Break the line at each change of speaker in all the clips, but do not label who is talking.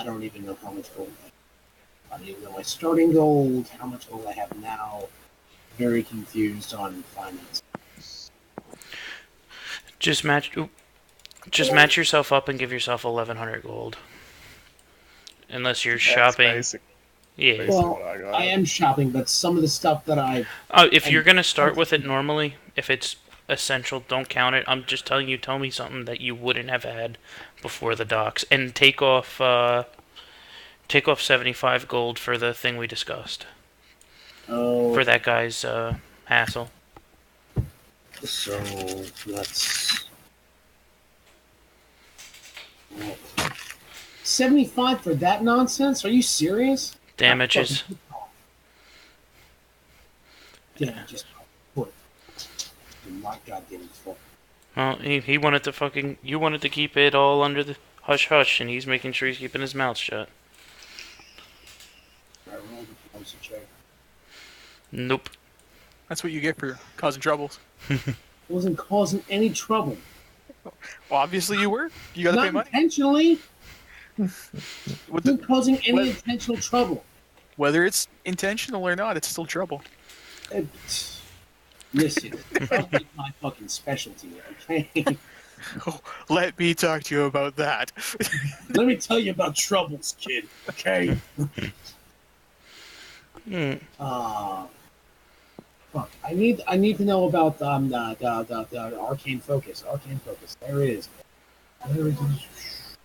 I don't even know how much gold I have. I don't even know my starting gold, how much gold I have now. Very confused on finance.
Just match yourself up and give yourself 1,100 gold. Unless you're shopping.
Basic.
Yeah.
Well, I am shopping, but some of the stuff that
If you're gonna start with it normally, if it's essential, don't count it. I'm just telling you. Tell me something that you wouldn't have had before the docks, and take off 75 gold for the thing we discussed.
Oh.
For that guy's hassle.
So that's 75 for that nonsense? Are you serious?
Damages.
Damages. My goddamn fault.
Well, he wanted to fucking... You wanted to keep it all under the hush-hush, and he's making sure he's keeping his mouth shut.
I rolled a closer check.
Nope.
That's what you get for causing troubles.
I wasn't causing any trouble.
Well, obviously you were. You gotta
Not
pay money.
Intentionally. Wasn't causing any intentional trouble.
Whether it's intentional or not, it's still trouble.
Listen, trouble is my fucking specialty, okay?
Oh, let me talk to you about that.
Let me tell you about troubles, kid, okay? Fuck. I need to know about the arcane focus. Arcane focus. There it is. There it is.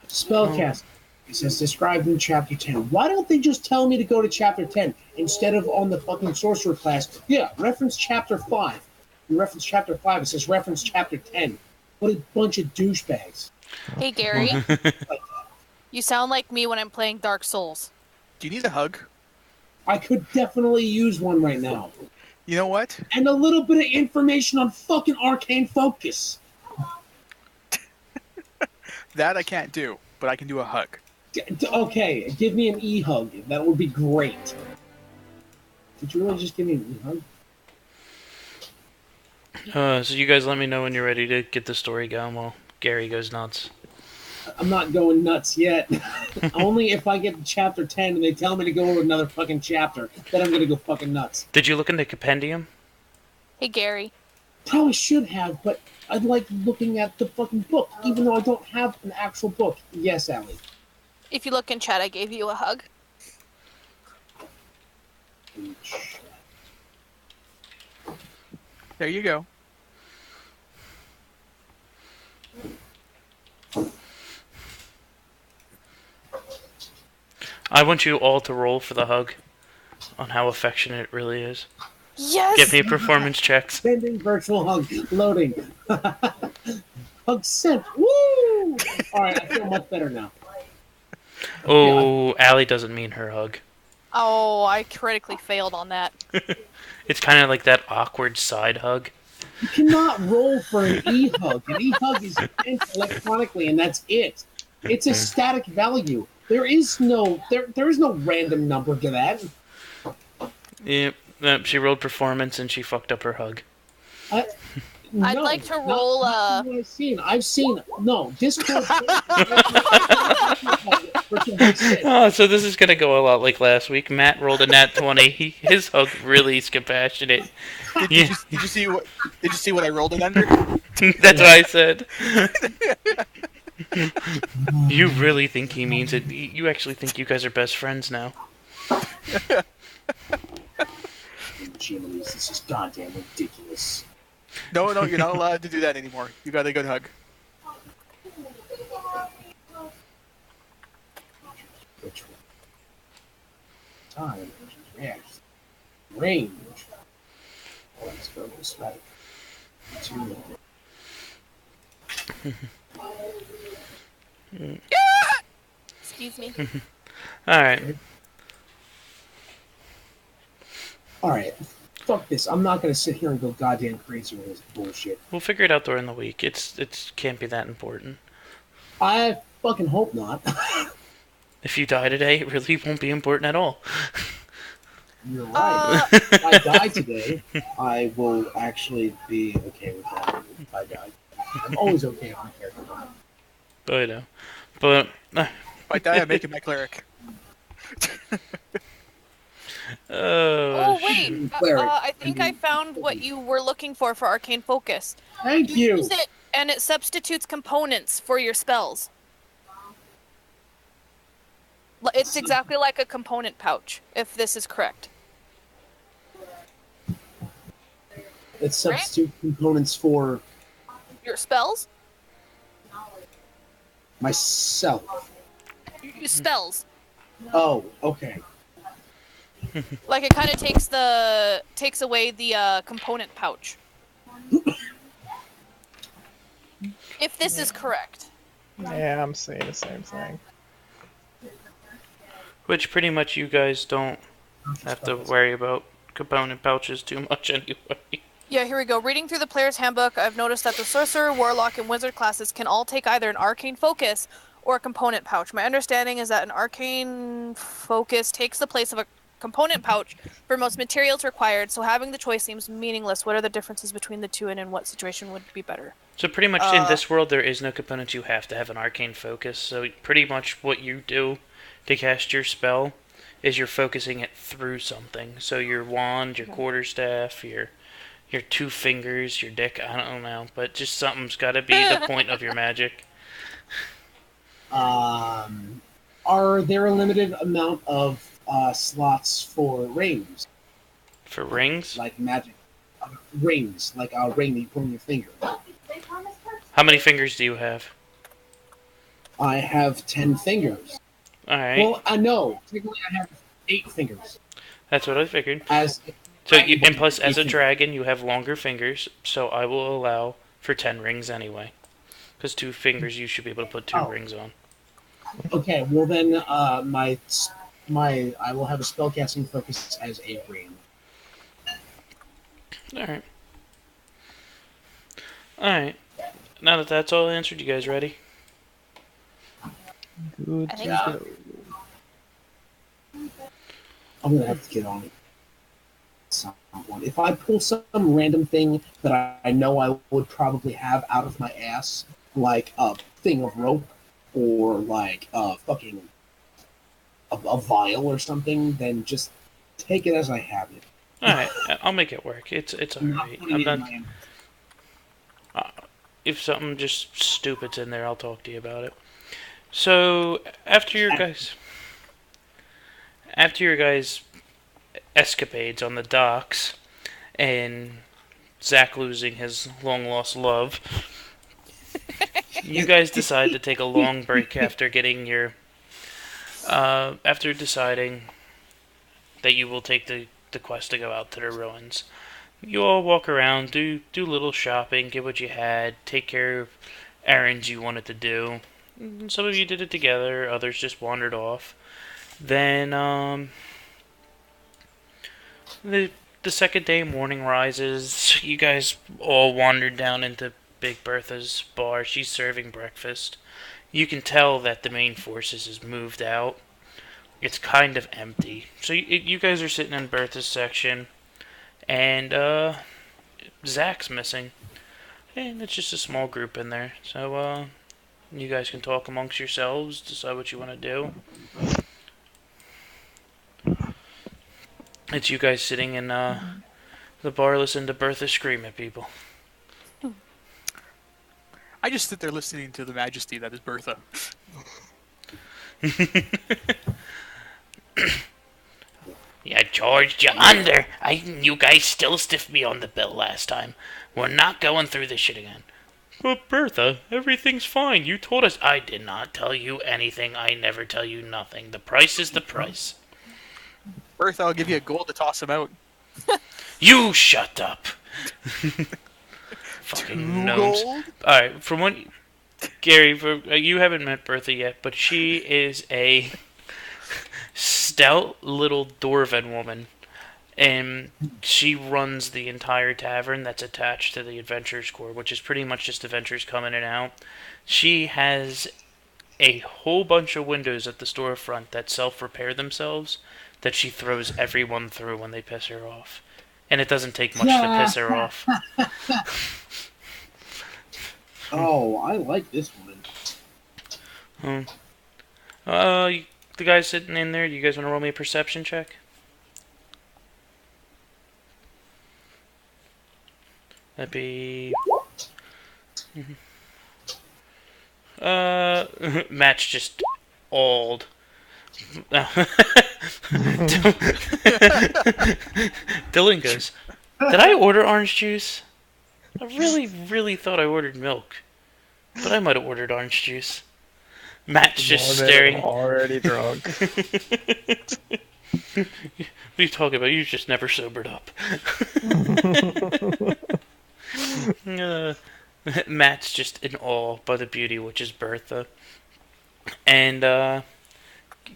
Spellcast. It says described in chapter 10. Why don't they just tell me to go to chapter 10 instead of on the fucking sorcerer class? Yeah, reference chapter 5. You reference chapter 5. It says reference chapter 10. What a bunch of douchebags.
Hey, Gary. You sound like me when I'm playing Dark Souls.
Do you need a hug?
I could definitely use one right now.
You know what?
And a little bit of information on fucking arcane focus.
That I can't do, but I can do a hug.
Okay, give me an e-hug. That would be great. Did you really just give me an e-hug?
So you guys let me know when you're ready to get the story going while Gary goes nuts.
I'm not going nuts yet. Only if I get to chapter 10 and they tell me to go to another fucking chapter, then I'm gonna go fucking nuts.
Did you look in the compendium?
Hey, Gary.
Probably should have, but I like looking at the fucking book, even though I don't have an actual book. Yes, Allie.
If you look in chat, I gave you a hug.
There you go.
I want you all to roll for the hug on how affectionate it really is.
Yes!
Give me performance checks.
Sending virtual hug. Loading. Hug sent. Woo! Alright, I feel much better now.
Oh, Allie doesn't mean her hug.
Oh, I critically failed on that.
It's kind of like that awkward side hug.
You cannot roll for an e-hug. An e-hug is sent electronically, and that's it. It's a static value. There is no random number to that.
Yep. She rolled performance and she fucked up her hug.
I'd like to roll.
Not what I've seen. No, Discord.
Oh, so this is gonna go a lot like last week. Matt rolled a nat 20. His hug really is compassionate.
Did you see what? Did you see what I rolled it under?
That's what I said. You really think he means it? You actually think you guys are best friends now?
Jeez, this is goddamn ridiculous.
No, you're not allowed to do that anymore. You got a good hug.
Which one? Time, reaction, range. Let's go to static.
Excuse me.
Alright.
Alright. Fuck this. I'm not gonna sit here and go goddamn crazy with this bullshit.
We'll figure it out during the week. It can't be that important.
I fucking hope not.
If you die today, it really won't be important at all.
You're right. If I die today, I will actually be okay with that. If I die, I'm always okay if my character dies.
I know. But
If I die, I'm making my cleric.
Oh wait,
Cleric.
I think I found what you were looking for Arcane Focus.
Thank
You
you.
use it, and it substitutes components for your spells. It's exactly like a component pouch, if this is correct.
It substitute components for
Your spells?
myself.
Your spells.
Oh, okay.
Like it kind of takes away the component pouch. If this is correct.
Yeah, I'm saying the same thing.
which pretty much you guys don't have to worry about component pouches too much anyway.
Yeah, here we go. Reading through the player's handbook, I've noticed that the sorcerer, warlock, and wizard classes can all take either an arcane focus or a component pouch. My understanding is that an arcane focus takes the place of a component pouch for most materials required, so having the choice seems meaningless. What are the differences between the two, and in what situation would be better?
So pretty much in this world, there is no components you have to have an arcane focus. So pretty much what you do to cast your spell is you're focusing it through something. So your wand, your quarterstaff, your two fingers, your dick, I don't know, but just something's got to be the point of your magic.
Are there a limited amount of slots for rings?
For rings?
Like magic rings, like a ring that you put on your finger.
How many fingers do you have?
I have 10 fingers.
Alright.
Well, no. Technically, I have 8 fingers.
That's what I figured.
As
So and plus, as a dragon, you have longer fingers, so I will allow for 10 rings anyway. Because 2 fingers, you should be able to put 2 rings on.
Okay, well then, I will have a spellcasting focus as a ring.
Alright. Alright. Now that that's all answered, you guys ready?
Good
I think
to
so.
go.
I'm gonna have to get on it. Someone. If I pull some random thing that I know I would probably have out of my ass, like a thing of rope, or like a vial or something, then just take it as I have it.
Alright, I'll make it work. It's alright. I'm not. If something just stupid's in there, I'll talk to you about it. So after your guys' escapades on the docks and Zach losing his long lost love, you guys decide to take a long break after getting your after deciding that you will take the quest to go out to the ruins. You all walk around, do little shopping, get what you had, take care of errands you wanted to do. Some of you did it together, others just wandered off. Then the second day, morning rises. You guys all wandered down into Big Bertha's bar. She's serving breakfast. You can tell that the main forces has moved out. It's kind of empty. So you guys are sitting in Bertha's section, and Zach's missing. And it's just a small group in there. So you guys can talk amongst yourselves, decide what you want to do. It's you guys sitting in the bar listening to Bertha scream at people.
I just sit there listening to the majesty that is Bertha.
Yeah, charged you under. You guys still stiffed me on the bill last time. We're not going through this shit again. But Bertha, everything's fine. You told us. I did not tell you anything. I never tell you nothing. The price is the price.
Bertha, I'll give you a gold to toss him out.
You shut up. Fucking
2
gnomes.
gold?
Alright, from what... Gary, you haven't met Bertha yet, but she is a stout little dwarven woman. And she runs the entire tavern that's attached to the Adventurers Corps, which is pretty much just adventurers coming in and out. She has a whole bunch of windows at the storefront that self-repair themselves that she throws everyone through when they piss her off. And it doesn't take much to piss her off.
Oh, I like this one.
Um, the guy sitting in there, you guys want to roll me a perception check? That'd be... Matt's just old. Dylan goes, did I order orange juice? I really, really thought I ordered milk. But I might have ordered orange juice. Matt's just staring.
Already drunk.
What are you talking about? You've just never sobered up. Matt's just in awe by the beauty, which is Bertha. And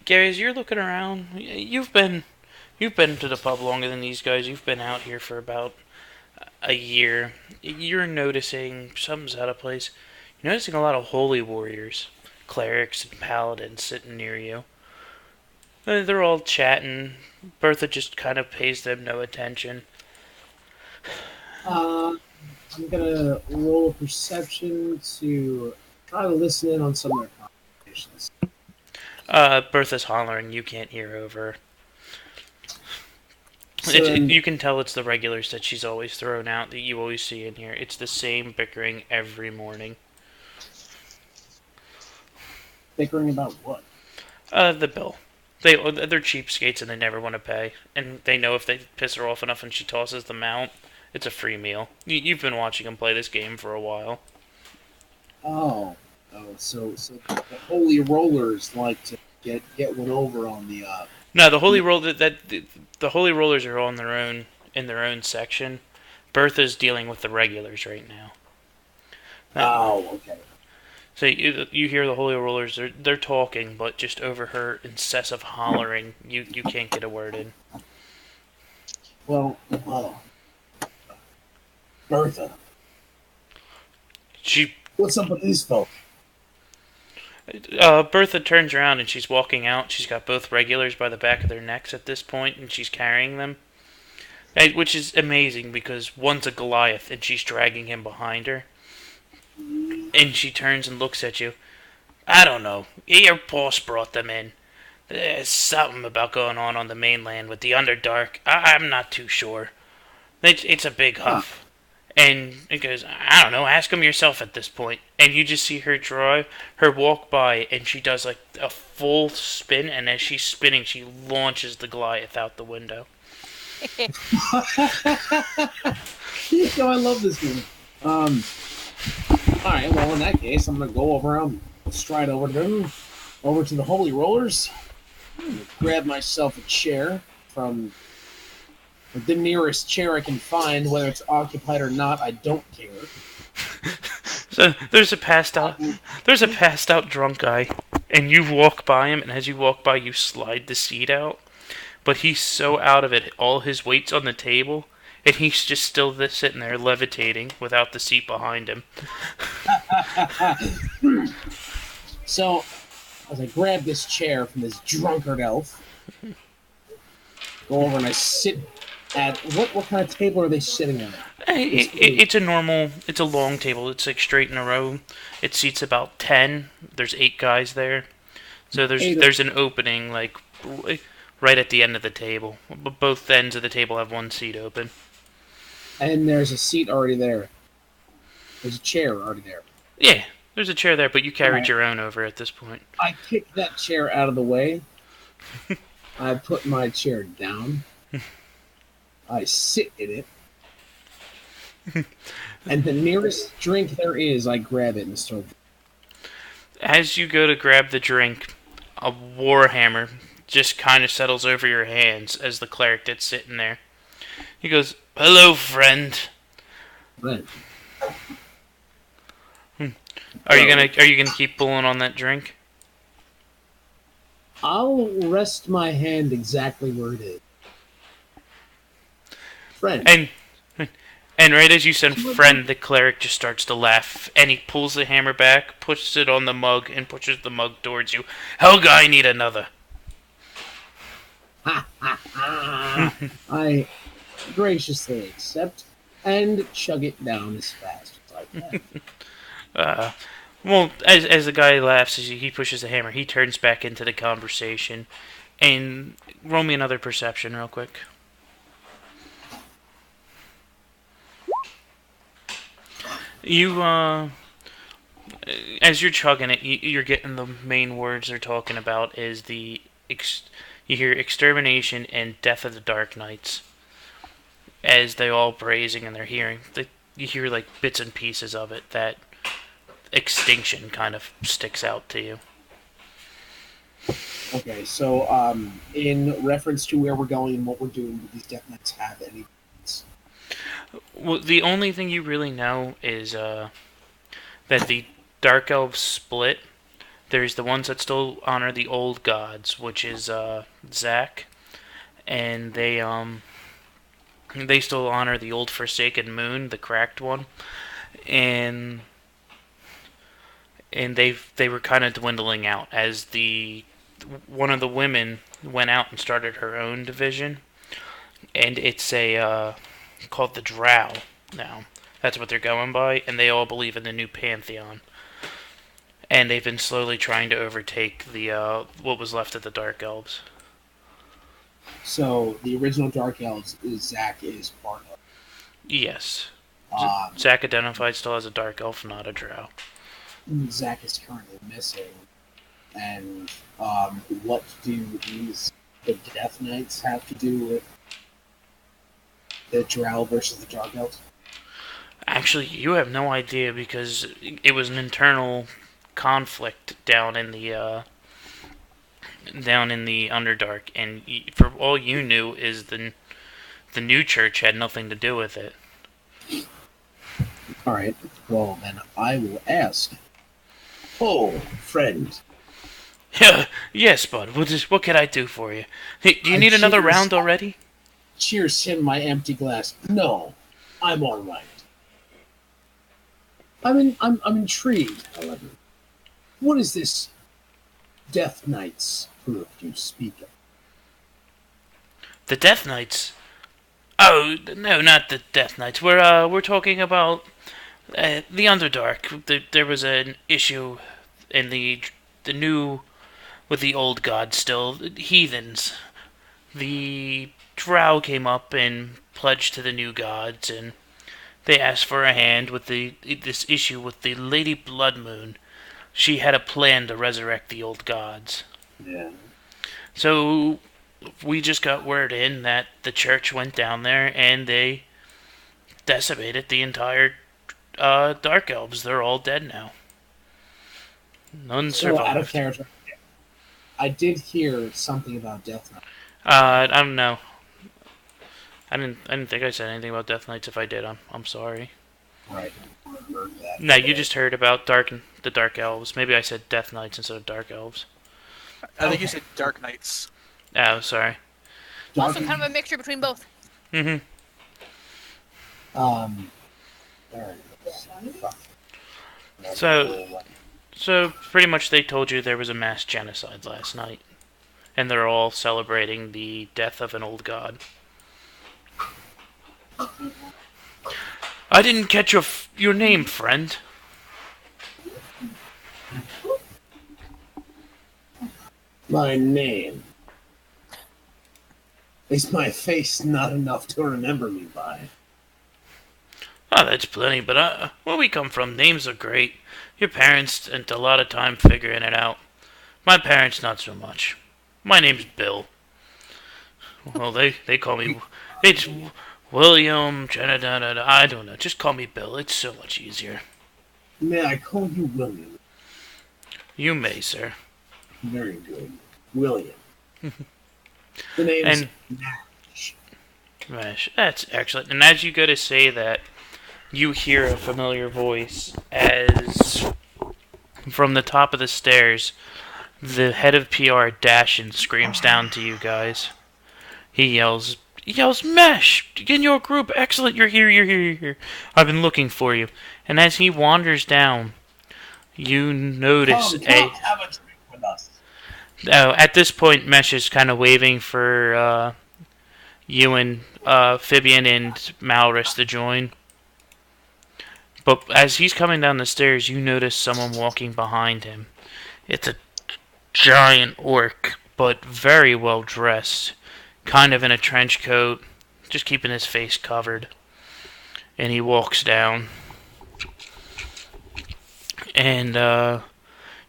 Gary, as you're looking around, you've been to the pub longer than these guys. You've been out here for about a year. You're noticing something's out of place. You're noticing a lot of holy warriors, clerics and paladins sitting near you. They're all chatting. Bertha just kind of pays them no attention.
I'm gonna roll a perception to try to listen in on some of their conversations.
Bertha's hollering. You can't hear over.
So
You can tell it's the regulars that she's always thrown out that you always see in here. It's the same bickering every morning.
bickering about what?
The bill. They're cheapskates and they never want to pay. And they know if they piss her off enough and she tosses them out, it's a free meal. You've been watching them play this game for a while.
So the holy rollers like to get one over on the.
No, the holy the holy rollers are on their own in their own section. Bertha's dealing with the regulars right now.
Okay.
So you hear the holy rollers, they're talking, but just over her incessant hollering, you can't get a word in.
Well, Bertha, what's up with these folk?
Bertha turns around and she's walking out. She's got both regulars by the back of their necks at this point, and she's carrying them. Which is amazing because one's a Goliath and she's dragging him behind her. And she turns and looks at you. I don't know. Your boss brought them in. There's something about going on the mainland with the Underdark. I'm not too sure. It's a big huff. And it goes, I don't know, ask him yourself at this point. And you just see her walk by, and she does like a full spin, and as she's spinning, she launches the Goliath out the window.
I love this game. Alright, well, in that case, I'm going to go around, stride over to them, over to the Holy Rollers, grab myself a chair from the nearest chair I can find, whether it's occupied or not, I don't care.
So there's a passed out drunk guy, and you walk by him, and as you walk by, you slide the seat out. But he's so out of it, all his weight's on the table, and he's just still sitting there levitating without the seat behind him.
So, as I grab this chair from this drunkard elf, go over and I sit at what kind of table are they sitting at?
It's a long table. It's like straight in a row. It seats about 10. There's 8 guys there, so there's an opening like right at the end of the table. Both ends of the table have one seat open.
And there's a seat already there. There's a chair already there.
Yeah, there's a chair there, but you carried your own over at this point.
I kick that chair out of the way. I put my chair down. I sit in it. And the nearest drink there is, I grab it and start.
As you go to grab the drink, a warhammer just kind of settles over your hands as the cleric that's sitting there. He goes, "Hello, friend."
Right.
Are you gonna keep pulling on that drink?
I'll rest my hand exactly where it is. Friend.
And right as you said friend, the cleric just starts to laugh, and he pulls the hammer back, pushes it on the mug, and pushes the mug towards you. Helga, I need another.
I graciously accept and chug it down as fast as I can.
Well, as the guy laughs, as he pushes the hammer, he turns back into the conversation. And roll me another perception real quick. You, as you're chugging it, you're getting the main words they're talking about is you hear extermination and death of the Dark Knights. As they all praising and they're hearing, you hear like bits and pieces of it. That extinction kind of sticks out to you.
Okay, so in reference to where we're going and what we're doing, do these Death Knights have any?
Well, the only thing you really know is that the Dark Elves split. There's the ones that still honor the old gods, which is Zach, and they still honor the old Forsaken Moon, the cracked one, and they were kind of dwindling out as one of the women went out and started her own division, and it's called the Drow now. That's what they're going by, and they all believe in the new pantheon. And they've been slowly trying to overtake what was left of the Dark Elves.
So the original Dark Elves Zach is part of.
Yes. Zach identified still as a Dark Elf, not a Drow.
Zach is currently missing. And what do the Death Knights have to do with the Drow versus the Dark Elves?
Actually, you have no idea because it was an internal conflict down in the Underdark, and for all you knew is the new church had nothing to do with it.
All right. Well, then I will ask. Oh, friend.
Yes, bud. What can I do for you? Hey, do you need another round already?
Cheers in my empty glass. No, I'm all right. I'm intrigued, however. What is this Death Knights group you speak of?
The Death Knights? Oh, no, not the Death Knights. We're talking about the Underdark. There was an issue in the new with the old gods still, heathens. The Drow came up and pledged to the new gods, and they asked for a hand with this issue with the Lady Bloodmoon. She had a plan to resurrect the old gods.
Yeah.
So we just got word in that the church went down there and they decimated the entire Dark Elves. They're all dead now. None survived.
Out of character. I did hear something about Death Knight.
I don't know. I didn't think I said anything about Death Knights. If I did, I'm sorry.
Right.
No, you just heard about the Dark Elves. Maybe I said Death Knights instead of Dark Elves.
I think you said Dark Knights.
Oh, sorry.
Also kind of a mixture between both.
Mm-hmm. So pretty much they told you there was a mass genocide last night. And they're all celebrating the death of an old god. I didn't catch your name, friend.
My name. Is my face not enough to remember me by?
Oh, that's plenty, but where we come from, names are great. Your parents spent a lot of time figuring it out. My parents, not so much. My name's Bill. Well, they call me... It's William... I don't know. Just call me Bill. It's so much easier.
May I call you William?
You may, sir.
Very good. William. The name's Nash.
Mash. That's excellent. And as you go to say that, you hear a familiar voice as from the top of the stairs, the head of PR dashes and screams down to you guys. He yells, Mesh! In your group! Excellent! You're here. I've been looking for you. And as he wanders down, you notice
Come have a drink with us.
At this point, Mesh is kind of waving for you and Fibian and Malrus to join. But as he's coming down the stairs, you notice someone walking behind him. It's a giant orc, but very well dressed. Kind of in a trench coat, just keeping his face covered. And he walks down. And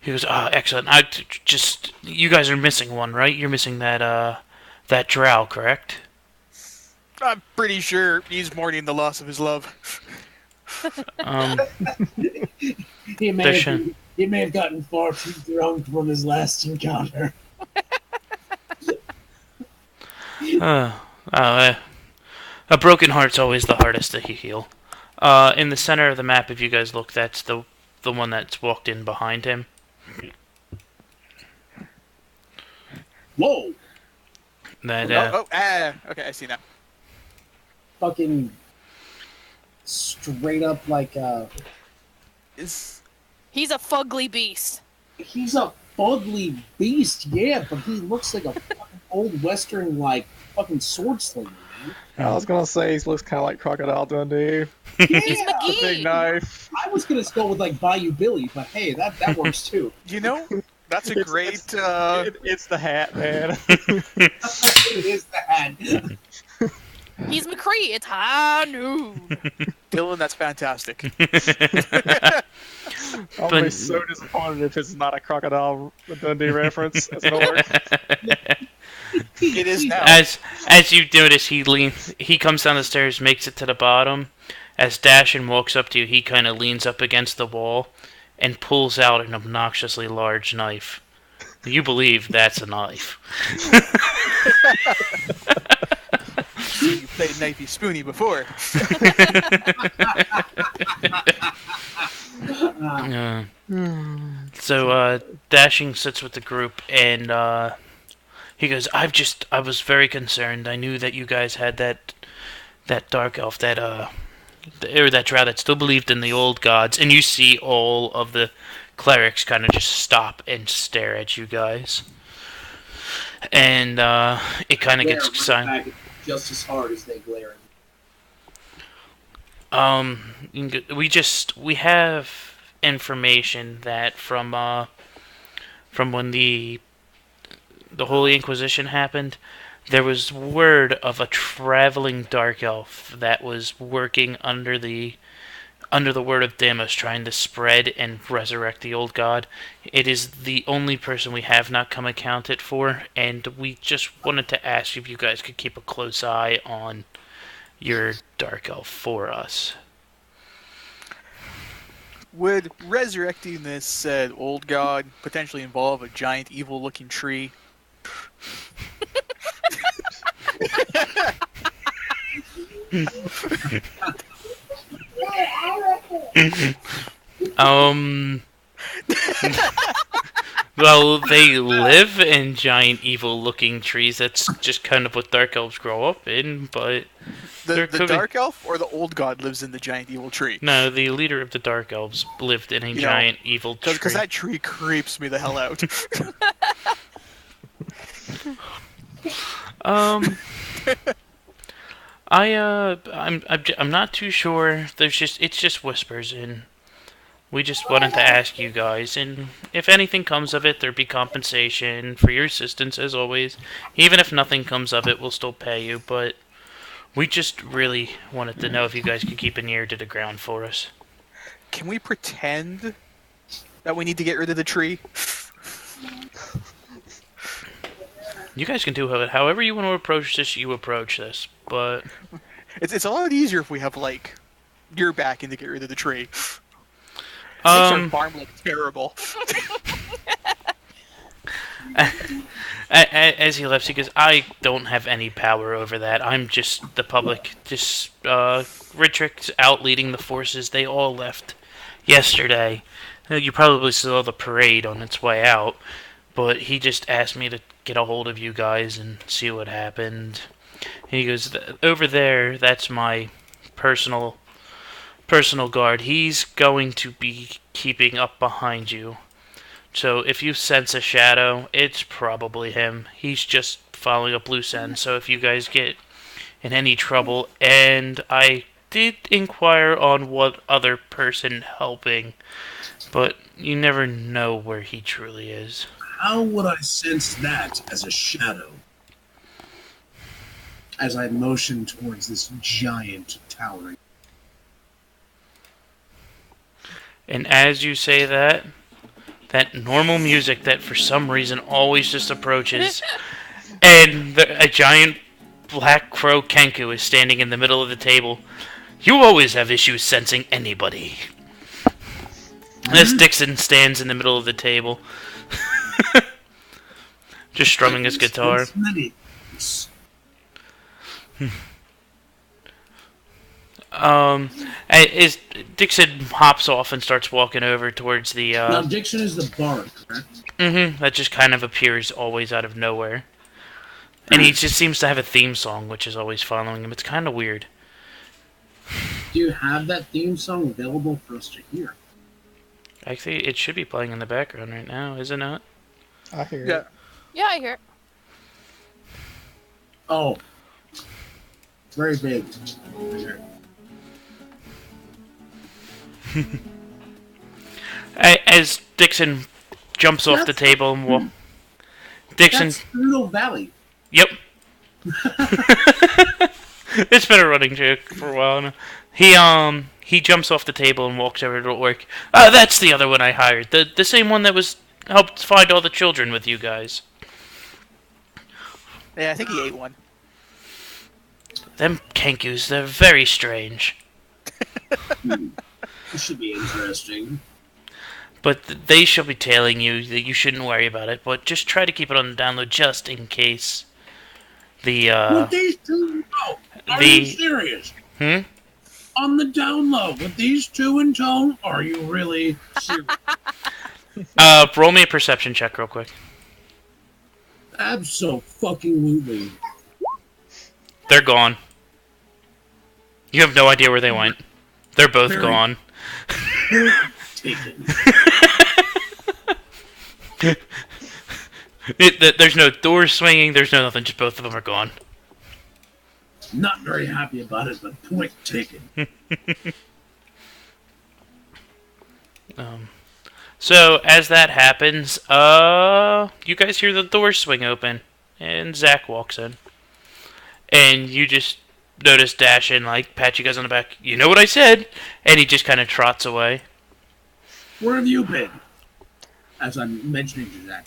he goes, excellent. You guys are missing one, right? You're missing that drow, correct?
I'm pretty sure he's mourning the loss of his love.
He may have gotten far too drunk from his last encounter.
A broken heart's always the hardest to heal. In the center of the map, if you guys look, that's the one that's walked in behind him.
Whoa!
Okay, I see that.
Fucking straight up like
He's a fugly beast.
He's a fugly beast, yeah, but he looks like a fucking old western like fucking sword slinger, man.
I was gonna say he looks kind of like Crocodile Dundee.
Yeah,
He's
The big
McGee.
knife.
I was gonna go with like Bayou Billy, but hey, that works too.
You know, that's a great.
It's the hat, man.
It is that.
He's McCree. It's high noon.
Dylan, that's fantastic.
I'll be so disappointed if it's not a Crocodile Dundee reference as an orc.
It is now.
As you notice, he comes down the stairs, makes it to the bottom. As Dashin walks up to you, he kind of leans up against the wall and pulls out an obnoxiously large knife. You believe that's a knife.
You played Knifey Spoony before.
So Dashing sits with the group and he goes, I was very concerned. I knew that you guys had that dark elf, that drow that still believed in the old gods, and you see all of the clerics kind of just stop and stare at you guys. And it kind of gets silent.
Just as hard as they glare
We have information that from when the Holy Inquisition happened, there was word of a traveling dark elf that was working under the word of Deimos, trying to spread and resurrect the old god. It is the only person we have not come accounted for, and we just wanted to ask if you guys could keep a close eye on your dark elf for us.
Would resurrecting this old god potentially involve a giant evil-looking tree?
Well, they live in giant evil-looking trees. That's just kind of what dark elves grow up in, but...
The dark elf or the old god lives in the giant evil tree?
No, the leader of the dark elves lived in a giant evil tree.
Because that tree creeps me the hell out.
I'm not too sure. It's just whispers, and we just wanted to ask you guys, and if anything comes of it, there'd be compensation for your assistance, as always. Even if nothing comes of it, we'll still pay you, but we just really wanted to know if you guys could keep an ear to the ground for us.
Can we pretend that we need to get rid of the tree?
You guys can do it however you want to approach this, you approach this, but...
It's a lot easier if we have, like, your backing to get rid of the tree. Makes our farm look terrible.
As he left, he goes, I don't have any power over that. I'm just the public. Just, Richard's out leading the forces. They all left yesterday. You probably saw the parade on its way out, but he just asked me to get a hold of you guys and see what happened. And he goes, over there, that's my personal guard. He's going to be keeping up behind you. So if you sense a shadow, it's probably him. He's just following up loose ends. So if you guys get in any trouble, and I did inquire on what other person helping, but you never know where he truly is.
How would I sense that as a shadow? As I motion towards this giant towering.
And as you say that, that normal music that for some reason always just approaches, and a giant black crow Kenku is standing in the middle of the table. You always have issues sensing anybody. As Dixon stands in the middle of the table, just strumming his guitar. As Dixon hops off and starts walking over towards the.
Now Dixon is the bard, correct?
Mm-hmm. That just kind of appears always out of nowhere, and he just seems to have a theme song, which is always following him. It's kind of weird.
Do you have that theme song available for us to hear?
Actually, it should be playing in the background right now, is it not?
I hear
Yeah.
it.
Yeah, I hear it.
Oh. Very big.
As Dixon jumps off the table and Dixon.
That's Little Valley.
Yep. It's been a running joke for a while now. He jumps off the table and walks over to work. That's the other one I hired. The same one that was helped find all the children with you guys.
Yeah, I think he ate one.
Them Kenkus, they're very strange.
This should be interesting.
But they shall be telling you that you shouldn't worry about it, but just try to keep it on the down low just in case.
With these two, no. Are you serious? On the down low, with these two in tone, are you really serious?
Roll me a perception check real quick.
Abso-fucking-lutely.
They're gone. You have no idea where they went. They're both gone.
Taken.
There's no doors swinging, there's no nothing, just both of them are gone.
Not very happy about it, but point taken.
So, as that happens, you guys hear the door swing open, and Zach walks in. And you just notice Dash and, pat you guys on the back, you know what I said? And he just kind of trots away.
Where have you been? As I'm mentioning to Zach.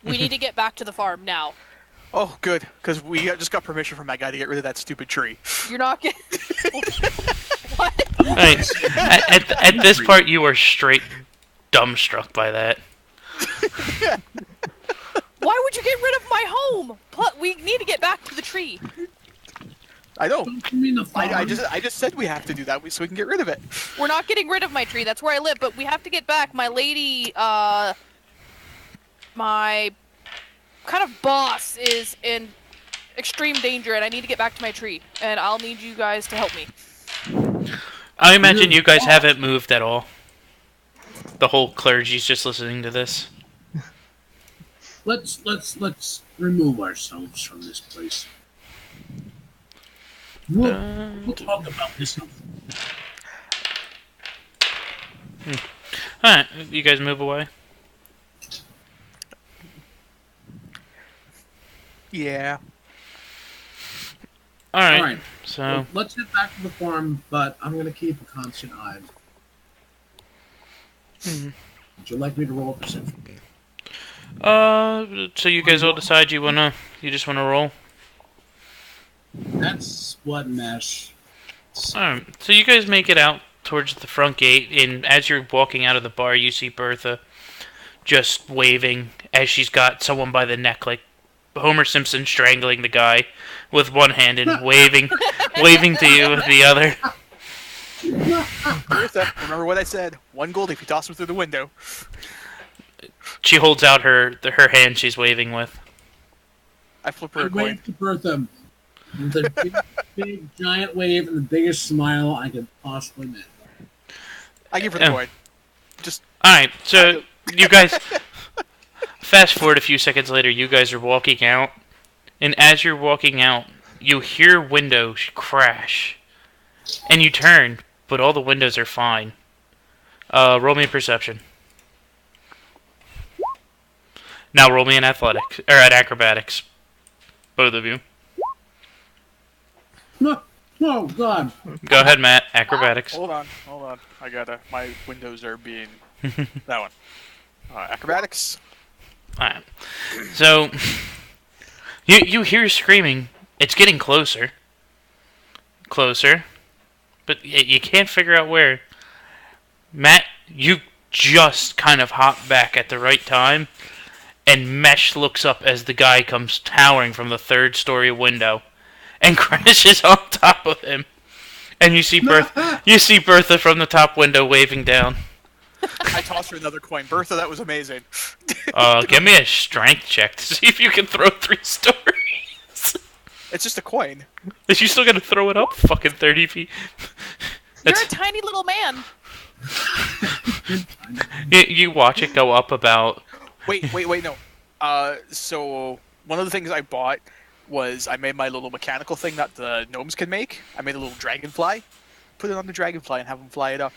We need to get back to the farm now.
Oh, good, because we just got permission from that guy to get rid of that stupid tree.
You're not getting... What?
Right. At this part, you are straight dumbstruck by that.
Why would you get rid of my home? We need to get back to the tree.
I know.
You mean the farm?
I just said we have to do that so we can get rid of it.
We're not getting rid of my tree. That's where I live, but we have to get back. My lady, my kind of boss is in extreme danger, and I need to get back to my tree. And I'll need you guys to help me.
I imagine you guys haven't moved at all. The whole clergy's just listening to this.
Let's remove ourselves from this place. We'll talk about this.
Alright, you guys move away.
Yeah.
Alright, so...
Well, let's get back to the farm, but I'm going to keep a constant eye. Would you like me to roll a perception?
So you guys all decide you just wanna roll?
That's what mesh.
Alright, so you guys make it out towards the front gate, and as you're walking out of the bar, you see Bertha just waving as she's got someone by the neck, like Homer Simpson strangling the guy with one hand and waving to you with the other.
Bertha, remember what I said? 1 gold if you toss him through the window.
She holds out her hand she's waving with.
I flip her
I
a coin.
wave to Bertha with a big, giant wave and the biggest smile I could possibly make.
I give her the coin. Just
Alright, so you guys... Fast forward a few seconds later, you guys are walking out, and as you're walking out, you hear windows crash, and you turn, but all the windows are fine. Roll me a perception. Now roll me an athletics or at acrobatics. Both of you.
No, oh God.
Go ahead, Matt. Acrobatics.
Hold on. I gotta. My windows are being. That one. Acrobatics.
Alright. So you hear screaming. It's getting closer. Closer. But you can't figure out where. Matt, you just kind of hop back at the right time, and Mesh looks up as the guy comes towering from the third-story window and crashes on top of him. And you see Bertha from the top window waving down.
I tossed her another coin. Bertha, that was amazing.
Give me a strength check to see if you can throw 3 stories.
It's just a coin.
Is you still gonna throw it up? Fucking 30 feet.
You're a tiny little man.
You watch it go up about...
Wait, no. So one of the things I bought was I made my little mechanical thing that the gnomes can make. I made a little dragonfly. Put it on the dragonfly and have him fly it up.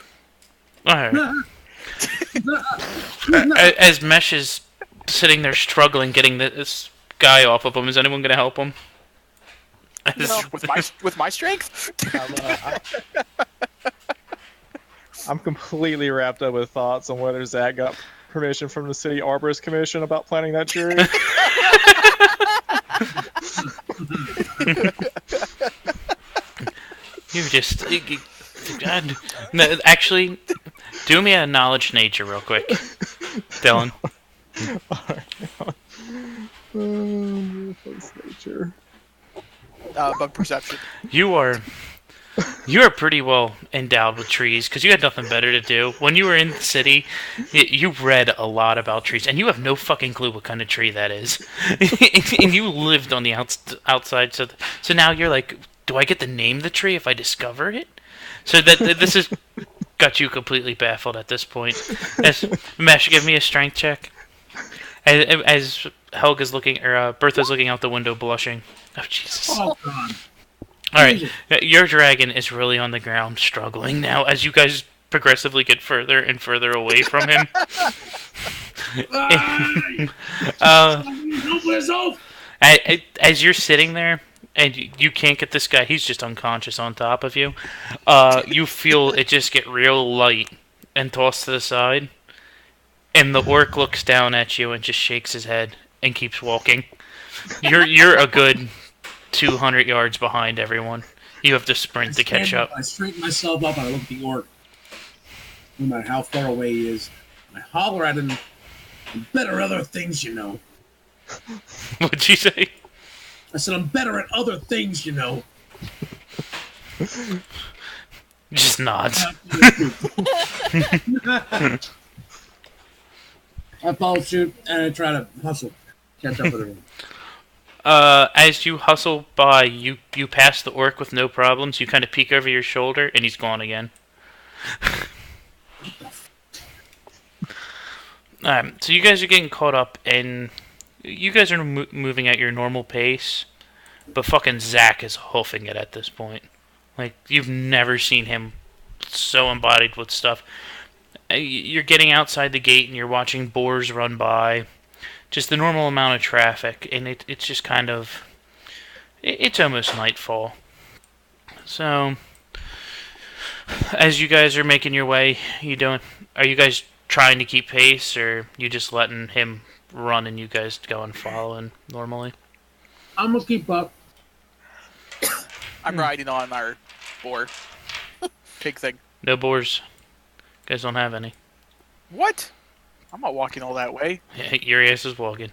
Alright. As Mesh is sitting there struggling getting this guy off of him, is anyone gonna help him?
No.
With my strength?
I'm completely wrapped up with thoughts on whether Zach got permission from the City Arborist Commission about planting that tree.
You just... God. No, actually, do me a knowledge nature real quick. Dylan.
Nature.
Bug perception.
You are pretty well endowed with trees, because you had nothing better to do. When you were in the city, you read a lot about trees, and you have no fucking clue what kind of tree that is. And you lived on the outside, so now you're like, do I get to name the tree if I discover it? So that this has got you completely baffled at this point. Mesh, give me a strength check. As Helga's looking, or Bertha's looking out the window, blushing. Oh Jesus!
Oh God.
All right, your dragon is really on the ground, struggling now as you guys progressively get further and further away from him. As you're sitting there, and you can't get this guy, he's just unconscious on top of you. You feel it just get real light and tossed to the side, and the orc looks down at you and just shakes his head and keeps walking. You're a good 200 yards behind everyone. You have to sprint to catch up.
I straighten myself up and I look at the orc. No matter how far away he is, I holler at him. I'm better at other things, you know.
What'd you say?
I said I'm better at other things, you know.
Just nods.
I follow suit and I try to hustle, catch up with everyone.
As you hustle by, you pass the orc with no problems. You kind of peek over your shoulder, and he's gone again. So you guys are getting caught up, and you guys are moving at your normal pace, but fucking Zach is hoofing it at this point. Like, you've never seen him so embodied with stuff. You're getting outside the gate, and you're watching boars run by. Just the normal amount of traffic, and it's just kind of... It's almost nightfall. So, as you guys are making your way, are you guys trying to keep pace, or you just letting him run and you guys go and following normally?
I'm gonna keep up.
I'm riding on our boar. Pig thing.
No boars. You guys don't have any.
What? I'm not walking all that way.
Yeah, your ass is walking.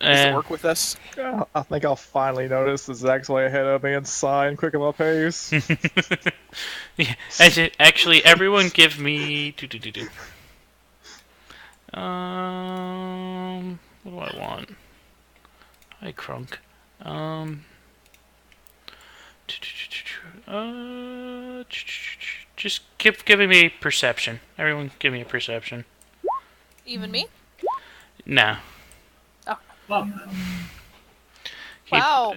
Does it work with us?
I think I'll finally notice that Zach's way ahead of me and sigh and quicken my pace.
Yeah, actually, everyone give me... What do I want? Hi, Crunk. Just giving me perception. Everyone give me a perception.
Even me?
Nah.
Oh.
Up.
Wow.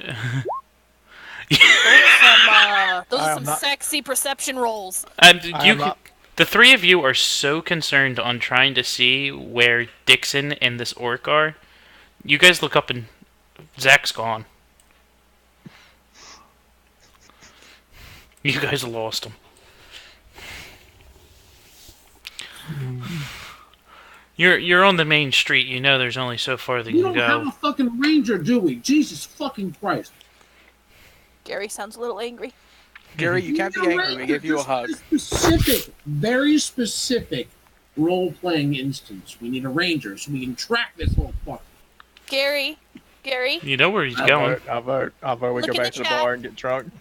Those
I
are
am
some
not-
sexy perception rolls.
And
I am not-
the three of you are so concerned on trying to see where Dixon and this orc are. You guys look up and Zach's gone. You guys lost him. You're on the main street. You know there's only so far that
We
you
don't
can
have
go.
a fucking ranger, do we? Jesus fucking Christ.
Gary sounds a little angry.
Gary, you can't be angry. We give you a hug.
Specific, very specific role-playing instance. We need a ranger so we can track this whole fuck.
Gary,
You know where he's
I'll
going.
vote. I'll vote. We
Look
go
in
back
the
to the
chat.
bar and get drunk.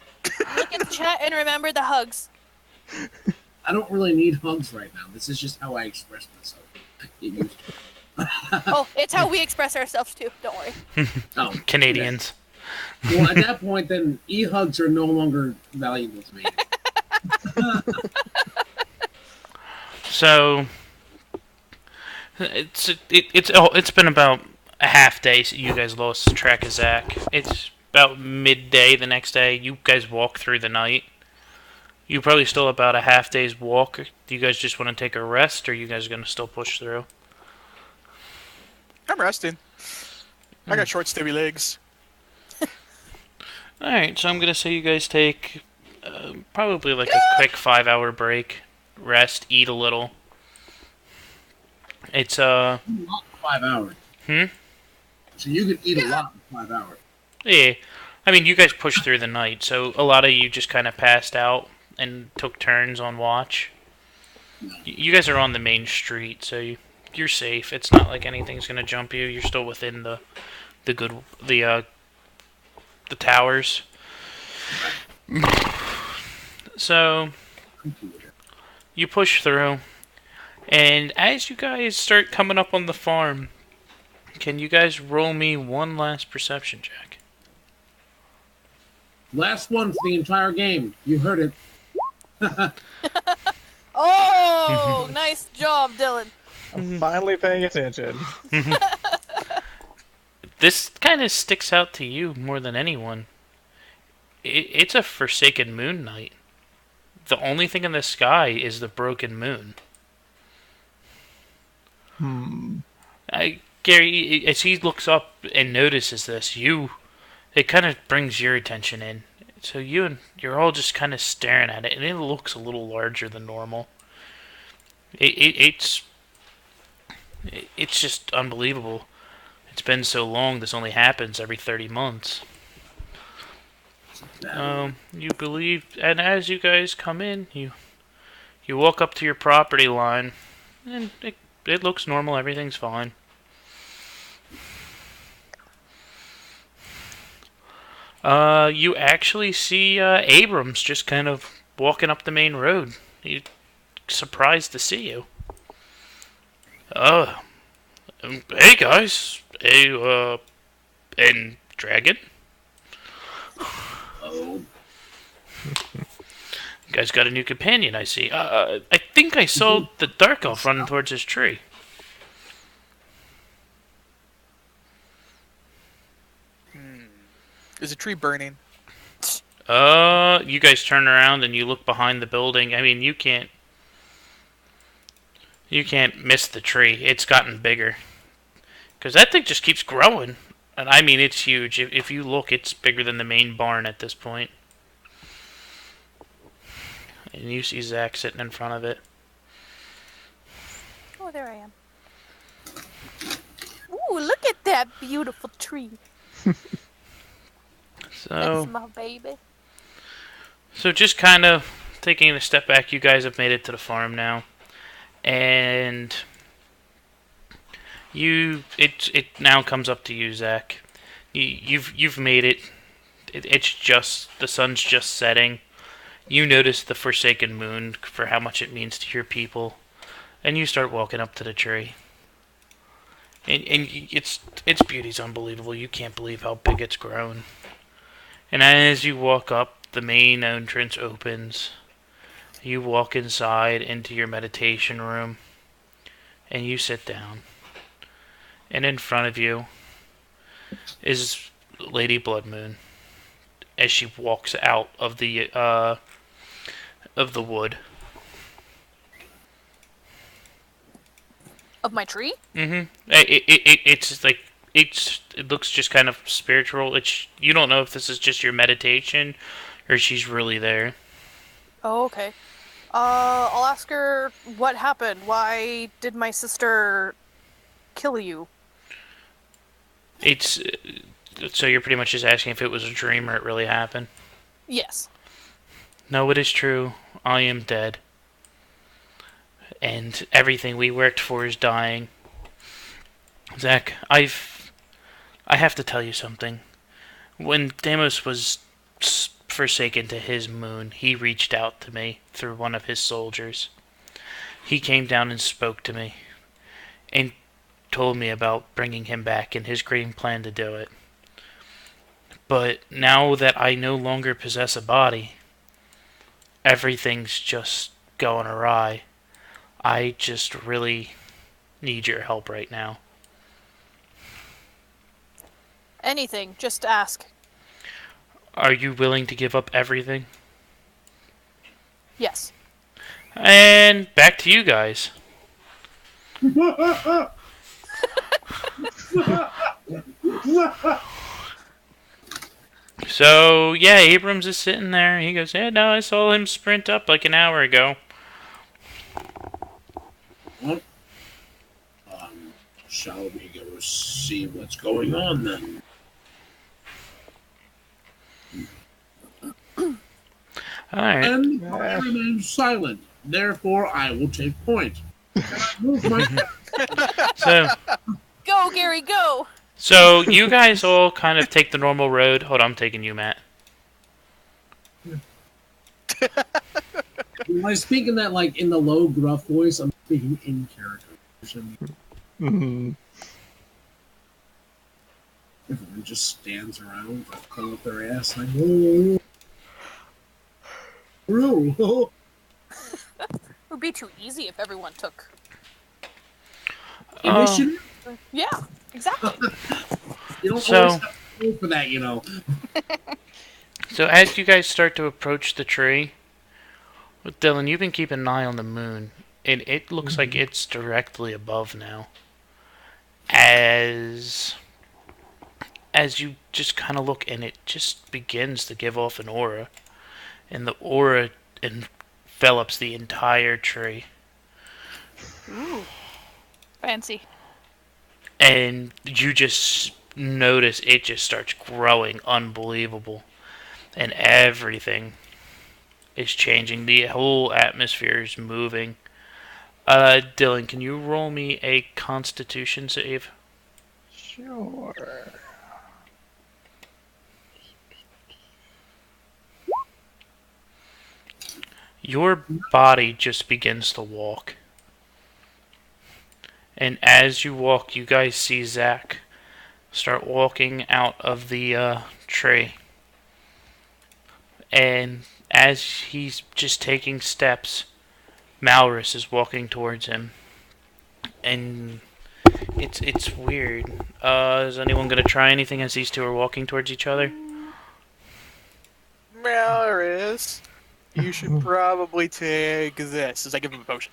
look at the chat and remember the hugs.
I don't really need hugs right now. This is just how I express myself. Get used to it.
Oh, it's how we express ourselves too. Don't worry.
Oh,
Canadians.
yeah. Well, at that point, then e-hugs are no longer valuable to me.
So it's been about a half day since you guys lost track of Zach. It's about midday the next day. You guys walk through the night. You probably still about a half day's walk. Do you guys just want to take a rest, or are you guys gonna still push through?
I'm resting. I got short, stabby legs.
All right, so I'm gonna say you guys take probably like a quick 5-hour break, rest, eat a little. It's
A lot in 5 hours.
Hmm?
So you can eat a lot in 5 hours.
Yeah, I mean you guys pushed through the night, so a lot of you just kind of passed out and took turns on watch. You guys are on the main street, so you're safe. It's not like anything's gonna jump you. You're still within the towers. So you push through, and as you guys start coming up on the farm, can you guys roll me one last perception check?
Last one for the entire game. You heard it.
Oh, nice job, Dylan.
I'm finally paying attention.
This kind of sticks out to you more than anyone. It's a forsaken moon night. The only thing in the sky is the broken moon. Gary, as he looks up and notices this, it kind of brings your attention in. So you're all just kind of staring at it, and it looks a little larger than normal. It's just unbelievable. It's been so long. This only happens every 30 months. You believe, and as you guys come in, you walk up to your property line, and it looks normal. Everything's fine. You actually see Abrams just kind of walking up the main road. He's surprised to see you. Hey guys, and Dragon.
Oh.
You guys got a new companion, I see. I think I saw the Dark Elf running towards his tree.
Is a tree burning?
You guys turn around and you look behind the building. I mean, you can't miss the tree. It's gotten bigger. Because that thing just keeps growing. And I mean, it's huge. If you look, it's bigger than the main barn at this point. And you see Zach sitting in front of it.
Oh, there I am. Ooh, look at that beautiful tree. That's my baby.
So just kind of taking a step back, you guys have made it to the farm now. And it now comes up to you, Zach. You've made it. It's just the sun's just setting. You notice the forsaken moon for how much it means to your people, and you start walking up to the tree. And its beauty's unbelievable. You can't believe how big it's grown. And as you walk up, the main entrance opens. You walk inside into your meditation room, and you sit down. And in front of you is Lady Bloodmoon. as she walks out of the wood.
Of my tree?
It's like it looks just kind of spiritual. You don't know if this is just your meditation or she's really there.
Oh, okay. I'll ask her what happened. Why did my sister kill you?
It's so you're pretty much just asking if it was a dream or it really happened.
Yes.
No, it is true. I am dead. And everything we worked for is dying. Zach, I have to tell you something. When Deimos was forsaken to his moon, he reached out to me through one of his soldiers. He came down and spoke to me, and told me about bringing him back and his great plan to do it. But now that I no longer possess a body, everything's just going awry. I just really need your help right now.
Anything, just ask.
Are you willing to give up everything?
Yes.
And back to you guys. So, yeah, Abrams is sitting there. He goes, yeah, no, I saw him sprint up like an hour ago.
Shall we go see what's going on then?
Alright.
And the party remains silent. Therefore, I will take point. I move my
So,
Go, Gary, go!
so you guys all kind of take the normal road. Hold on, I'm taking you, Matt.
When I speak in that, like, in the low, gruff voice, I'm speaking in character.
Mm-hmm.
Everyone just stands around, pull up their ass, like, oh, oh.
It would be too easy if everyone took.
Initiative?
Yeah, exactly.
You don't
So-
always have to go for that, you know.
So as you guys start to approach the tree, Dylan, you've been keeping an eye on the moon, and it looks like it's directly above now. As you just kind of look, and it just begins to give off an aura, and the aura envelops the entire tree.
Ooh. Fancy.
And you just notice it just starts growing unbelievable. And everything is changing. The whole atmosphere is moving. Dylan, can you roll me a Constitution save?
Sure.
Your body just begins to walk. And as you walk, you guys see Zach start walking out of the tree. And as he's just taking steps, Malrus is walking towards him. And it's weird. Is anyone gonna try anything as these two are walking towards each other?
Malrus, you should probably take this as I give him a potion.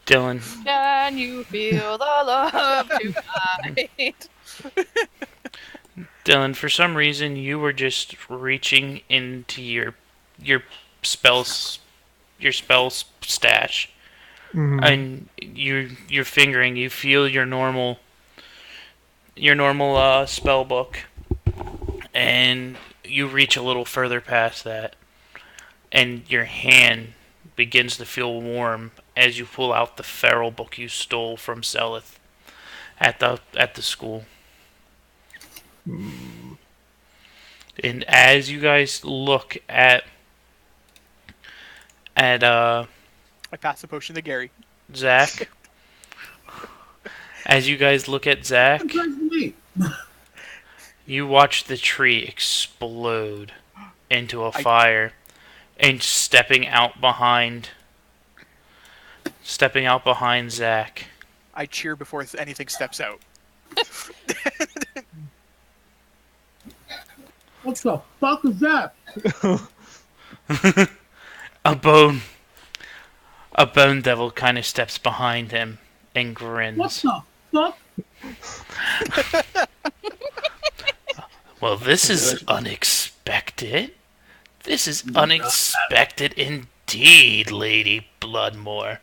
Dylan,
Can you feel the love tonight?
Dylan, for some reason you were just reaching into your spells stash,
Mhm.
and you're fingering. You feel your normal spell book, and you reach a little further past that, and your hand begins to feel warm as you pull out the feral book you stole from Selith at the school. And as you guys look at
I pass the potion to Gary.
Zach, as you guys look at Zach, you watch the tree explode into a fire, and stepping out behind Zach.
I cheer before anything steps out.
What the fuck is that?
A bone devil kind of steps behind him and grins.
What the fuck?
Well, this is unexpected. This is unexpected indeed, Lady Bloodmore.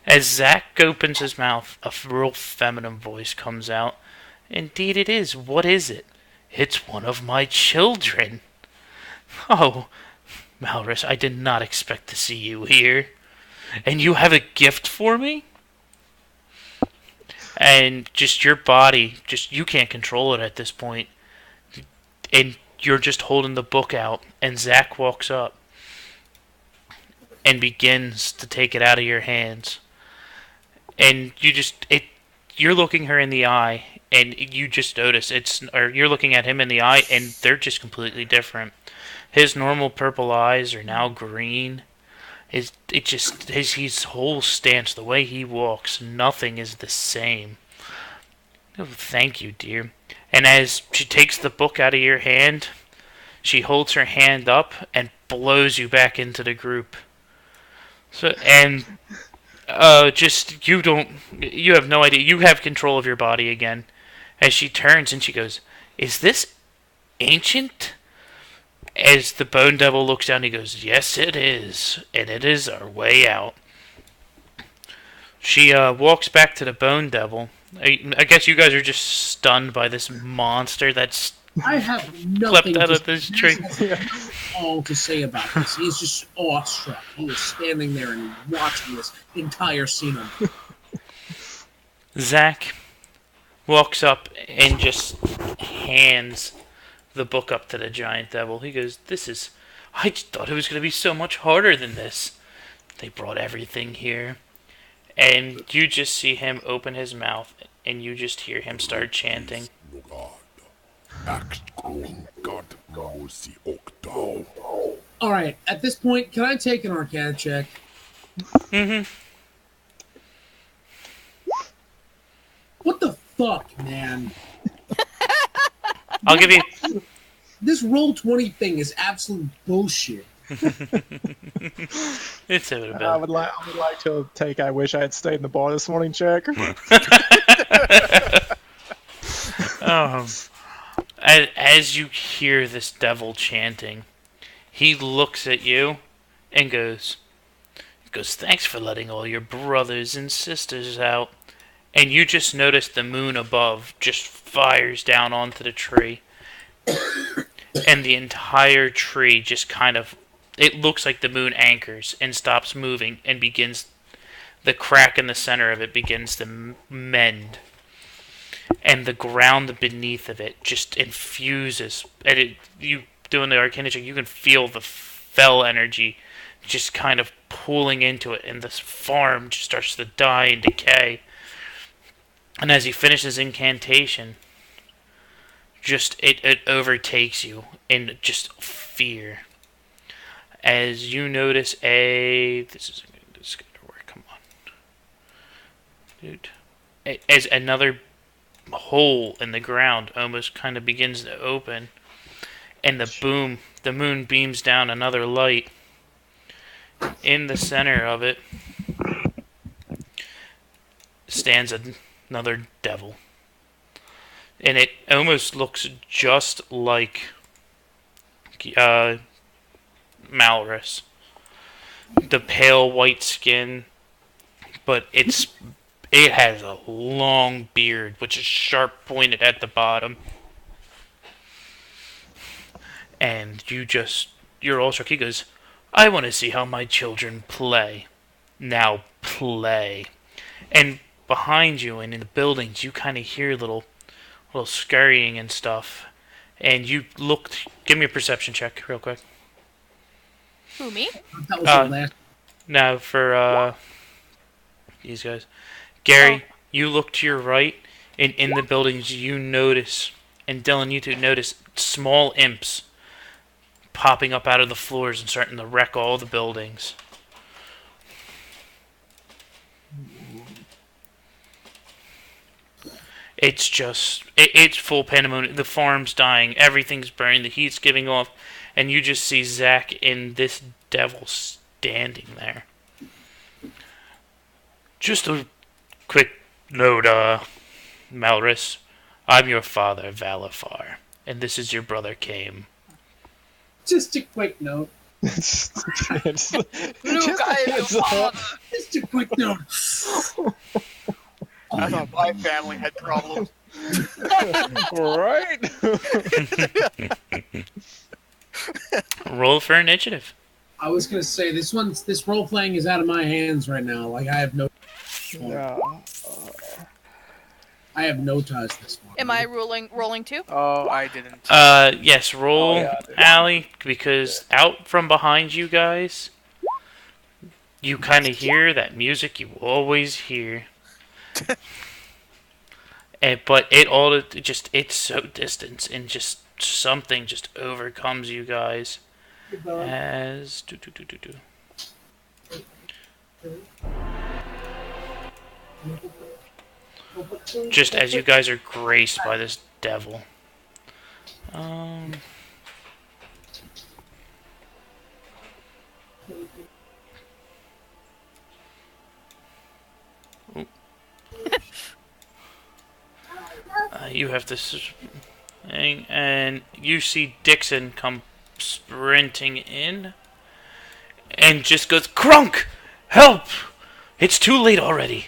As Zack opens his mouth, a real feminine voice comes out. Indeed it is. What is it? It's one of my children. Oh, Malrus, I did not expect to see you here. And you have a gift for me? And just your body, you can't control it at this point. And you're just holding the book out, and Zack walks up and begins to take it out of your hands. And you're looking her in the eye, and you just notice you're looking at him in the eye, and they're just completely different. His normal purple eyes are now green. His whole stance, the way he walks, nothing is the same. Oh, thank you, dear. And as she takes the book out of your hand, she holds her hand up and blows you back into the group. So, and you have no idea. You have control of your body again. As she turns and she goes, "Is this ancient?" As the Bone Devil looks down, he goes, "Yes, it is. And it is our way out." She walks back to the Bone Devil. I guess you guys are just stunned by this monster that's
I have
leapt
nothing
out of this tree.
all to say about this. He's just awestruck. He is standing there and watching this entire scene.
Zack walks up and just hands the book up to the giant devil. He goes, I just thought it was going to be so much harder than this. They brought everything here. And you just see him open his mouth, and you just hear him start chanting.
Alright, at this point, can I take an Arcana check?
Mm-hmm.
What the fuck, man?
I'll give you...
This Roll20 thing is absolute bullshit.
It's a bit.
I would like to take I wish I had stayed in the bar this morning check.
As you hear this devil chanting, he looks at you and goes, "Thanks for letting all your brothers and sisters out." And you just notice the moon above just fires down onto the tree. And the entire tree just kind of... It looks like the moon anchors and stops moving and begins... The crack in the center of it begins to mend. And the ground beneath of it just infuses. And you doing the Arcana check, you can feel the fell energy just kind of pulling into it. And this farm just starts to die and decay. And as he finishes incantation... Just it overtakes you in just fear as you notice this is gonna work. Come on, dude. As another hole in the ground almost kind of begins to open, and the moon beams down another light. In the center of it stands another devil. And it almost looks just like Malrus. The pale white skin, but it has a long beard, which is sharp pointed at the bottom. And you're all shocked. He goes, "I want to see how my children play. Now play." And behind you and in the buildings, you kind of hear little scurrying and stuff, and you looked. Give me a perception check real quick.
Who, me?
That was the last.
No, for these guys. Gary, you look to your right, and in the buildings you notice, and Dylan, you two notice small imps popping up out of the floors and starting to wreck all the buildings. It's just it's full pandemonium. The farm's dying, everything's burning, the heat's giving off, and you just see Zach and this devil standing there. Just a quick note, Malrus. I'm your father, Valafar, and this is your brother, Kame.
Just a quick note.
Luke, I am your father.
Just a quick note.
I thought my family had problems.
Right?
Roll for initiative.
I was gonna say this role playing is out of my hands right now. Like I have no ties this one.
Am I rolling too?
Oh, I didn't.
Yes, roll,
Oh, yeah.
Allie, because out from behind you guys, you kind of hear that music you always hear. But it's so distant, and just something just overcomes you guys. As just as you guys are graced by this devil. You have this thing, and you see Dixon come sprinting in, and just goes, "Crunk! Help! It's too late already."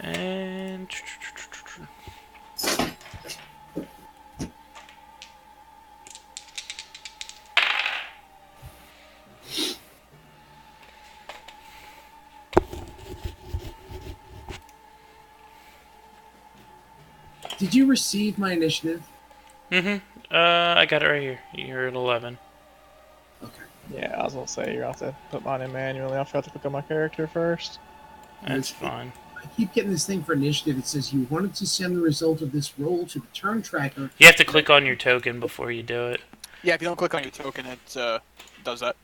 And
Did you receive my initiative?
I got it right here. You're at 11.
Okay.
Yeah, I was gonna say you're gonna have to put mine in manually. I forgot to click on my character first.
That's fine.
I keep getting this thing for initiative. It says you wanted to send the result of this roll to the turn tracker.
You have to click on your token before you do it.
Yeah, if you don't click on your token, it does that.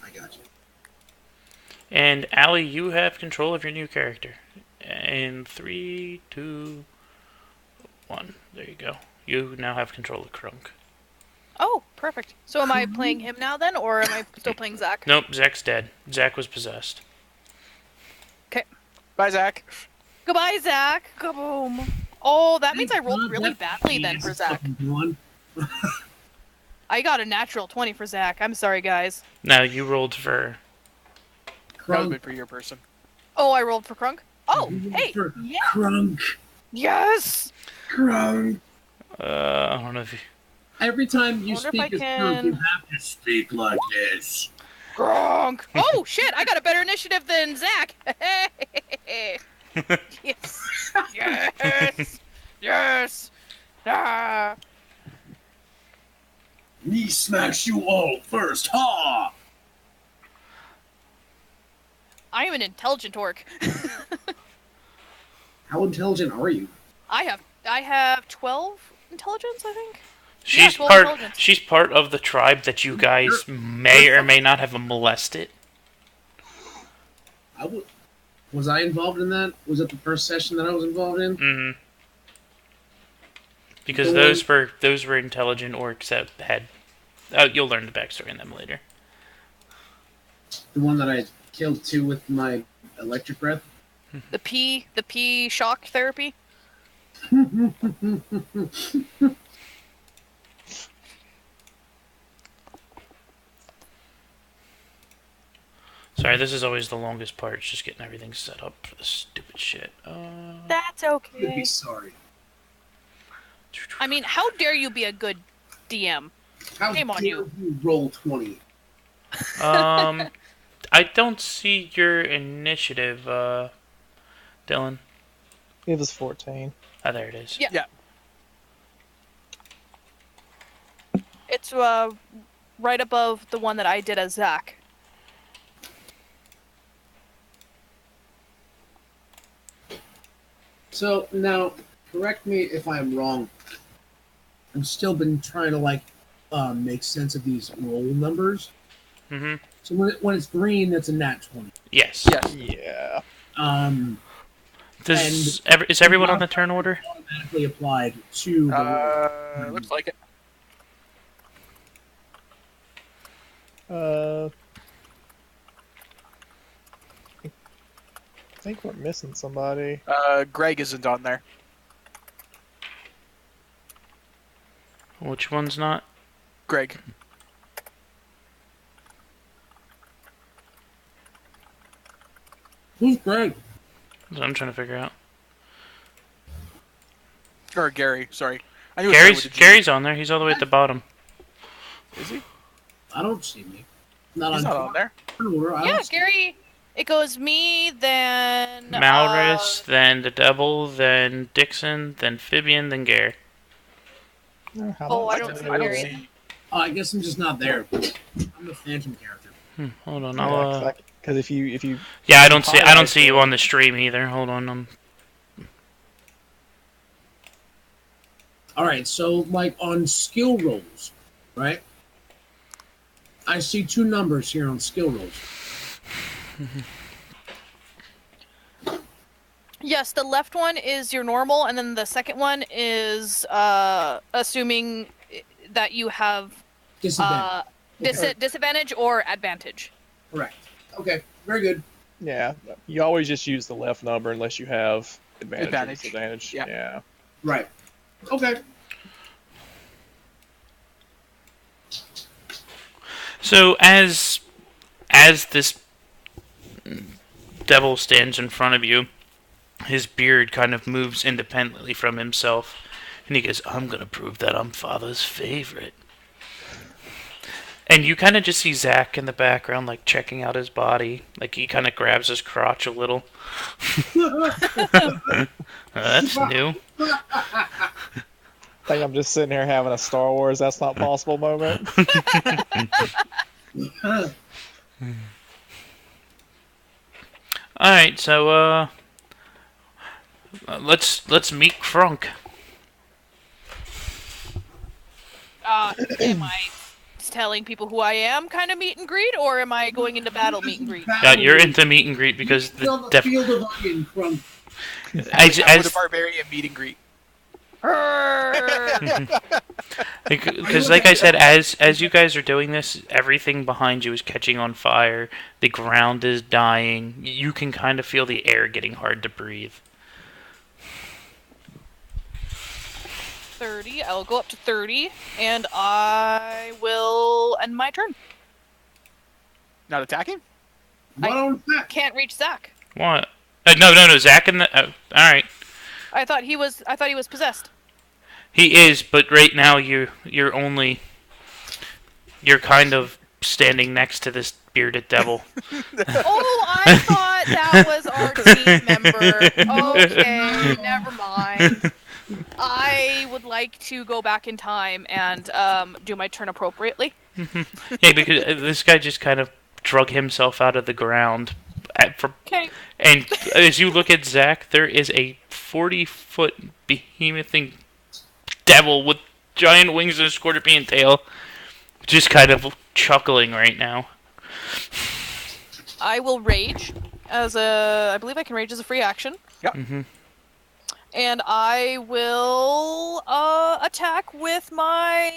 I got you.
And Allie, you have control of your new character. In 3, 2, 1. There you go. You now have control of Crunk.
Oh, perfect. So am I playing him now then, or am I still playing Zach?
Nope, Zach's dead. Zach was possessed.
Okay.
Bye, Zach.
Goodbye, Zach. Kaboom. Oh, that means I rolled really badly then for Zach. I got a natural 20 for Zach. I'm sorry, guys.
Now you rolled for...
That was
Crunk.
good for your person.
Oh, I rolled for Crunk? Oh, hey.
For
Yeah.
Crunk.
Yes.
Crunk.
I don't know if you...
Every time you
Wonder if
speak
I
as
can-
Crunk, you have to speak like this.
Gronk. Oh, shit. I got a better initiative than Zach. Yes. Yes. Yes. Ah.
Me smacks you all first, ha!
I am an intelligent orc.
How intelligent are you?
I have 12 intelligence, I think.
She's
well,
part.
intelligence.
She's part of the tribe that you guys may or may not have molested.
Was I involved in that? Was it the first session that I was involved in?
Mm-hmm. Because
Go
those were intelligent orcs that had. You'll learn the backstory on them later.
The one that I killed two with my electric breath?
The pee shock therapy.
Sorry, this is always the longest part. It's just getting everything set up for this stupid shit.
That's
You'd
okay.
be sorry.
I mean, how dare you be a good DM?
How
Shame on
dare
you.
you roll 20?
I don't see your initiative, Dylan.
It was 14.
Ah, there it is.
Yeah.
Yeah.
It's right above the one that I did as Zach.
So, now, correct me if I'm wrong. I've still been trying to, make sense of these roll numbers.
Mm-hmm.
So when it's green, that's a nat 20.
Yes.
Yes.
Yeah.
Is everyone on the turn order?
Automatically applied to the roll.
Looks like it.
I think we're missing somebody.
Greg isn't on there.
Which one's not?
Greg.
Who's Greg?
That's what I'm trying to figure out.
Or Gary, sorry. I knew it started with a G.
Gary's on there. He's all the way at the bottom.
Is he?
I don't see me.
He's not on there.
Order. I
Yeah,
don't see-
Gary. It goes me, then
Malrus, then the Devil, then Dixon, then Fibian, then Gary.
Oh, I don't see
I don't
Gary.
see.
I guess I'm just not there. I'm the phantom character.
Hold on,
Because if you
yeah, I don't see you on the stream either. Hold on,
All right, so like on skill rolls, right? I see two numbers here on skill rolls.
Yes, the left one is your normal, and then the second one is assuming that you have
Disadvantage.
disadvantage or advantage.
Correct. Okay, very good.
yeah, you always just use the left number unless you have advantage. Or disadvantage.
Yeah.
Yeah.
Right. Okay.
So as this devil stands in front of you, his beard kind of moves independently from himself, and he goes, "I'm gonna prove that I'm Father's favorite." And you kind of just see Zach in the background, like checking out his body, like he kind of grabs his crotch a little. That's new.
I think I'm just sitting here having a Star Wars "That's Not Possible" moment.
All right, so let's meet Crunk.
Am I telling people who I am, kind of meet and greet, or am I going into battle meet and greet?
Yeah, you're into meet and greet because
Field of onion from
as
the barbarian meet and greet.
because like I said, as you guys are doing this, everything behind you is catching on fire. The ground is dying. You can kind of feel the air getting hard to breathe.
30. I'll go up to 30, and I will end my turn.
Not attacking?
what on that?
Can't reach Zach.
What? No, Zach and the. All right,
I thought he was possessed.
he is, but right now you're kind of standing next to this bearded devil.
Oh, I thought that was our team member. Okay, never mind. I would like to go back in time and do my turn appropriately.
Yeah, because this guy just kind of drug himself out of the ground.
Okay.
And as you look at Zach, there is a 40-foot behemoth devil with giant wings and a scorpion tail, just kind of chuckling right now.
I will rage I believe I can rage as a free action.
Yep.
Mm-hmm.
And I will attack with my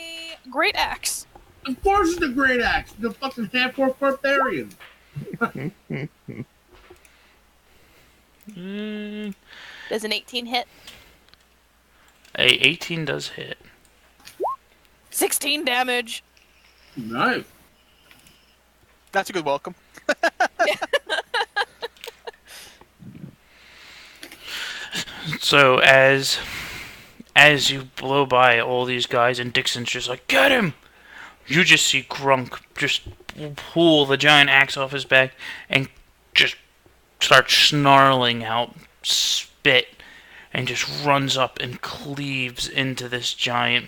great axe.
Of course it's the great axe. The fucking half-orc barbarian.
Does an 18 hit?
A 18 does hit.
16 damage.
Nice.
That's a good welcome.
So as you blow by all these guys and Dixon's just like, "Get him!" You just see Grunk just pull the giant axe off his back and just start snarling out spit and just runs up and cleaves into this giant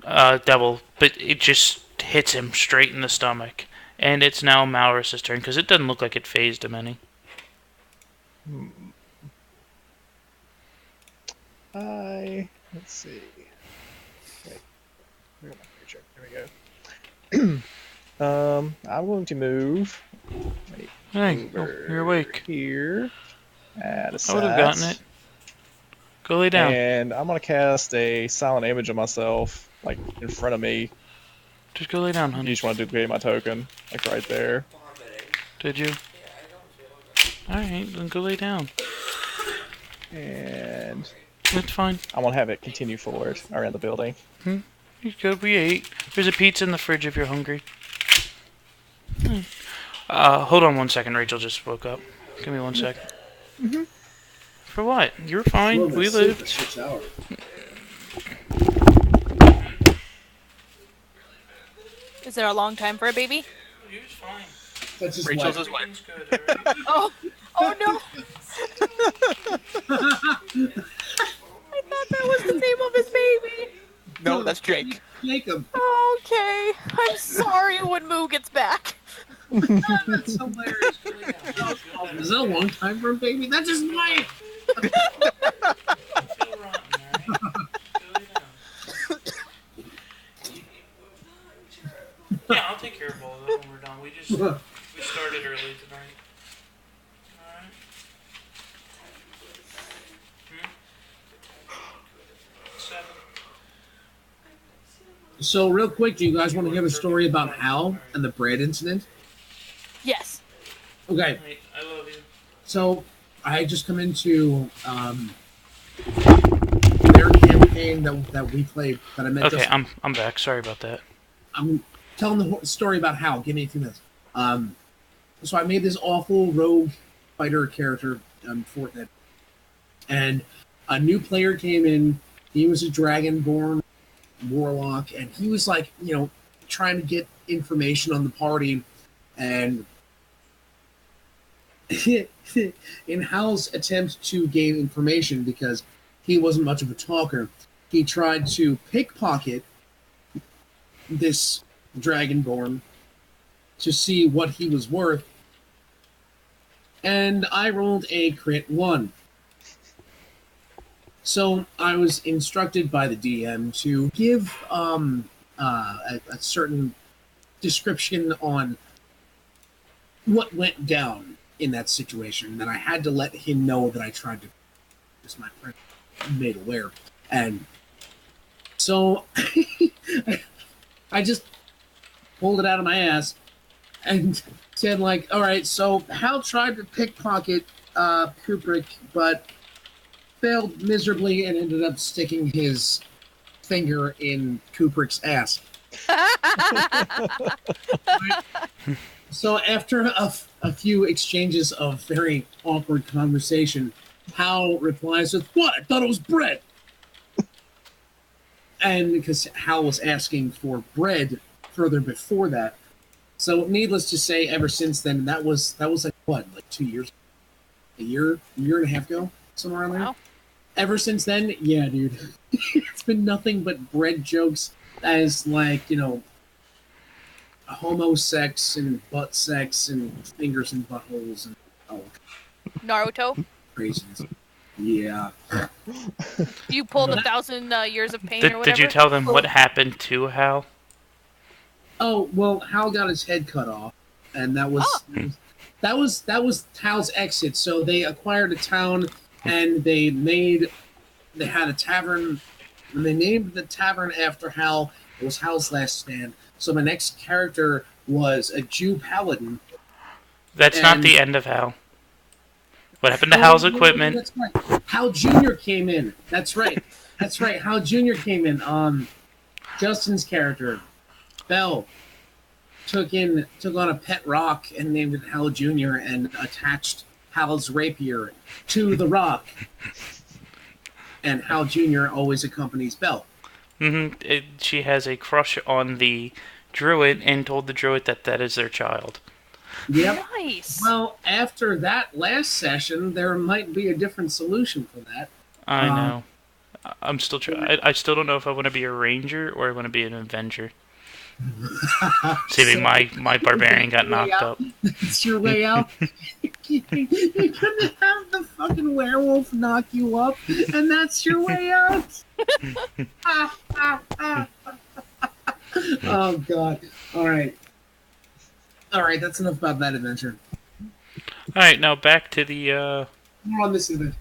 devil, but it just hits him straight in the stomach. And it's now Malrus' turn, because it doesn't look like it phased him any.
Let's see. Wait, where am I? Here we go. I'm going to move
Hey,
over
you're awake.
here. Add a
I would have gotten it. Go lay down.
And I'm gonna cast a silent image of myself, like in front of me.
Just go lay down,
You
honey.
just want to duplicate my token, like right there.
Did you? Alright, then go lay down.
And
That's fine.
I want to have it continue forward around the building.
You good, we ate. There's a pizza in the fridge if you're hungry. Hold on 1 second, Rachel just woke up. Give me 1 second. For what? You're fine,
Well,
we
that's
live.
6 hours.
Is there a long time for a baby?
He was fine.
That's just
Rachel's
wife.
his wife.
Everything's good, alright?
Oh no! I thought that was the name of his baby.
No, that's Jake.
Jacob.
Okay, I'm sorry when Moo gets back.
That's hilarious. Is that a long time for a baby? That's his wife.
Feel rotten, alright? Go lay down. Yeah, I'll take care of all of that when we're done. We started early tonight. Alright. Seven.
So, real quick, do you guys want to hear the story about Hal and the bread incident?
Yes.
Okay,
Wait, I love you.
so I just come into their campaign that we played that I met.
Okay,
just,
I'm back. Sorry about that.
I'm telling the story about Hal. Give me a few minutes. So I made this awful rogue fighter character, Fortnite, and a new player came in. He was a Dragonborn warlock, and he was like, trying to get information on the party, and in Hal's attempt to gain information, because he wasn't much of a talker, he tried to pickpocket this Dragonborn to see what he was worth, and I rolled a crit 1. So I was instructed by the DM to give a certain description on what went down in that situation. That I had to let him know that I tried to, as my friend made aware. And so I just pulled it out of my ass and said, like, all right, so Hal tried to pickpocket Kubrick, but failed miserably and ended up sticking his finger in Kubrick's ass. So after a few exchanges of very awkward conversation, Hal replies with, "What? I thought it was bread." And because Hal was asking for bread further before that. So needless to say, ever since then, that was like what, like 2 years, a year and a half ago, somewhere around there.
Wow.
Ever since then, yeah, dude, it's been nothing but bread jokes as, like, homo sex and butt sex and fingers and buttholes and
Naruto,
craziness. Yeah.
you pulled 1,000 years of pain or
Did
whatever.
you tell them what happened to Hal?
Oh, well, Hal got his head cut off, and that was Hal's exit. So they acquired a town, and they had a tavern, and they named the tavern after Hal. It was Hal's last stand. So my next character was a Jew paladin.
That's not
And-
the end of Hal. What happened to Hal's equipment?
That's right. Hal Jr. came in. That's right. That's right. Hal Jr. came in. Justin's character, Bell, took on a pet rock and named it Hal Jr. and attached Hal's rapier to the rock. And Hal Jr. always accompanies Bell.
She has a crush on the druid and told the druid that is their child.
Yep.
Nice.
Well, after that last session, there might be a different solution for that.
I know. I'm still trying. I still don't know if I want to be a ranger or I want to be an avenger. See, my barbarian got knocked up.
It's your way out. You're gonna have the fucking werewolf knock you up, and that's your way out. Oh god. All right. Alright, that's enough about that adventure.
Alright, now back to the,
More on this adventure.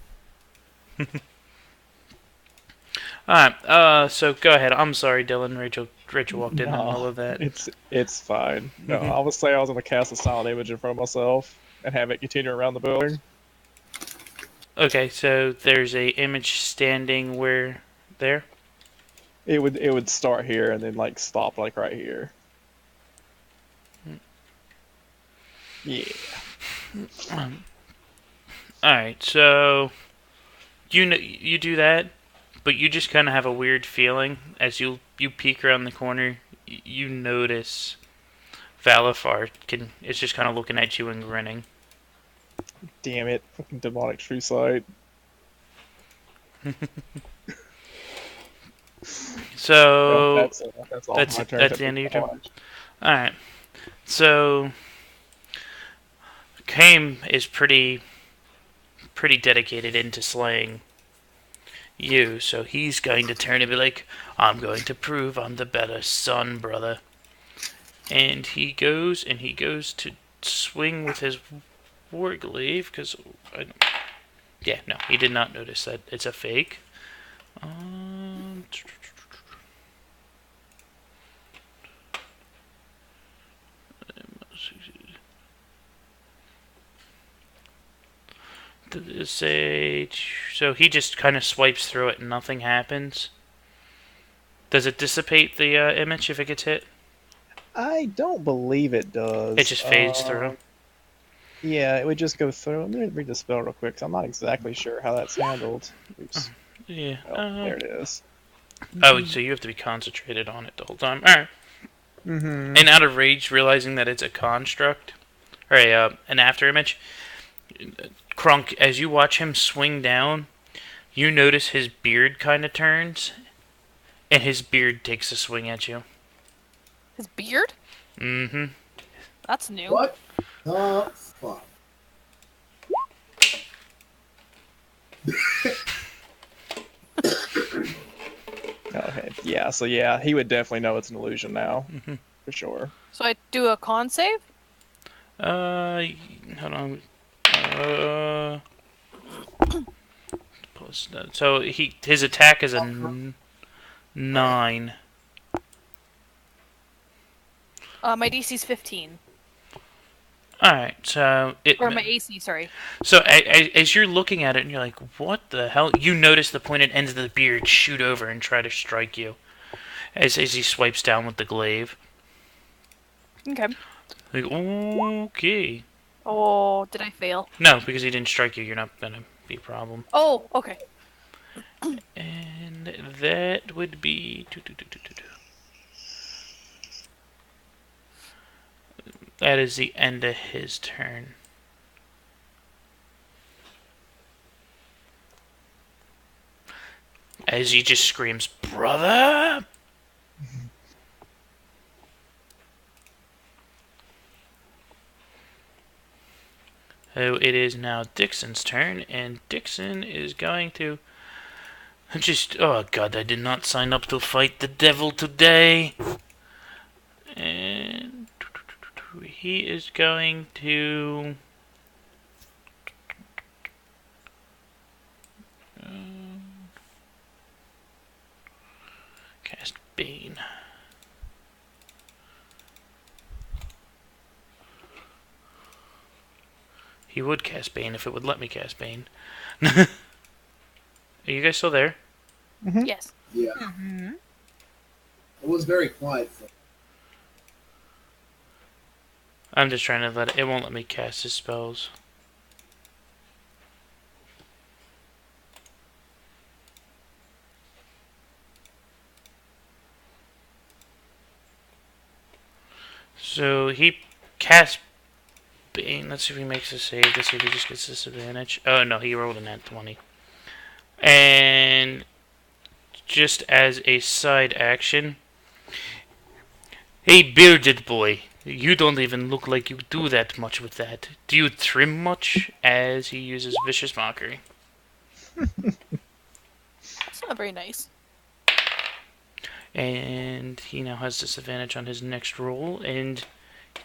Alright, so go ahead. I'm sorry, Dylan. Rachel walked in the middle of that.
It's fine. No, I would say I was gonna cast a silent image in front of myself and have it continue around the building.
Okay, so there's a image standing where... There?
It would start here and then like stop like right here. Yeah.
Alright, so... You do that, but you just kind of have a weird feeling as you peek around the corner. You notice Valifar is just kind of looking at you and grinning.
Damn it! Fucking demonic true sight.
So
Yeah, that's all.
that's
My turn.
the end of your turn. All right. So Kame is pretty dedicated into slaying you, so he's going to turn and be like, "I'm going to prove I'm the better son, brother." And he goes to swing with his warglaive because yeah, no, he did not notice that it's a fake. So he just kind of swipes through it and nothing happens. Does it dissipate the image if it gets hit?
I don't believe it does.
It just fades through.
Yeah, it would just go through. Let me read the spell real quick, 'cause I'm not exactly sure how that's handled. Oops.
Yeah.
Oh, there it is.
Oh, so you have to be concentrated on it the whole time. Alright.
Mm-hmm.
And out of rage, realizing that it's a construct, or an after image, Krunk, as you watch him swing down, you notice his beard kind of turns, and his beard takes a swing at you.
His beard?
Mm-hmm.
That's new.
What the fuck?
Okay. Yeah. So yeah, he would definitely know it's an illusion now, for sure.
So I do a con save?
Hold on. So his attack is a 9.
My DC's 15.
Alright, so...
Or my AC, sorry.
So as you're looking at it and you're like, what the hell? You notice the pointed ends of the beard shoot over and try to strike you. As he swipes down with the glaive.
Okay.
Like, okay.
Oh, did I fail?
No, because he didn't strike you, you're not gonna be a problem.
Oh, okay.
And that would be... That is the end of his turn. As he just screams, "Brother!" So it is now Dixon's turn, and Dixon is going to oh god, I did not sign up to fight the devil today. And he is going to cast Bane. He would cast Bane if it would let me cast Bane. Are you guys still there?
Yes.
Yeah. It was very quiet.
I'm just trying to it won't let me cast his spells. So he casts Bane. Let's see if he makes a save. Let's see if he just gets disadvantage. Oh no, he rolled a nat 20. And just as a side action, hey bearded boy, you don't even look like you do that much with that. Do you trim much? As he uses Vicious Mockery.
That's not very nice.
And he now has disadvantage on his next roll, and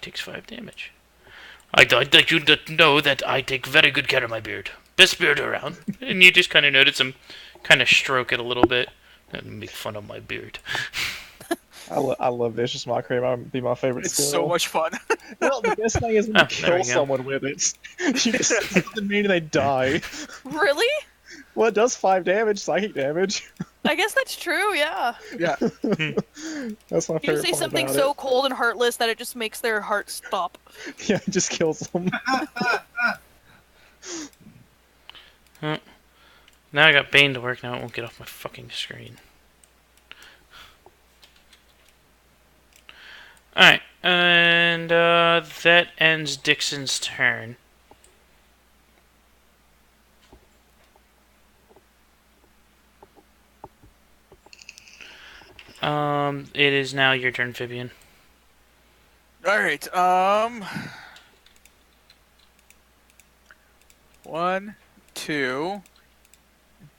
Takes 5 damage. I'd like you to know that I take very good care of my beard. Best beard around. And you just kind of notice him kind of stroke it a little bit and make fun of my beard.
I love vicious mockery. It might be my favorite
It's
skill.
so much fun.
Well, the best thing is when you
There we
kill
go.
someone with it. You just it doesn't mean they die.
Really?
Well, it does 5 damage, psychic damage.
I guess that's true. Yeah.
Yeah.
That's my
You
favorite
say
part
something
about
so cold and heartless that it just makes their heart stop.
it. Yeah, it just kills them.
Now I got Bane to work, now it won't get off my fucking screen. Alright, and that ends Dixon's turn. It is now your turn, Vivian.
Alright, 1, 2.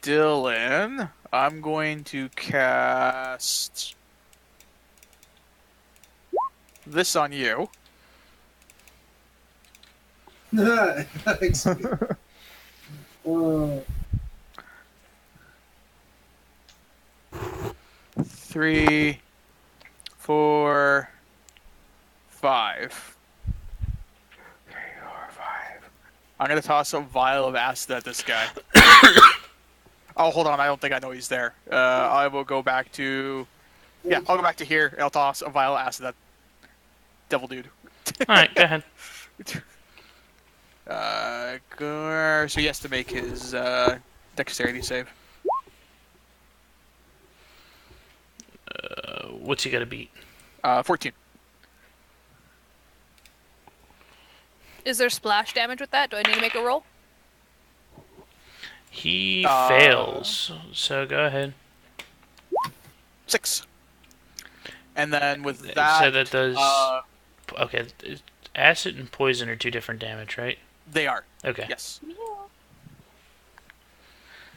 Dylan. I'm going to cast this on you.
Nice.
3, 4, 5. 3, 4, 5. I'm gonna toss a vial of acid at this guy. Oh, hold on. I don't think I know he's there. I will go back to... Yeah, I'll go back to here. I'll toss a vial of acid at Devil Dude.
Alright, go ahead.
So he has to make his dexterity save.
What's he gotta beat?
14.
Is there splash damage with that? Do I need to make a roll?
He fails, so go ahead.
6. And then with that...
So that does... okay, acid and poison are 2 different damage, right?
They are.
Okay.
Yes.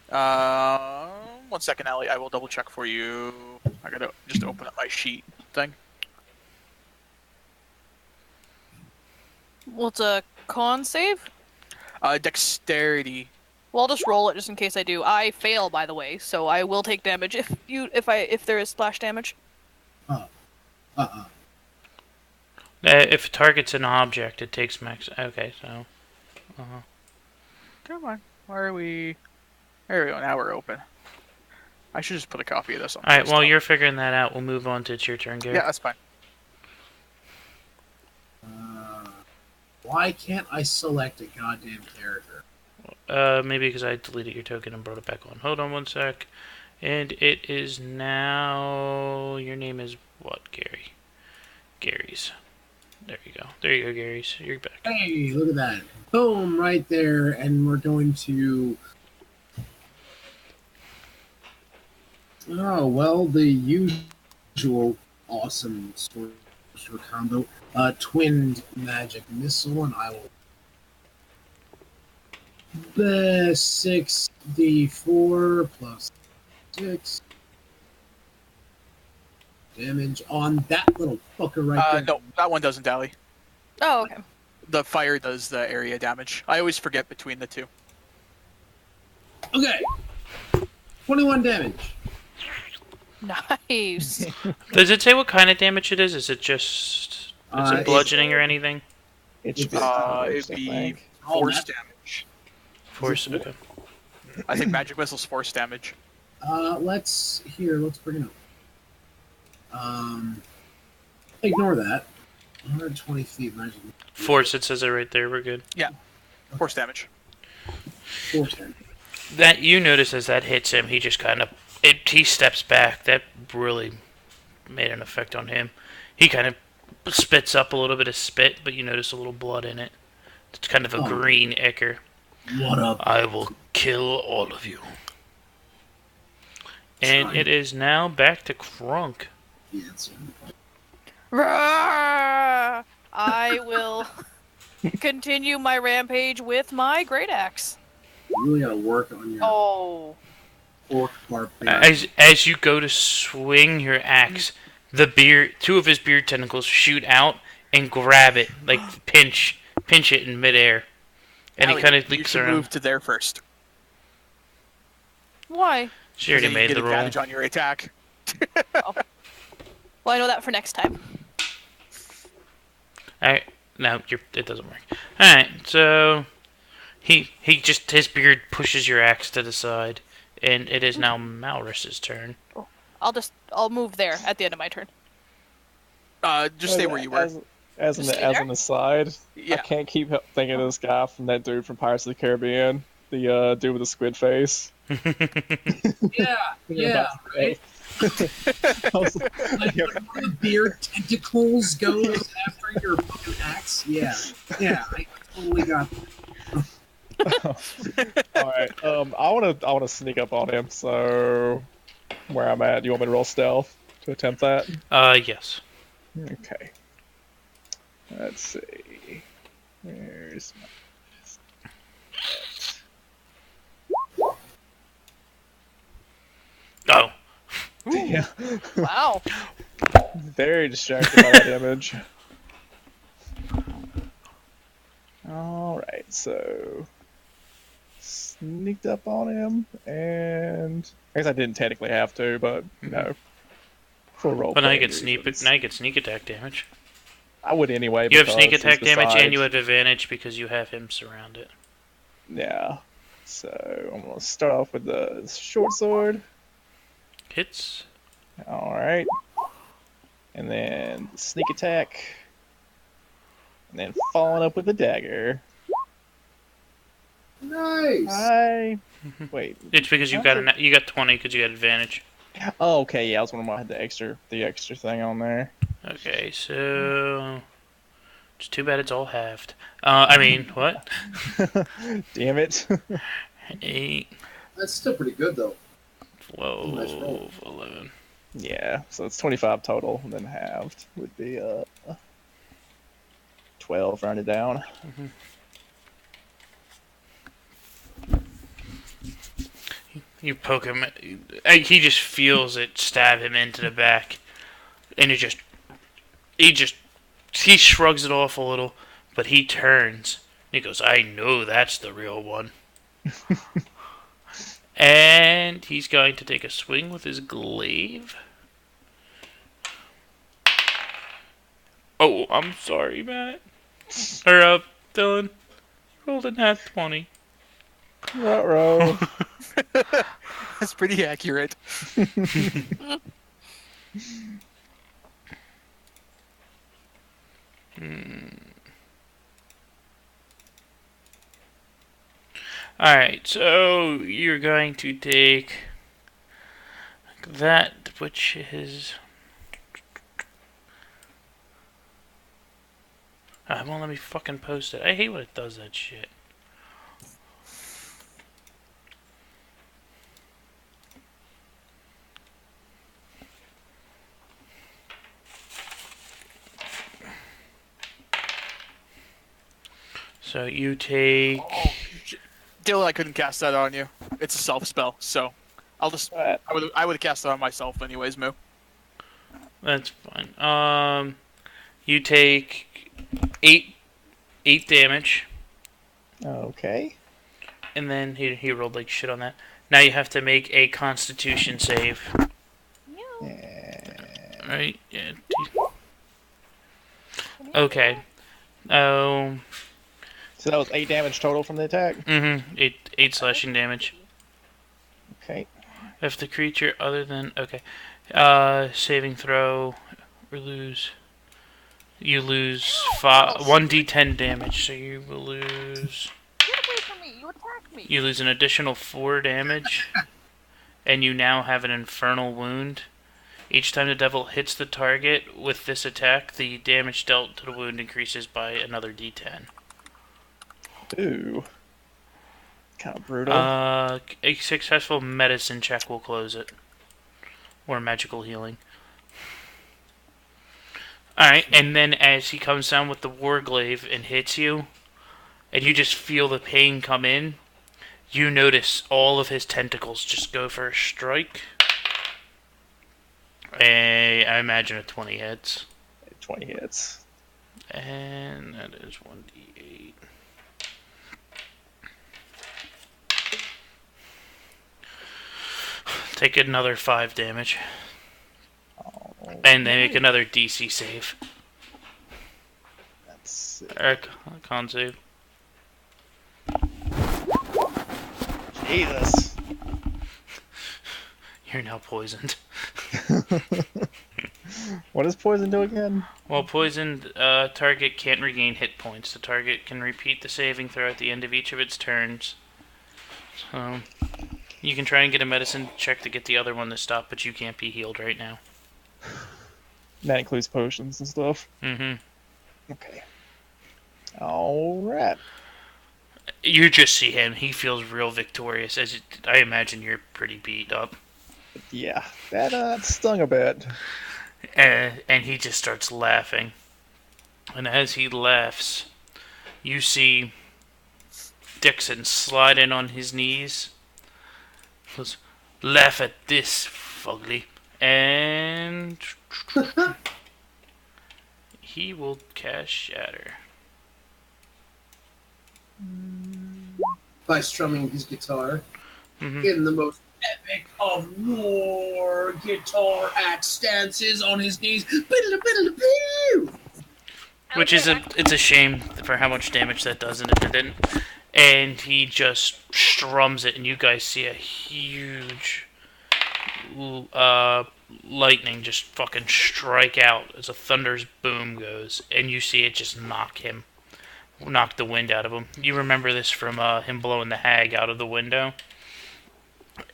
1 second, Allie. I will double check for you. I gotta just open up my sheet thing.
Well, it's a con save?
Dexterity.
Well, I'll just roll it just in case I do. I fail, by the way, so I will take damage if there is splash damage.
If it targets an object, it takes max... Okay, so...
Come on. Where are we? There we go. Now we're open. I should just put a copy of this on.
Alright, while you're figuring that out, we'll move on to it's your turn, Gary.
Yeah, that's fine.
Why can't I select a goddamn character?
Maybe because I deleted your token and brought it back on. Hold on 1 sec. And it is now... Your name is what, Gary? Gary's. There you go. There you go, Gary's. You're back.
Hey, look at that. Boom, right there. And we're going to... Oh, well, the usual awesome sorcerer combo. Twinned magic missile, and I will... The 6d4 plus 6 damage on that little fucker right there.
No, that one doesn't, Allie.
Oh, okay.
The fire does the area damage. I always forget between the two.
Okay. 21 damage.
Nice.
Does it say what kind of damage it is? Is it just... Is it bludgeoning or anything?
It should be
It'd be force damage.
Force, okay.
I think magic missile's force damage.
Let's bring it up. Ignore that. 120 feet magic.
Force, it says it right there. We're good.
Yeah, force damage.
Force damage.
That you notice as that hits him, he just kind of he steps back. That really made an effect on him. He kind of spits up a little bit of spit, but you notice a little blood in it. It's kind of a green ichor.
What up?
I will kill all of you. And it is now back to Krunk.
Yeah, it's
Roar! I will continue my rampage with my great axe.
you really gotta work on your
Oh.
orc barbarian.
As you go to swing your axe, the beard, 2 of his beard tentacles shoot out and grab it, like pinch it in midair, and he
Allie,
kind of
you
leaks
should
around.
move to there first.
Why?
She already
Then you
made
get
the roll.
advantage on your attack.
Well, I know that for next time.
Alright, no, it doesn't work. Alright, so he just, his beard pushes your axe to the side, and it is now Malrus's turn.
I'll move there at the end of my turn.
Just stay where you were.
As
Stay
an
there?
aside,
Yeah.
I can't keep thinking of this guy from that dude from Pirates of the Caribbean, the dude with the squid face.
Yeah, right? Like one of the beard tentacles goes after your fucking axe. Yeah, I totally got that.
All right. I wanna sneak up on him. So where I'm at, do you want me to roll stealth to attempt that?
Yes.
Okay. Let's see. Where's my...
Oh.
Yeah.
Wow.
Very distracted by that image. Alright, so sneaked up on him, and I guess I didn't technically have to, but you know, for role.
But now you get sneak attack damage.
I would anyway.
You have sneak
because
attack
he's
damage,
beside-
and you have advantage because you have him surrounded.
Yeah. So I'm gonna start off with the short sword.
Hits.
Alright. And then sneak attack. And then following up with the dagger.
Nice.
Wait.
It's because you got you got 20 because you had advantage.
Oh, okay. Yeah, I was wondering why I had the extra thing on there.
Okay, so it's too bad it's all halved. I mean, what?
Damn it.
8,
That's still pretty good though.
12, 11.
Yeah, so it's 25 total, and then halved would be 12 rounded down.
You poke him. He just feels it stab him into the back, and he shrugs it off a little, but he turns. He goes, "I know that's the real one." And he's going to take a swing with his glaive. Oh, I'm sorry, Matt. Or, Dylan. Rolled a nat 20.
Ruh-roh.
That's pretty accurate.
Alright, so you're going to take that, which is... it won't let me fucking post it. I hate when it does that shit. So you take...
Dylan, I couldn't cast that on you. It's a self spell, so I'll just. I would have cast it on myself anyways, Moo.
That's fine. You take 8 damage,
Okay.
and then he rolled like shit on that. Now you have to make a Constitution save. Right? Yeah. Okay.
So that was 8 damage total from the attack?
8 slashing damage.
Okay.
If the creature other than saving throw, you lose 1d10 damage, so you will lose.
Get away from me! You attacked me!
You lose an additional 4 damage, and you now have an infernal wound. Each time the devil hits the target with this attack, the damage dealt to the wound increases by another d10.
Ooh. Kind of brutal.
A successful medicine check will close it. Or magical healing. Alright, and then as he comes down with the warglaive and hits you, and you just feel the pain come in, you notice all of his tentacles just go for a strike. I imagine a 20 hits.
20 hits.
And that is 1d8. Take another 5 damage.
Oh,
And they make another DC save.
that's
Or con save.
Jesus.
You're now poisoned.
What does poison do again?
While poisoned, target can't regain hit points. The target can repeat the saving throw at the end of each of its turns. So, you can try and get a medicine check to get the other one to stop, but you can't be healed right now.
That includes potions and stuff.
Mm-hmm.
Okay. Alright.
You just see him. He feels real victorious. I imagine you're pretty beat up.
Yeah, that stung a bit.
And he just starts laughing. And as he laughs, you see Dixon slide in on his knees. Goes, laugh at this, fugly. And he will cast Shatter.
By strumming his guitar.
Mm-hmm.
In the most epic of war guitar act stances on his knees.
Which is it's a shame for how much damage that does and it didn't. And he just strums it, and you guys see a huge lightning just fucking strike out as a thunder's boom goes, and you see it just knock the wind out of him. You remember this from him blowing the hag out of the window,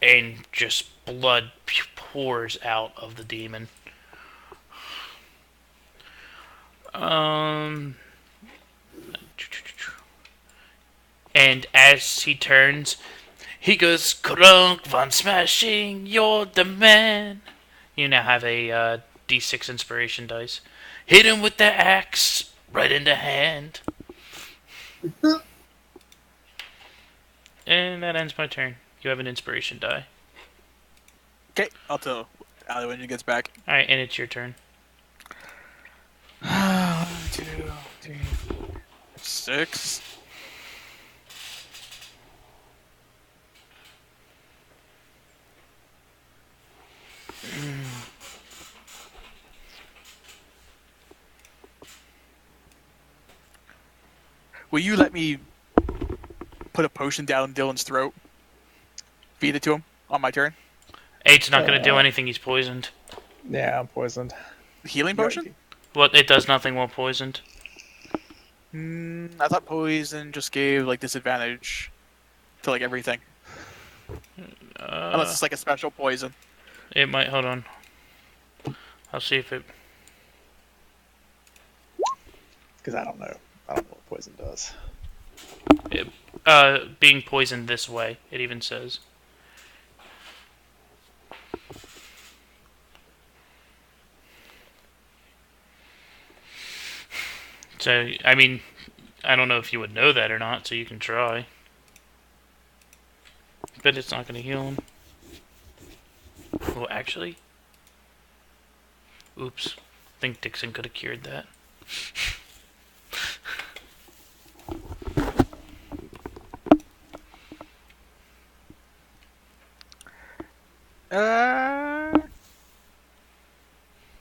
and just blood pours out of the demon. And as he turns, he goes, Krunk von Smashing, you're the man. You now have a D6 inspiration dice. Hit him with the axe, right in the hand. And that ends my turn. You have an inspiration die.
Okay, I'll tell Ali when he gets back.
Alright, and it's your turn.
1, 2, 3, 4, 6. Will you let me put a potion down Dylan's throat? Feed it to him on my turn?
Eight's not going to do anything, he's poisoned.
Yeah, I'm poisoned.
Healing potion?
What? It does nothing while poisoned.
I thought poison just gave like disadvantage to like everything. Unless it's like a special poison.
It might. Hold on. I'll see if it.
Because I don't know. I don't know what poison does.
Being poisoned this way, it even says. So, I mean, I don't know if you would know that or not, so you can try. But it's not going to heal him. Well, actually... Oops. I think Dixon could have cured that.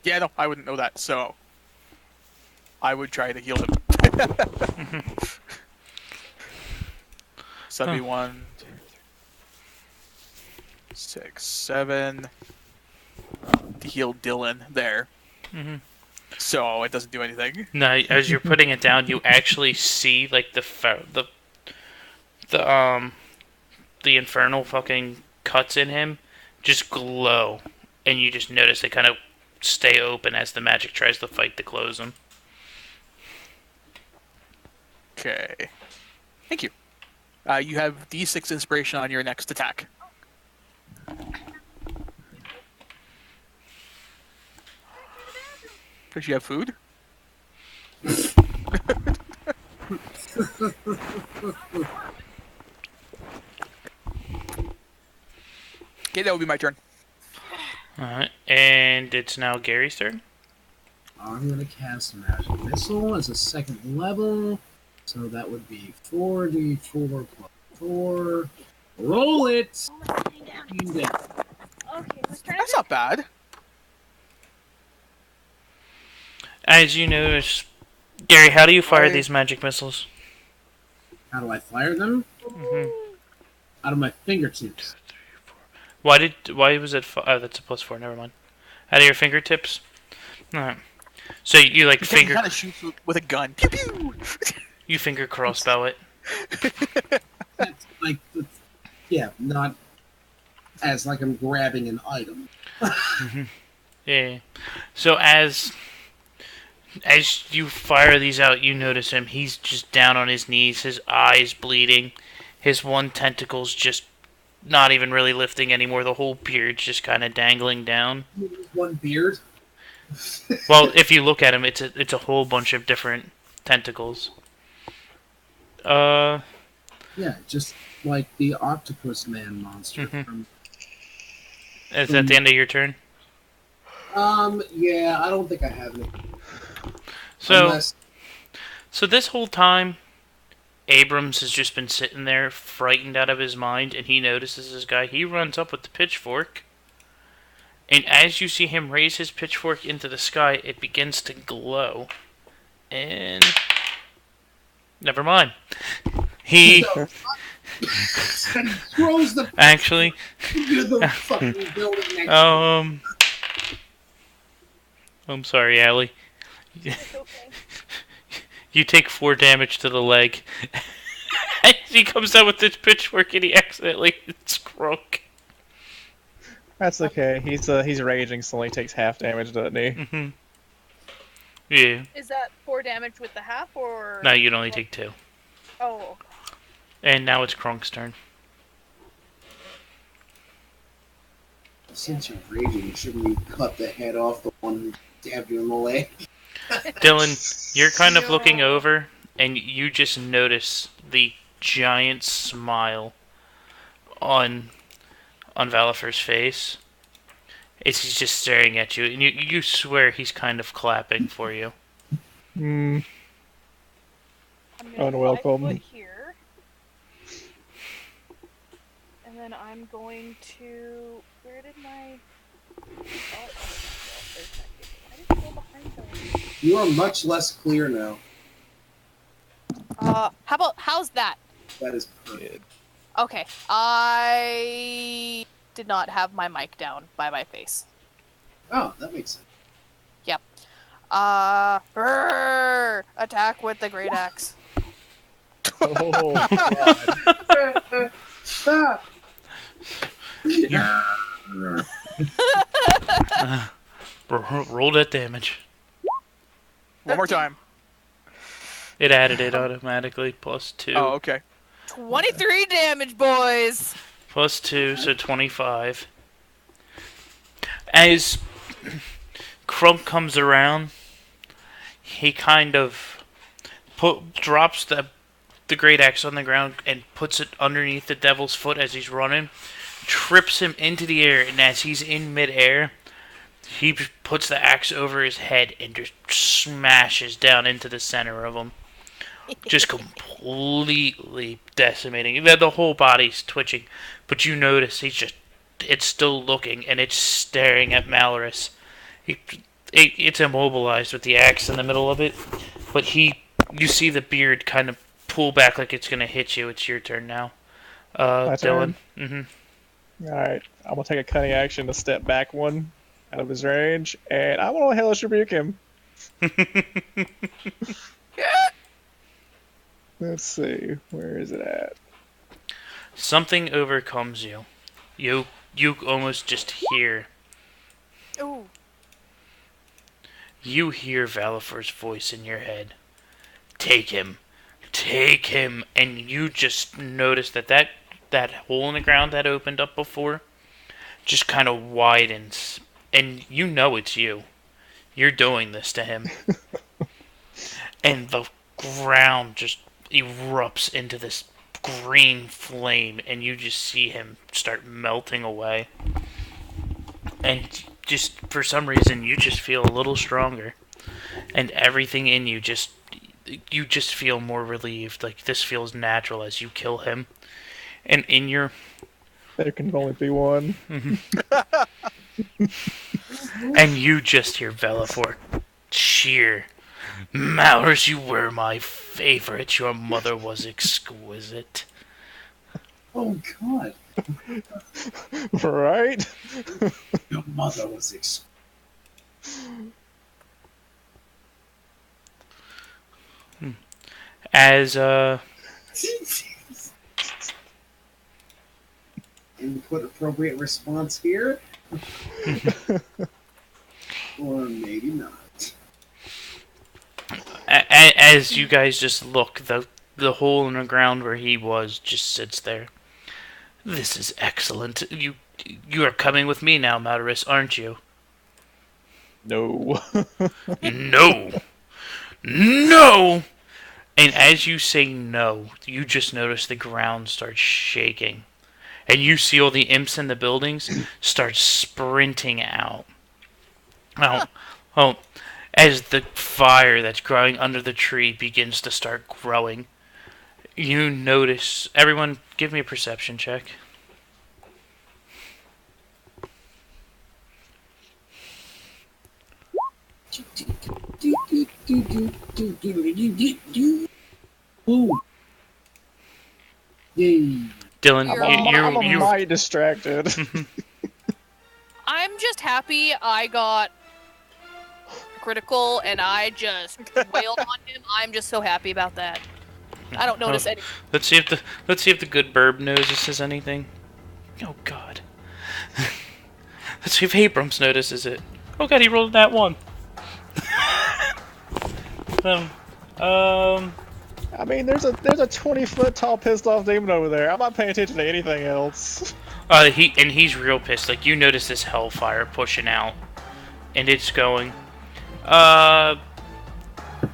Yeah, no, I wouldn't know that, so I would try to heal him. So that'd be 1, 2, 3, 6, 7 to heal Dylan there.
Mm-hmm.
So it doesn't do anything.
No, as you're putting it down, you actually see like the infernal fucking cuts in him just glow, and you just notice they kind of stay open as the magic tries to fight to close them.
Okay. Thank you. You have D6 inspiration on your next attack. Does you have food? Okay, that would be my turn.
Alright, and it's now Gary's turn.
I'm going to cast Magic Missile as a second level. So that would be 4d4 plus 4. Roll it!
Okay, whose turn is
That's
it?
not bad.
As you notice, Gary, how do you fire
I-
these magic missiles?
How do I fire them? Out of my fingertips.
Why was it? Oh, that's a +4. Never mind. Out of your fingertips. Alright. So you like
He
finger
kind of shoots with a gun. Pew pew.
you finger crossbow it.
That's like, yeah, not as like I'm grabbing an item.
Yeah. So as you fire these out, you notice him. He's just down on his knees, his eyes bleeding, his one tentacle's just not even really lifting anymore. The whole beard's just kind of dangling down.
One beard.
Well, if you look at him, it's a whole bunch of different tentacles.
Yeah, just like the Octopus Man monster.
Mhm. Is that the end of your turn?
Yeah, I don't think I have it.
So,
Unless,
so this whole time, Abrams has just been sitting there, frightened out of his mind, and he notices this guy. He runs up with the pitchfork, and as you see him raise his pitchfork into the sky, it begins to glow. And never mind. He
throws the
actually,
into the fucking building next
I'm sorry, Allie.
It's okay.
You take 4 damage to the leg. As he comes out with this pitchfork and he accidentally hits Krunk.
That's okay. He's raging, so only takes half damage, doesn't he?
Mm-hmm. Yeah.
Is that 4 damage with the half, or...?
No, you'd only take 2.
Oh.
And now it's Krunk's turn.
Since you're raging, shouldn't you cut the head off the one who stabbed you in the leg?
Dylan, you're kind of looking over, and you just notice the giant smile on Valifer's face. He's just staring at you, and you swear he's kind of clapping for you.
Hmm.
I'm gonna
Unwelcome.
5 foot here. And then I'm going to... Where did my... Oh, there's that kid. I didn't go behind them.
You are much less clear now.
How's that?
That is perfect.
Okay, I did not have my mic down by my face.
Oh, that makes sense.
Yep. Attack with the great axe.
Oh, God.
Roll that damage.
One more time.
It added it automatically, +2.
Oh, okay.
23 damage, boys!
+2, so 25. As Crump comes around, he kind of drops the great axe on the ground and puts it underneath the devil's foot as he's running, trips him into the air, and as he's in midair, he puts the axe over his head and just smashes down into the center of him. Just completely decimating. The whole body's twitching, but you notice it's still looking, and it's staring at Malorus. It's immobilized with the axe in the middle of it, but you see the beard kind of pull back like it's going to hit you. It's your turn now.
My
Dylan.
turn? Alright, I'm gonna take a cunning action to step back one out of his range, and I want to hellish rebuke him. Let's see, where is it at?
Something overcomes you. You almost just hear.
Ooh.
You hear Valifer's voice in your head. Take him. Take him. And you just notice that hole in the ground that opened up before just kind of widens. And you know it's you. You're doing this to him. And the ground just erupts into this green flame, and you just see him start melting away. And just for some reason, you just feel a little stronger. and everything in you just feel more relieved. Like, this feels natural as you kill him. And in your...
There can only be one.
And you just hear Velafor cheer. Malrus, you were my favorite. Your mother was exquisite.
Oh God!
Right?
Your mother was
As,
Input appropriate response here, or maybe not.
as you guys just look, the hole in the ground where he was just sits there. This is excellent. You are coming with me now, Malrus, aren't you?
No.
No! No! And as you say no, you just notice the ground starts shaking. And you see all the imps in the buildings start sprinting out. Oh, as the fire that's growing under the tree begins to start growing, you notice... Everyone, give me a perception check.
Ooh. Yay.
Dylan,
I'm
you
mighty distracted.
I'm just happy I got critical and I just wailed on him. I'm just so happy about that. I don't notice anything.
Let's see if the good burb notices anything. Oh God. Let's see if Abrams notices it. Oh God, he rolled that one.
I mean, there's a 20-foot tall pissed off demon over there. I'm not paying attention to anything else.
He's real pissed. Like, you notice this hellfire pushing out, and it's going.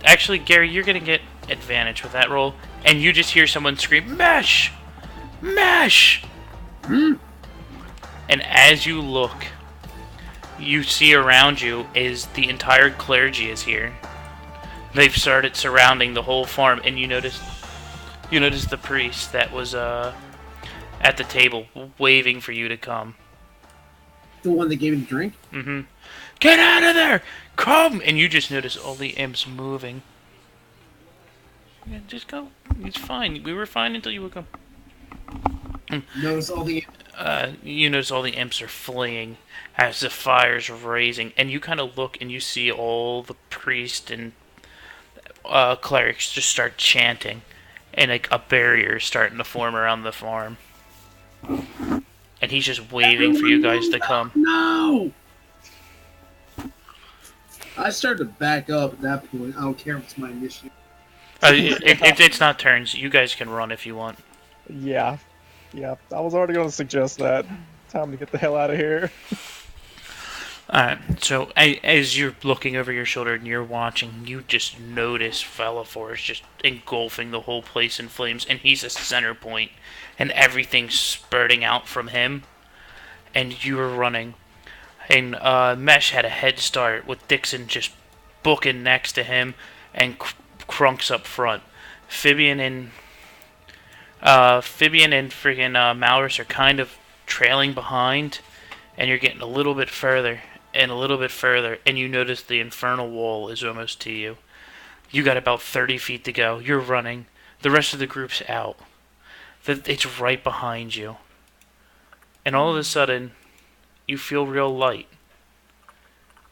Actually, Gary, you're gonna get advantage with that roll, and you just hear someone scream, "Mesh, mesh!" And as you look, you see around you is the entire clergy is here. They've started surrounding the whole farm, and you notice the priest that was at the table waving for you to come.
The one that gave him the drink?
Mm-hmm. Get out of there! Come! And you just notice all the imps moving. Yeah, just go. It's fine. We were fine until you would come.
Notice all the...
You notice all the imps are fleeing as the fire's raising, and you kind of look and you see all the priests and clerics just start chanting, and like a barrier is starting to form around the farm. And he's just waiting for you guys to come.
No! I started to back up at that point. I don't care if it's my initiative.
It's not turns. You guys can run if you want.
Yeah. I was already going to suggest that. Time to get the hell out of here.
Alright, so as you're looking over your shoulder and you're watching, you just notice Velafor is just engulfing the whole place in flames, and he's a center point, and everything's spurting out from him, and you're running. And Mesh had a head start with Dixon just booking next to him, and Crunks up front. Fibian and freaking Malrus are kind of trailing behind, and you're getting a little bit further. And a little bit further, and you notice the infernal wall is almost to you. You got about 30 feet to go. You're running. The rest of the group's out. It's right behind you. And all of a sudden, you feel real light.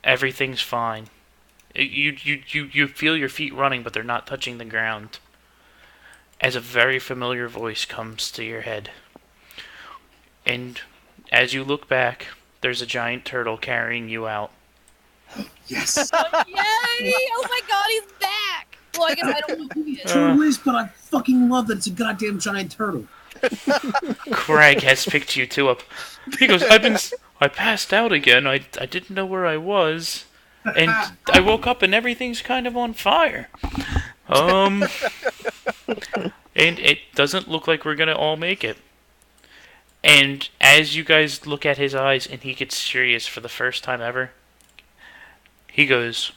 Everything's fine. You feel your feet running, but they're not touching the ground. As a very familiar voice comes to your head. And as you look back, there's a giant turtle carrying you out.
Yes!
Yay! Oh my God, he's back! Well, I guess I don't know who he is.
Turtle is, but I fucking love that it's a goddamn giant turtle.
Craig has picked you two up. He goes, I passed out again. I didn't know where I was. And I woke up and everything's kind of on fire. And it doesn't look like we're gonna all make it. And as you guys look at his eyes and he gets serious for the first time ever, he goes,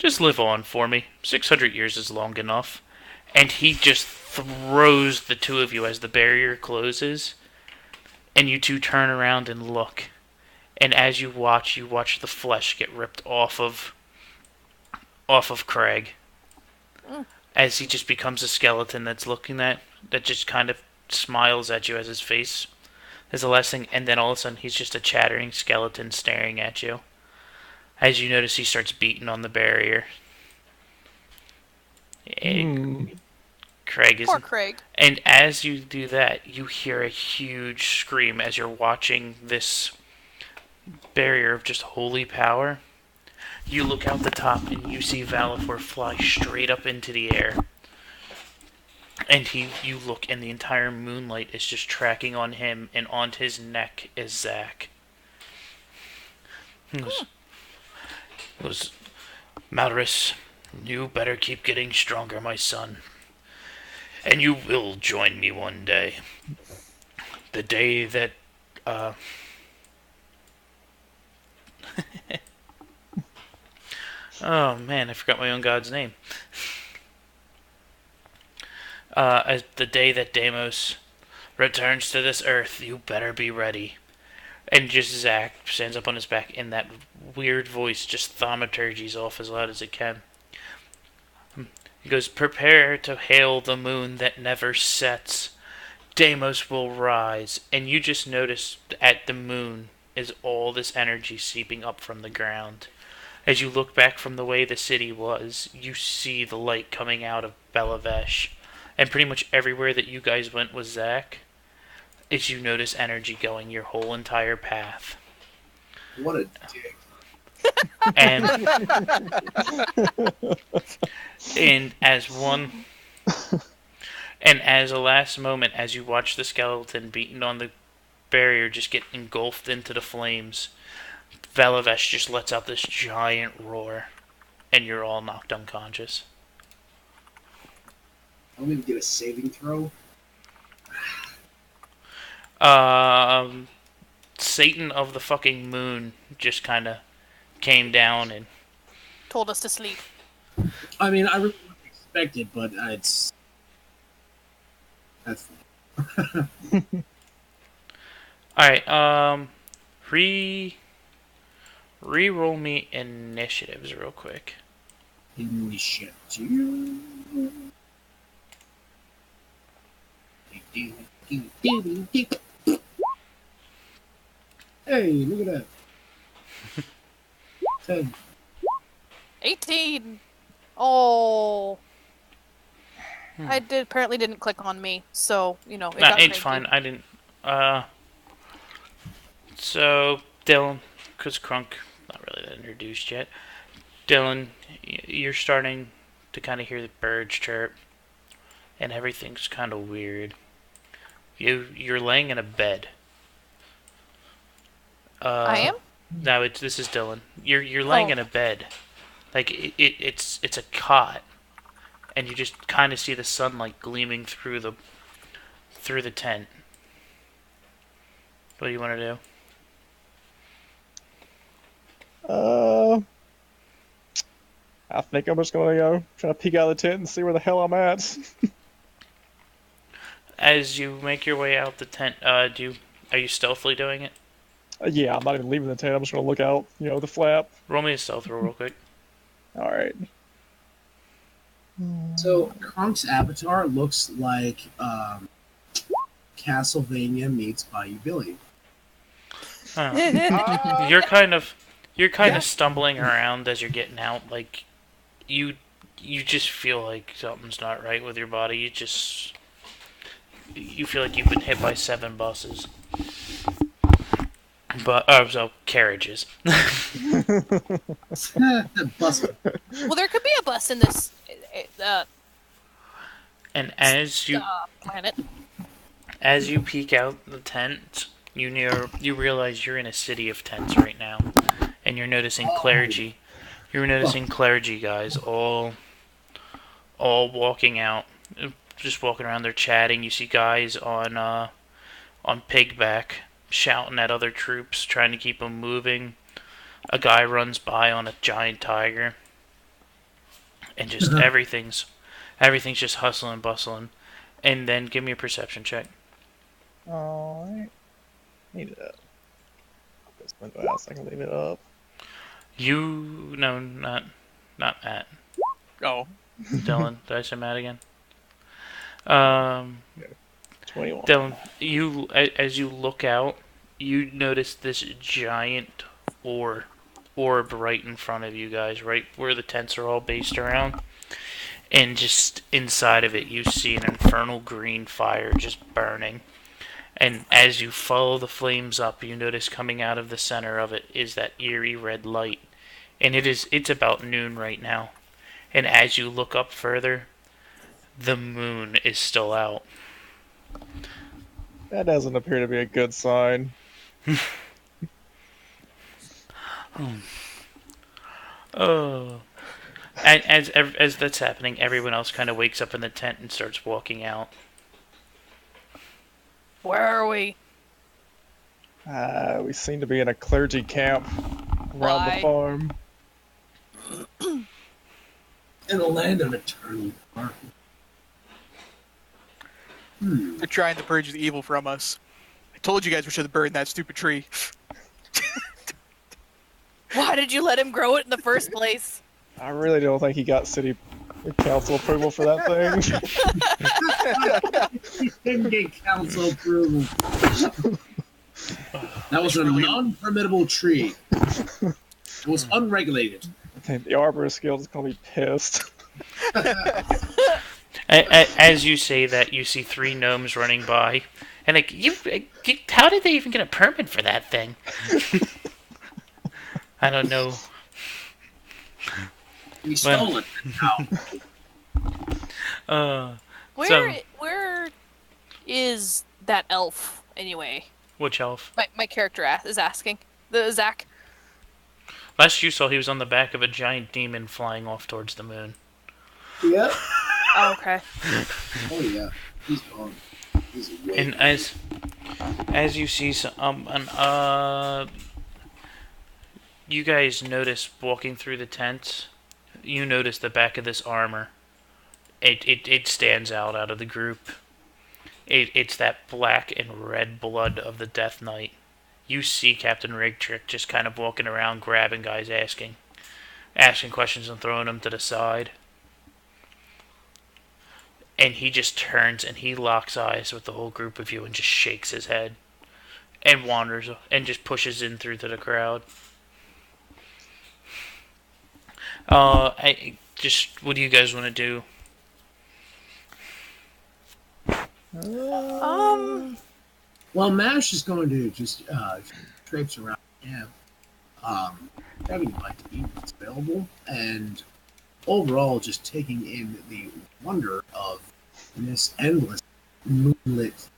Just live on for me. 600 years is long enough. And he just throws the two of you as the barrier closes. And you two turn around and look. And as you watch the flesh get ripped off of Craig. As he just becomes a skeleton that just kind of smiles at you as his face is the last thing. And then all of a sudden he's just a chattering skeleton staring at you. As you notice, he starts beating on the barrier. Craig is.
Poor Craig.
And as you do that, you hear a huge scream as you're watching this barrier of just holy power. You look out the top and you see Valifor fly straight up into the air. And you look and the entire moonlight is just tracking on him, and on his neck is Zack. He goes, Malrus, you better keep getting stronger, my son. And you will join me one day. The day that, oh man, I forgot my own god's name. As the day that Deimos returns to this earth, you better be ready. And just Zack stands up on his back, and that weird voice just thaumaturgies off as loud as it can. He goes, prepare to hail the moon that never sets. Deimos will rise. And you just notice at the moon is all this energy seeping up from the ground. As you look back from the way the city was, you see the light coming out of Belavesh. And pretty much everywhere that you guys went with Zack, is you notice energy going your whole entire path.
What a dick.
And as a last moment, as you watch the skeleton beaten on the barrier just get engulfed into the flames, Valavesh just lets out this giant roar, and you're all knocked unconscious.
I'm gonna get a saving throw.
Satan of the fucking moon just kind of came down and
Told us to sleep.
I mean, I really wouldn't expect it, but that's fine.
Alright, re-roll me initiatives real quick.
Initiative. Hey, look at that. 10.
18. Oh. Apparently didn't click on me, so, it
Nah,
got
it's
cranky.
fine. I didn't. So, Dylan, because Crunk, not really introduced yet. Dylan, you're starting to kind of hear the birds chirp, and everything's kind of weird. You're laying in a bed.
I am?
No, this is Dylan. You're laying in a bed, like it's a cot, and you just kind of see the sunlight gleaming through the tent. What do you want to do?
I think I'm just gonna go try to peek out of the tent and see where the hell I'm at.
As you make your way out the tent, are you stealthily doing it?
Yeah, I'm not even leaving the tent. I'm just gonna look out, the flap.
Roll me a stealth roll real quick.
All right.
So, Kronk's avatar looks like Castlevania meets Bayou Billy.
You're kind of stumbling around as you're getting out. Like you just feel like something's not right with your body. You feel like you've been hit by 7 buses. But so carriages.
Bus.
Well, there could be a bus in this
And as you
planet.
As you peek out the tent, you realize you're in a city of tents right now, and you're noticing clergy. You're noticing clergy guys all walking out, just walking around. They're chatting. You see guys on pigback shouting at other troops, trying to keep them moving. A guy runs by on a giant tiger. and just everything's just hustling and bustling. And then give me a perception check.
Alright. Need to put this window out so I can leave it up.
No, not Matt.
Oh,
Dylan, did I say Matt again?
21.
Dylan, as you look out, you notice this giant orb right in front of you guys, right where the tents are all based around. And just inside of it, you see an infernal green fire just burning. And as you follow the flames up, you notice coming out of the center of it is that eerie red light. And it's about noon right now. And as you look up further, the moon is still out.
That doesn't appear to be a good sign.
Oh. As that's happening, everyone else kind of wakes up in the tent and starts walking out.
Where are we?
We seem to be in a clergy camp around
Why?
the farm.
In the land of eternal darkness.
they're trying to purge the evil from us. I told you guys we should have burned that stupid tree.
Why did you let him grow it in the first place?
I really don't think he got city council approval for that thing.
He didn't get council approval. That was a non-permittable tree. It was unregulated.
I think the Arborist Guild is gonna be pissed.
As you say that, you see 3 gnomes running by, and like, how did they even get a permit for that thing? I don't know.
We stole it. Now.
Where is that elf anyway?
Which elf?
My character is asking. The Zach.
Last you saw, he was on the back of a giant demon flying off towards the moon.
Yep.
Oh, okay.
Oh yeah. He's gone. He's away.
And as you see you guys notice walking through the tent, you notice the back of this armor. It stands out of the group. It's that black and red blood of the Death Knight. You see Captain Rigtrick just kind of walking around, grabbing guys, asking questions and throwing them to the side. And he just turns and he locks eyes with the whole group of you and just shakes his head and wanders and just pushes in through to the crowd. What do you guys want to do?
Well, Mash is going to just traipse around camp, having like what's available, and overall just taking in the wonder of this endless moonlit.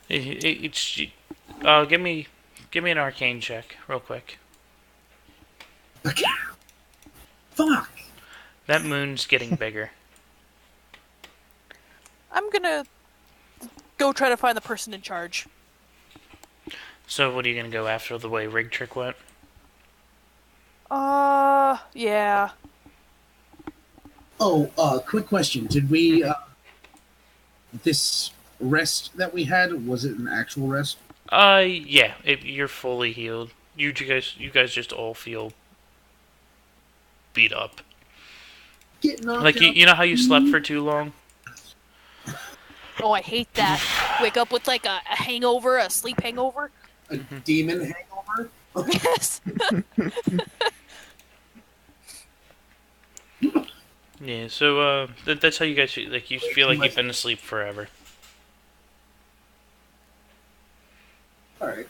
Give me an arcane check real quick.
Fuck.
That moon's getting bigger.
I'm gonna go try to find the person in charge.
So what are you gonna go after, the way Rigtrick went?
Yeah.
Oh, quick question. Did we, this rest that we had, was it an actual rest?
Yeah. You're fully healed. You guys just all feel beat up.
Get knocked
Like,
out.
you know how you slept for too long?
Oh, I hate that. Wake up with like a hangover, a sleep hangover.
A demon hangover?
Yes.
Yeah, so, that's how you guys feel. Like, you feel like you've been asleep forever.
Alright.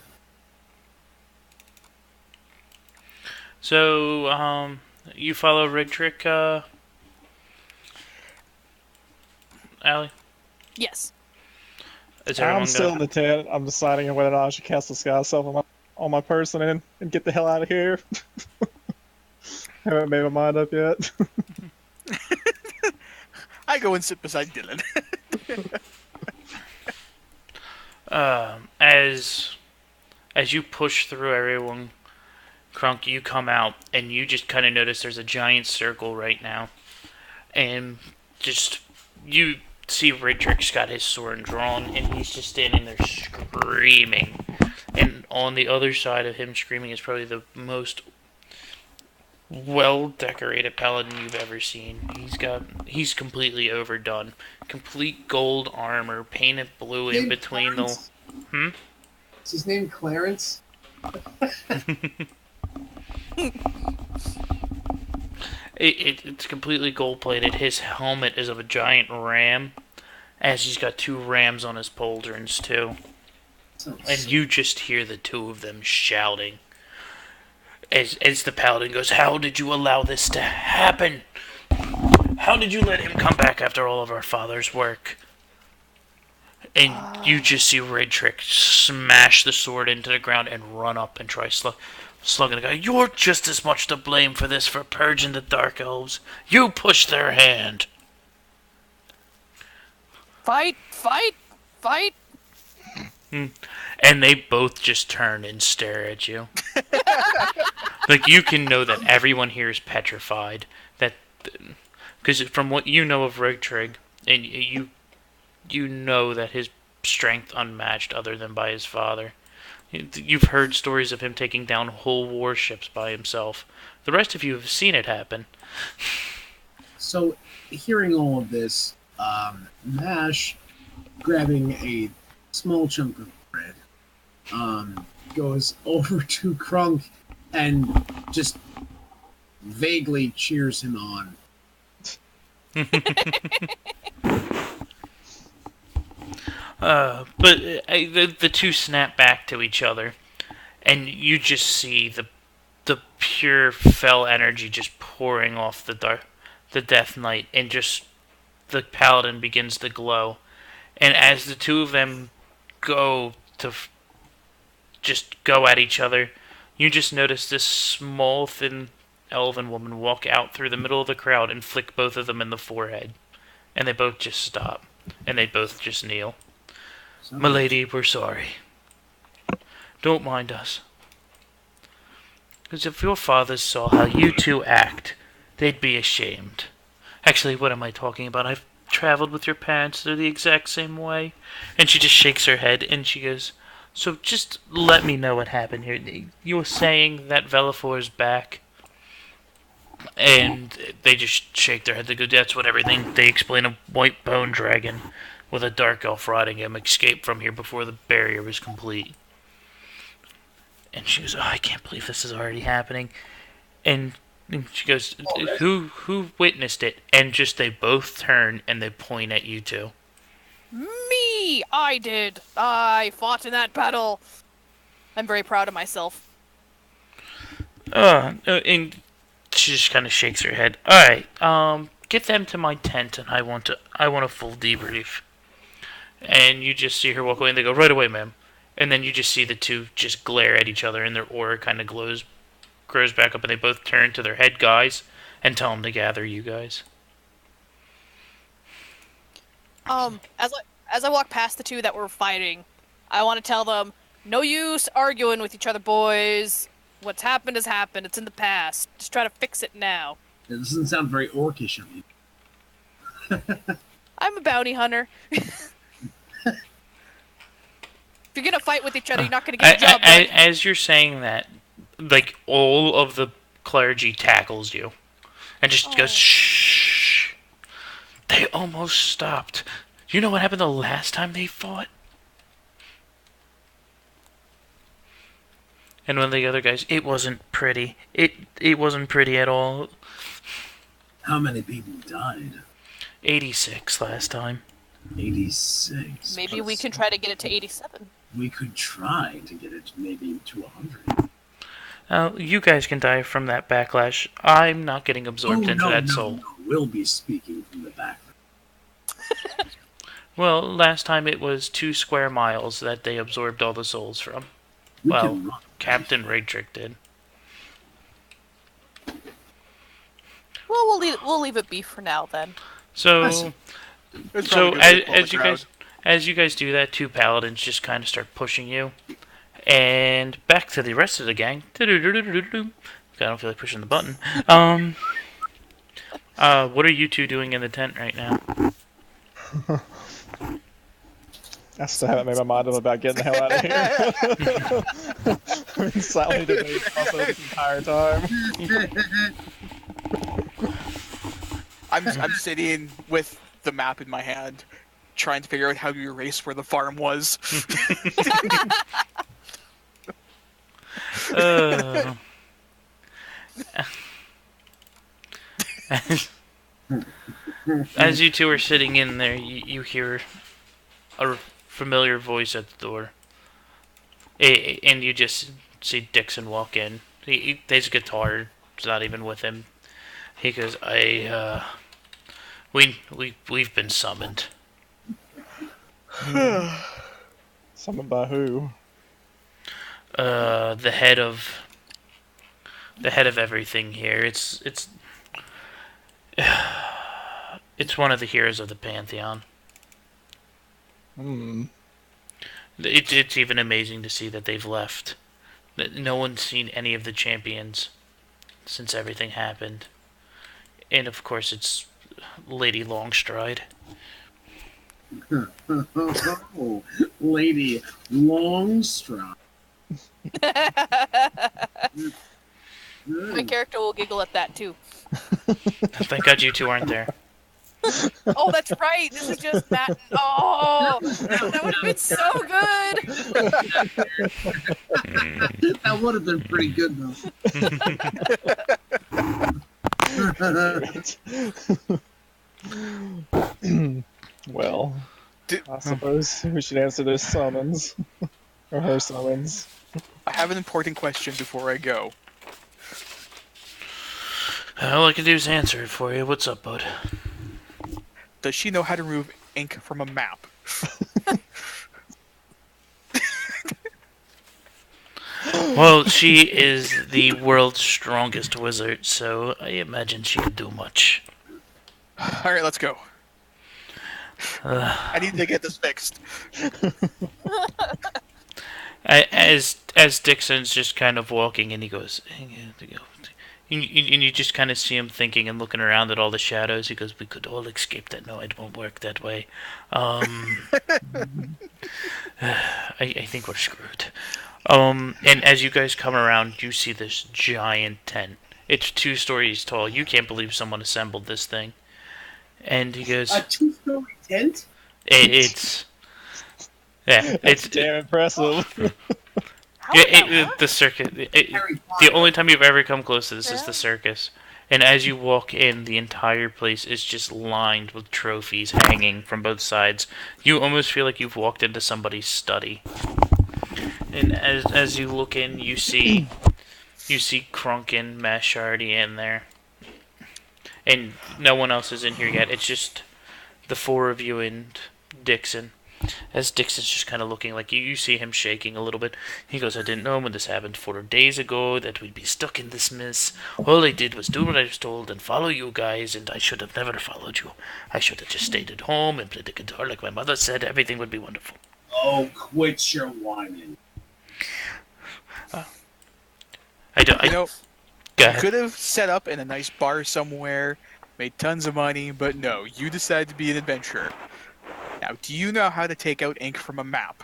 So, you follow Rigtrick, Allie?
Yes.
Is everyone
I'm still in the tent. I'm deciding whether or not I should cast the sky self on my person and get the hell out of here. Haven't made my mind up yet.
I go and sit beside Dylan.
As you push through everyone, Krunk, you come out, and you just kind of notice there's a giant circle right now. And just, you see Ridrick's got his sword drawn, and he's just standing there screaming. And on the other side of him screaming is probably the most well-decorated paladin you've ever seen. He's completely overdone. Complete gold armor, painted blue in between
Clarence?
the...
Is his name Clarence?
It's completely gold-plated. His helmet is of a giant ram, as he's got 2 rams on his pauldrons, too. And you just hear the 2 of them shouting. As the paladin goes, "How did you allow this to happen? How did you let him come back after all of our father's work?" And you just see Ridrick smash the sword into the ground and run up and try slugging the guy. "You're just as much to blame for this, for purging the Dark Elves. You pushed their hand."
Fight! Fight! Fight!
And they both just turn and stare at you. Like, you can know that everyone here is petrified. Because from what you know of Ridrick, and you know that his strength unmatched other than by his father. You've heard stories of him taking down whole warships by himself. The rest of you have seen it happen.
So, hearing all of this, Mash, grabbing a small chunk of bread, goes over to Krunk and just vaguely cheers him on.
But the 2 snap back to each other, and you just see the pure fell energy just pouring off the Death Knight, and just the paladin begins to glow. And as the 2 of them go to just go at each other, you just notice this small, thin elven woman walk out through the middle of the crowd and flick both of them in the forehead. And they both just stop. And they both just kneel. "Milady, we're sorry. Don't mind us. Because if your fathers saw how you 2 act, they'd be ashamed. Actually, what am I talking about? I've traveled with your parents. They're the exact same way." And she just shakes her head and she goes, "So just let me know what happened here. You were saying that Velafor's back?" And they just shake their head. They go, "That's what everything." They explain a white bone dragon with a dark elf riding him escaped from here before the barrier was complete. And she goes, "Oh, I can't believe this is already happening." And she goes, Who witnessed it?" And just they both turn and they point at you 2.
Me! I did! I fought in that battle! I'm very proud of myself.
And she just kind of shakes her head. "Alright, get them to my tent and I want a full debrief." And you just see her walk away and they go, "Right away, ma'am." And then you just see the 2 just glare at each other and their aura kind of grows back up, and they both turn to their head guys and tell them to gather you guys.
As I walk past the 2 that were fighting, I want to tell them, no use arguing with each other, boys. What's happened has happened. It's in the past. Just try to fix it now.
It doesn't sound very orcish of you.
I'm a bounty hunter. If you're gonna fight with each other, you're not gonna get a job done.
As you're saying that, like, all of the clergy tackles you and just goes, "Shh. They almost stopped. You know what happened the last time they fought?" And one of the other guys, "It wasn't pretty. It wasn't pretty at all."
How many people died?
86 last time.
86.
Maybe we can try to get it to 87.
We could try to get it maybe to 100.
You guys can die from that backlash. I'm not getting absorbed into that soul.
No. We'll be speaking from the back.
Well, last time it was 2 square miles that they absorbed all the souls from. Captain Ridrick did.
Well, we'll leave it be for now then.
So as you guys do that, 2 paladins just kind of start pushing you, and back back to the rest of the gang. I don't feel like pushing the button. What are you two doing in the tent right now?
I still haven't made my mind up about getting the hell out of here. I've been silently debating also this entire time.
I'm sitting with the map in my hand, trying to figure out how to erase where the farm was.
As you two are sitting in there, you hear a familiar voice at the door. And you just see Dixon walk in. He his guitar is not even with him. He goes, we've been summoned.
Summoned by who?
The head of everything here. It's one of the heroes of the Pantheon. It's even amazing to see that they've left. No one's seen any of the champions since everything happened. And of course it's Lady Longstride.
Oh, Lady Longstride.
My character will giggle at that too.
Thank God you two aren't there.
Oh, that's right. This is just that. Oh, that would have been so good.
That would have been pretty good, though.
Well, I suppose we should answer this summons. Or her summons.
I have an important question before I go.
All I can do is answer it for you. What's up, bud?
Does she know how to remove ink from a map?
Well, she is the world's strongest wizard, so I imagine she could do much.
Alright, let's go. I need to get this fixed.
As Dixon's just kind of walking, and he goes, and you just kind of see him thinking and looking around at all the shadows. He goes, "We could all escape that. No, it won't work that way. I think we're screwed." And as you guys come around, you see this giant tent. It's 2 stories tall. You can't believe someone assembled this thing. And he goes,
A 2-story tent?
It's
damn impressive.
the circus. The only time you've ever come close to this is the circus. And as you walk in, the entire place is just lined with trophies hanging from both sides. You almost feel like you've walked into somebody's study. And as you look in, you see Krunkin, Mashardy in there. And no one else is in here yet. It's just the 4 of you and Dixon. As Dixon's just kind of looking like you see him shaking a little bit. He goes, "I didn't know when this happened 4 days ago that we'd be stuck in this mess. All I did was do what I was told and follow you guys, and I should have never followed you. I should have just stayed at home and played the guitar like my mother said. Everything would be wonderful."
Oh, quit your whining.
You
Go ahead.
could have set up in a nice bar somewhere, made tons of money, but no, you decided to be an adventurer. Now, do you know how to take out ink from a map?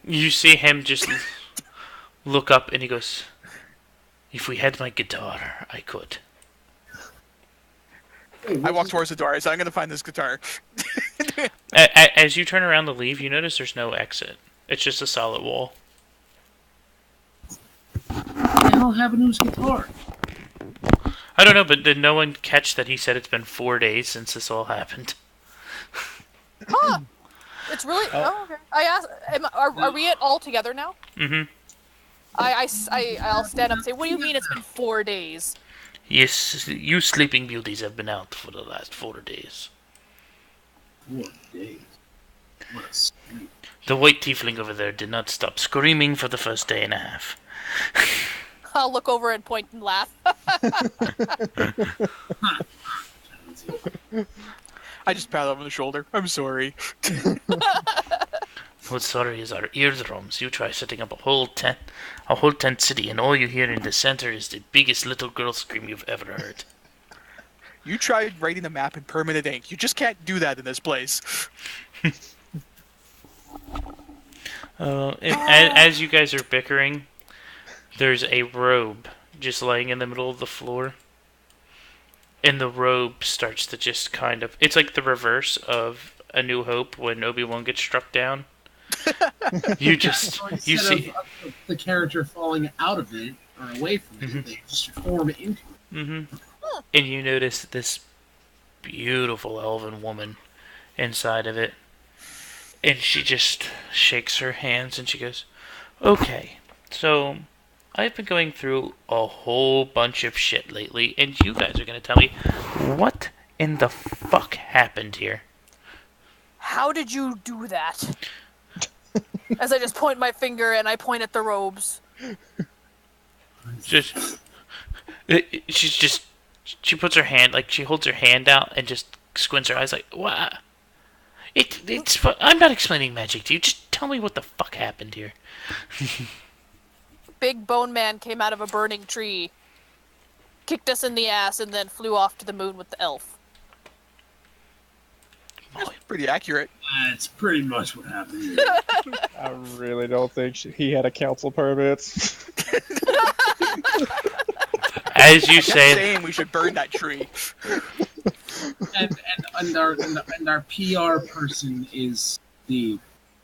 You see him just look up and he goes, "If we had my guitar, I could."
I walk towards the door. I said, "I'm going to find this guitar."
As you turn around to leave, you notice there's no exit. It's just a solid wall.
What the hell happened to his guitar?
I don't know, but did no one catch that he said it's been 4 days since this all happened?
Huh. It's really. Oh, okay. I asked. Are we all together now?
Mm-hmm.
I'll stand up and say, "What do you mean it's been 4 days?"
Yes, you sleeping beauties have been out for the last 4 days.
4 days. What a sleep.
The white tiefling over there did not stop screaming for the first day and a half.
I'll look over and point and laugh.
I just pat him on the shoulder. I'm sorry.
What's sorry is our eardrums. You try setting up a whole tent city, and all you hear in the center is the biggest little girl scream you've ever heard.
You tried writing the map in permanent ink. You just can't do that in this place.
As you guys are bickering, there's a robe just laying in the middle of the floor. And the robe starts to just kind of... It's like the reverse of A New Hope when Obi-Wan gets struck down. You see...
Of the character falling out of it, or away from it, they just form into it.
Mm-hmm. And you notice this beautiful elven woman inside of it. And she just shakes her hands and she goes, okay, so I've been going through a whole bunch of shit lately, and you guys are going to tell me what in the fuck happened here.
How did you do that? As I just point my finger and I point at the robes.
She puts her hand, like, she holds her hand out and just squints her eyes like, what? I'm not explaining magic to you. Just tell me what the fuck happened here.
Big bone man came out of a burning tree, kicked us in the ass, and then flew off to the moon with the elf.
That's pretty accurate.
That's pretty much what happened here.
I really don't think he had a council permit.
As you say,
saying we should burn that tree.
and our PR person is the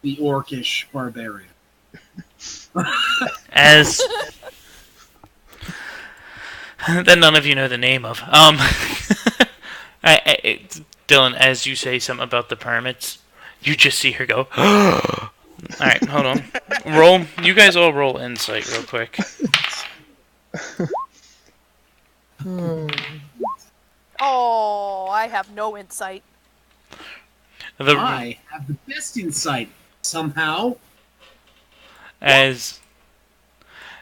orcish barbarian.
As that none of you know the name of. Dylan, as you say something about the permits, you just see her go. Alright, hold on. Roll. You guys all roll insight real quick.
Oh, I have no insight.
I have the best insight, somehow.
As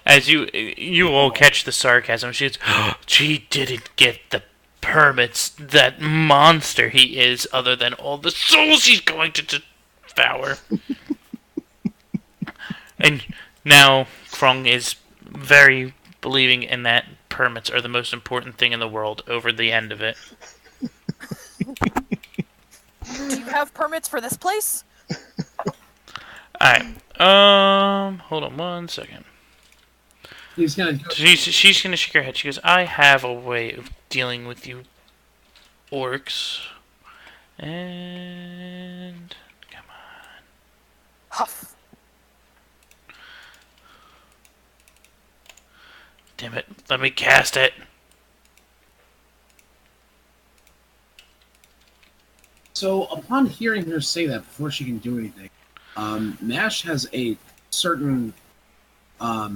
you all catch the sarcasm, she didn't get the permits. That monster he is, other than all the souls he's going to devour. And now Krung is very believing in that permits are the most important thing in the world over the end of it.
Do you have permits for this place?
Alright. Hold on one second.
He's gonna go.
She's gonna shake her head. She goes, I have a way of dealing with you orcs. And come on.
Huff.
Damn it. Let me cast it.
So, upon hearing her say that before she can do anything, Nash has a certain, got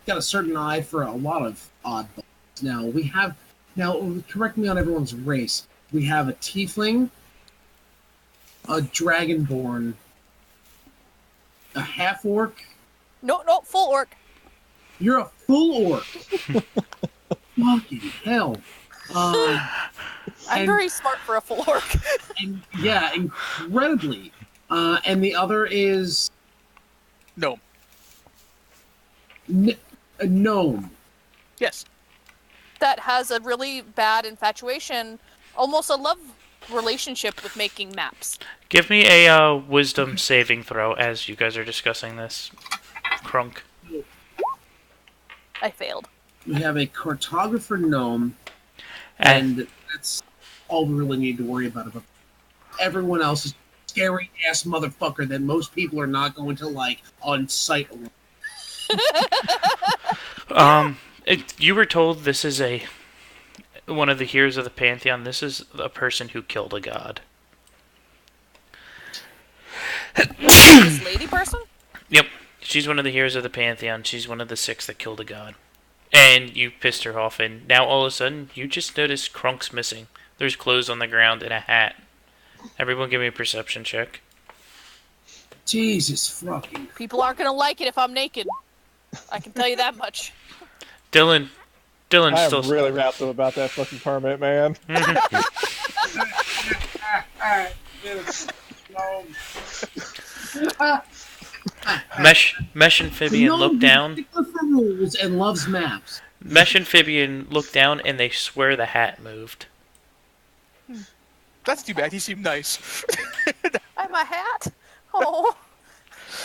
a certain eye for a lot of oddballs. Now, correct me on everyone's race. We have a tiefling, a dragonborn, a half-orc.
No, full orc.
You're a full orc. Fucking hell.
I'm very smart for a full orc.
And yeah, incredibly. And the other is
No.
a gnome.
Yes.
That has a really bad infatuation, almost a love relationship with making maps.
Give me a wisdom saving throw as you guys are discussing this. Krunk.
I failed.
We have a cartographer gnome, and that's all we really need to worry about. Everyone else is scary ass motherfucker that most people are not going to like on sight alone.
You were told this is one of the heroes of the Pantheon. This is a person who killed a god.
This lady person?
Yep. She's one of the heroes of the Pantheon. She's one of the 6 that killed a god. And you pissed her off, and now all of a sudden, you just notice Krunk's missing. There's clothes on the ground and a hat. Everyone give me a perception check.
Jesus fucking.
People aren't gonna like it if I'm naked. I can tell you that much.
Dylan's
I
still...
am really wrapped up about that fucking permit, man.
No.
Mesh Amphibian look down.
For rules and loves maps.
Mesh Amphibian look down, and they swear the hat moved.
That's too bad. He seemed nice.
I have a hat. Oh.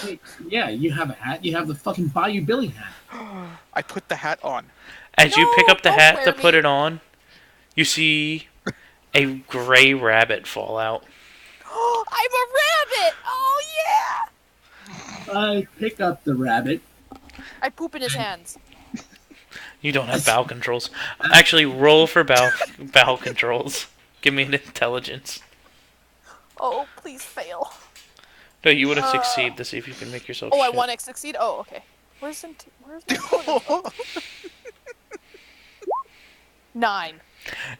Wait, yeah, you have a hat. You have the fucking Bayou Billy hat.
I put the hat on.
As you pick up the
don't
hat to
wear
put
me.
it on, you see a gray rabbit fall out.
I'm a rabbit. Oh yeah.
I pick up the rabbit.
I poop in his hands.
You don't have bowel controls. Actually, roll for bowel controls. Give me an intelligence.
Oh, please fail.
No, you want to succeed to see if you can make yourself
Oh, I
shit.
want to succeed. Oh, okay. Where's my 9?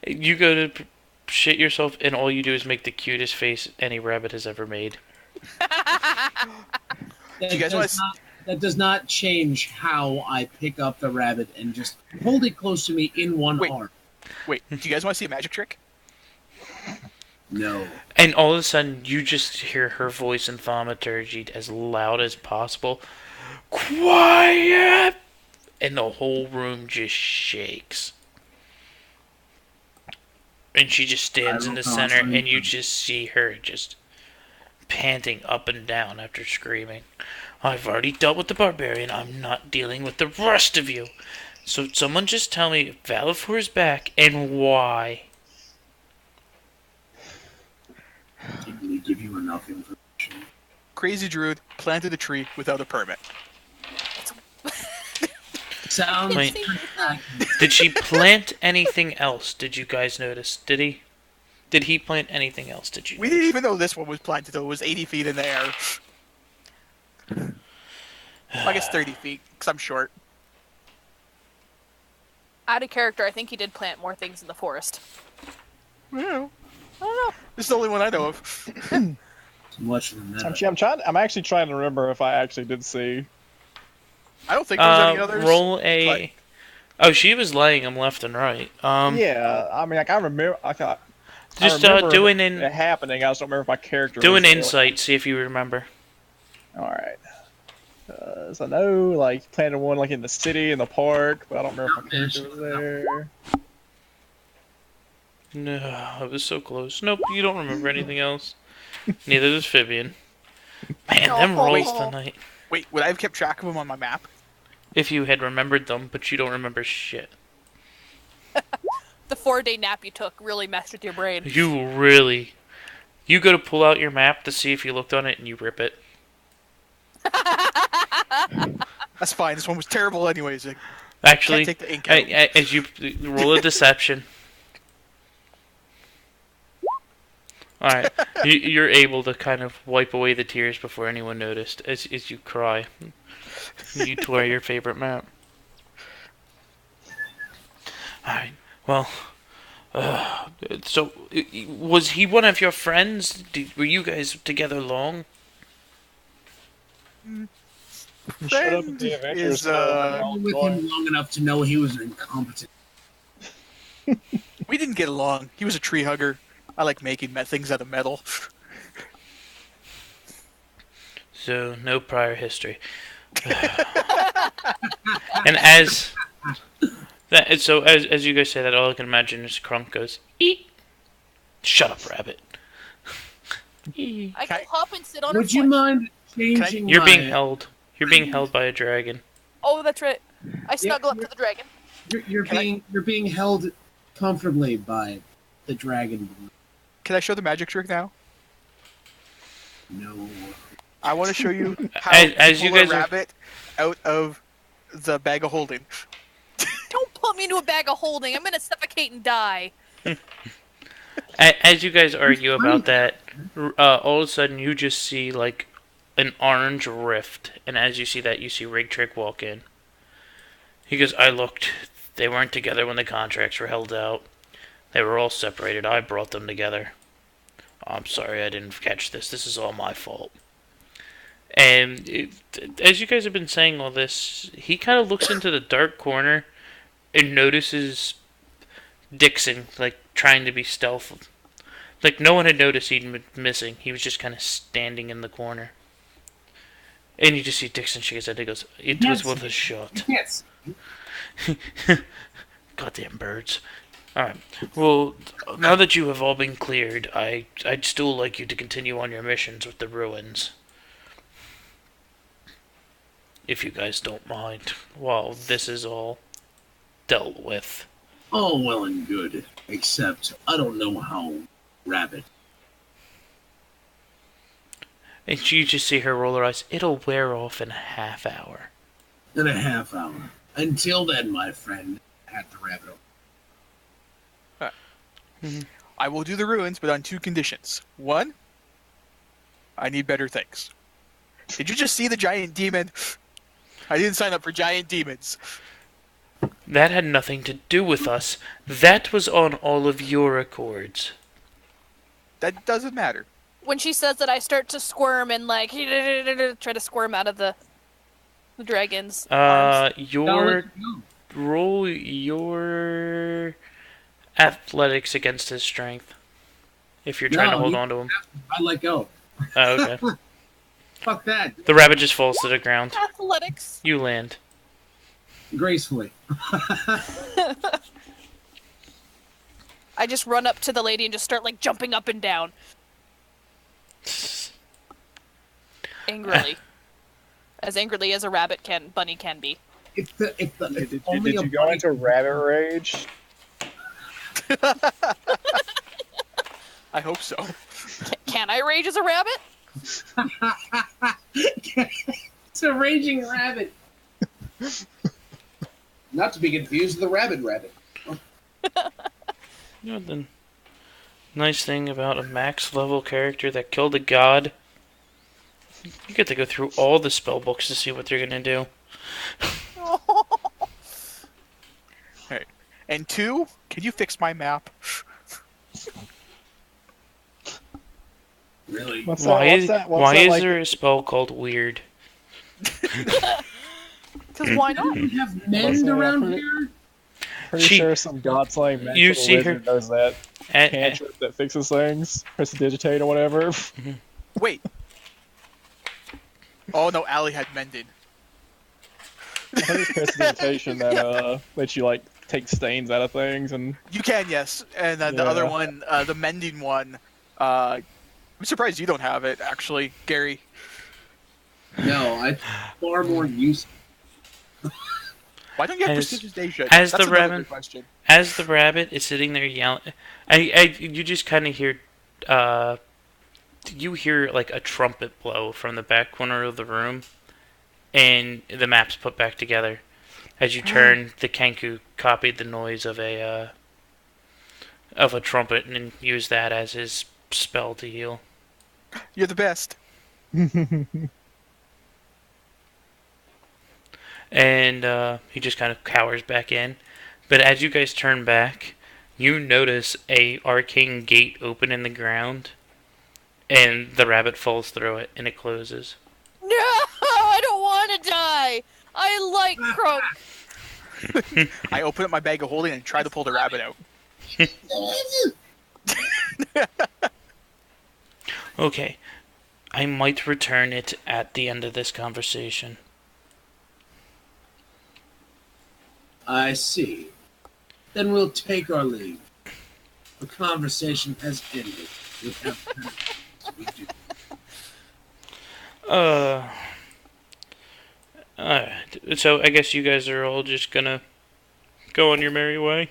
You go to shit yourself, and all you do is make the cutest face any rabbit has ever made.
That does not change how I pick up the rabbit and just hold it close to me in one arm.
Wait, do you guys want to see a magic trick?
No.
And all of a sudden, you just hear her voice in thaumaturgy as loud as possible. Quiet! And the whole room just shakes. And she just stands in the center, and you just see her just panting up and down after screaming. I've already dealt with the barbarian. I'm not dealing with the rest of you. So someone just tell me if Valifor is back and why.
I didn't really give you enough information.
Crazy Druid planted a tree without a permit.
Sounds
Wait. Did she plant anything else? Did you guys notice? Did he? Did he plant anything else? Did you?
We didn't even know this one was planted, though. It was 80 feet in the air. I guess 30 feet, because I'm short.
Out of character, I think he did plant more things in the forest.
Yeah.
I don't know.
This is the only one I know of.
much than that.
I'm actually trying to remember if I actually did see.
I don't think there's any others.
Roll a.
but-
Oh, she was laying them left and right.
Yeah, I mean, like I remember.
Just
I remember
do
it
an
happening. I just don't remember if my character.
do
was
an
there.
insight. See if you remember.
All right. So I know, like, planted one like in the city, in the park, but I don't remember if my character was there.
No, it was so close. Nope, you don't remember anything else. Neither does Fibian. Man, them
Oh.
rolls tonight.
Wait, would I have kept track of them on my map?
If you had remembered them, but you don't remember shit.
The 4-day nap you took really messed with your brain.
You really. You go to pull out your map to see if you looked on it and you rip it.
That's fine. This one was terrible, anyways. I
Actually,
can't take the ink out.
as you roll a deception. Alright, you're able to kind of wipe away the tears before anyone noticed as you cry. You tore your favorite map. Alright, well, so was he one of your friends? Were you guys together long?
Shut up
Friend
at the adventure.
is,
I've been with him long enough to know he was incompetent.
We didn't get along. He was a tree hugger. I like making things out of metal.
So, no prior history. And as you guys say that, all I can imagine is Crunk goes, eat. Shut up, rabbit.
I
Okay.
can hop and sit on her
Would you
foot.
mind changing
You're
my...
being held. You're being held by a dragon.
Oh, that's right. I snuggle up to the dragon.
You're being held comfortably by the dragon.
Can I show the magic trick now?
No.
I want to show you how
As
to
you
pull a
guys are-
rabbit out of the bag of holding.
Don't put me into a bag of holding. I'm gonna suffocate and die.
As you guys argue about that, all of a sudden you just see like an orange rift, and as you see that, you see Rig Trick walk in. He goes, I looked. They weren't together when the contracts were held out. They were all separated. I brought them together. I'm sorry I didn't catch this. This is all my fault. And as you guys have been saying all this, he kind of looks into the dark corner and notices Dixon, like, trying to be stealth. Like, no one had noticed he'd been missing. He was just kind of standing in the corner. And you just see Dixon shake his head. He goes, "It was worth a shot."
Yes.
Goddamn birds. Alright. Well, now that you have all been cleared, I'd still like you to continue on your missions with the ruins. If you guys don't mind, while this is all dealt with.
All well and good, except I don't know how Rabbit.
And you just see her roll her eyes. It'll wear off in a half hour.
In a half hour. Until then, my friend, at the rabbit.
I will do the ruins, but on 2 conditions. 1, I need better things. Did you just see the giant demon? I didn't sign up for giant demons.
That had nothing to do with us. That was on all of your accords.
That doesn't matter.
When she says that, I start to squirm and like try to squirm out of the dragon's arms.
Roll your athletics against his strength. If you're trying to hold on to him.
I let go.
Oh, okay.
Fuck that.
The rabbit just falls to the ground.
Athletics.
You land.
Gracefully.
I just run up to the lady and just start like jumping up and down. Angrily. As angrily as a bunny can be.
Did you go into rabbit rage?
I hope so.
Can I rage as a rabbit?
It's a raging rabbit. Not to be confused with the rabbit.
You know, the nice thing about a max level character that killed a god, you get to go through all the spell books to see what they're gonna do.
Hey. And 2, can you fix my map?
Really?
Why is there a spell called Weird?
Because why not?
We have men around here?
Pretty sure some god-slaying magical
you see
wizard does that
And,
cantrip that fixes things. Prestidigitate or whatever.
Wait. Oh no, Allie had mended.
I think it's prestidigitation that lets you like take stains out of things and.
You can, yes. And then the other one, the mending one, I'm surprised you don't have it, actually, Gary.
No, I far more useful.
Why don't you have prestidigitation?
As
That's
the
another
rabbit,
good question.
as the rabbit is sitting there yelling, you just kind of hear, you hear like a trumpet blow from the back corner of the room, and the map's put back together. As you turn, the Kenku copied the noise of a trumpet and used that as his spell to heal.
You're the best.
And he just kind of cowers back in. But as you guys turn back, you notice a arcane gate open in the ground, and the rabbit falls through it, and it closes.
No, I don't want to die. I like Croak.
I open up my bag of holding and try to pull the rabbit out.
Okay, I might return it at the end of this conversation.
I see. Then we'll take our leave. The conversation has ended. We have we do.
Alright. So I guess you guys are all just gonna go on your merry way?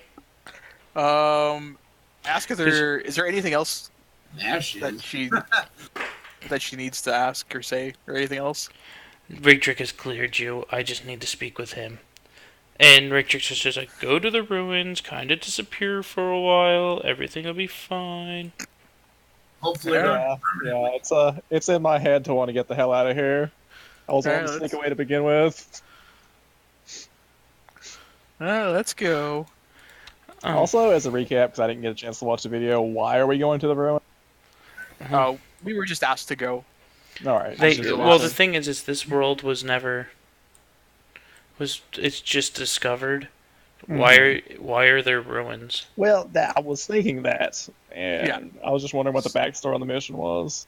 Ask if is there anything else
There she
that
is.
she needs to ask or say or anything else?
Rigtrick has cleared you. I just need to speak with him. And Rigtrick's just like, go to the ruins, kind of disappear for a while, everything will be fine.
Hopefully not.
Yeah, it's in my head to want to get the hell out of here. I was on to sneak away to begin with.
Let's go.
Also, as a recap, because I didn't get a chance to watch the video, why are we going to the ruin?
Oh, we were just asked to go.
All right.
The thing is this world was never... it's just discovered. Why are there ruins?
Well, I was thinking that, and
Yeah.
I was just wondering what the backstory on the mission was.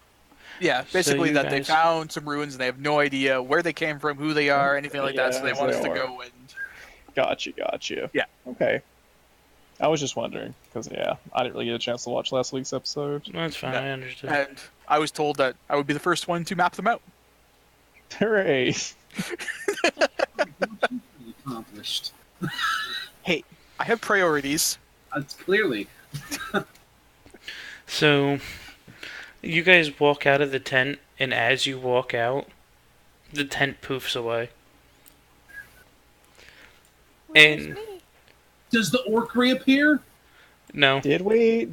Yeah,
So
basically
you
that they
guys-
found some ruins and they have no idea where they came from, who they are, anything like that. So they
Yeah,
want us
they
to
are.
go and
Gotcha.
Yeah.
Okay. I was just wondering, because, I didn't really get a chance to watch last week's episode.
That's fine.
Yeah.
I understood.
and I was told that I would be the first one to map them out.
Hooray!
Accomplished.
Hey, I have priorities.
That's clearly.
So, you guys walk out of the tent, and as you walk out, the tent poofs away.
Where's
And-
me?
Does the orc reappear?
No,
Did we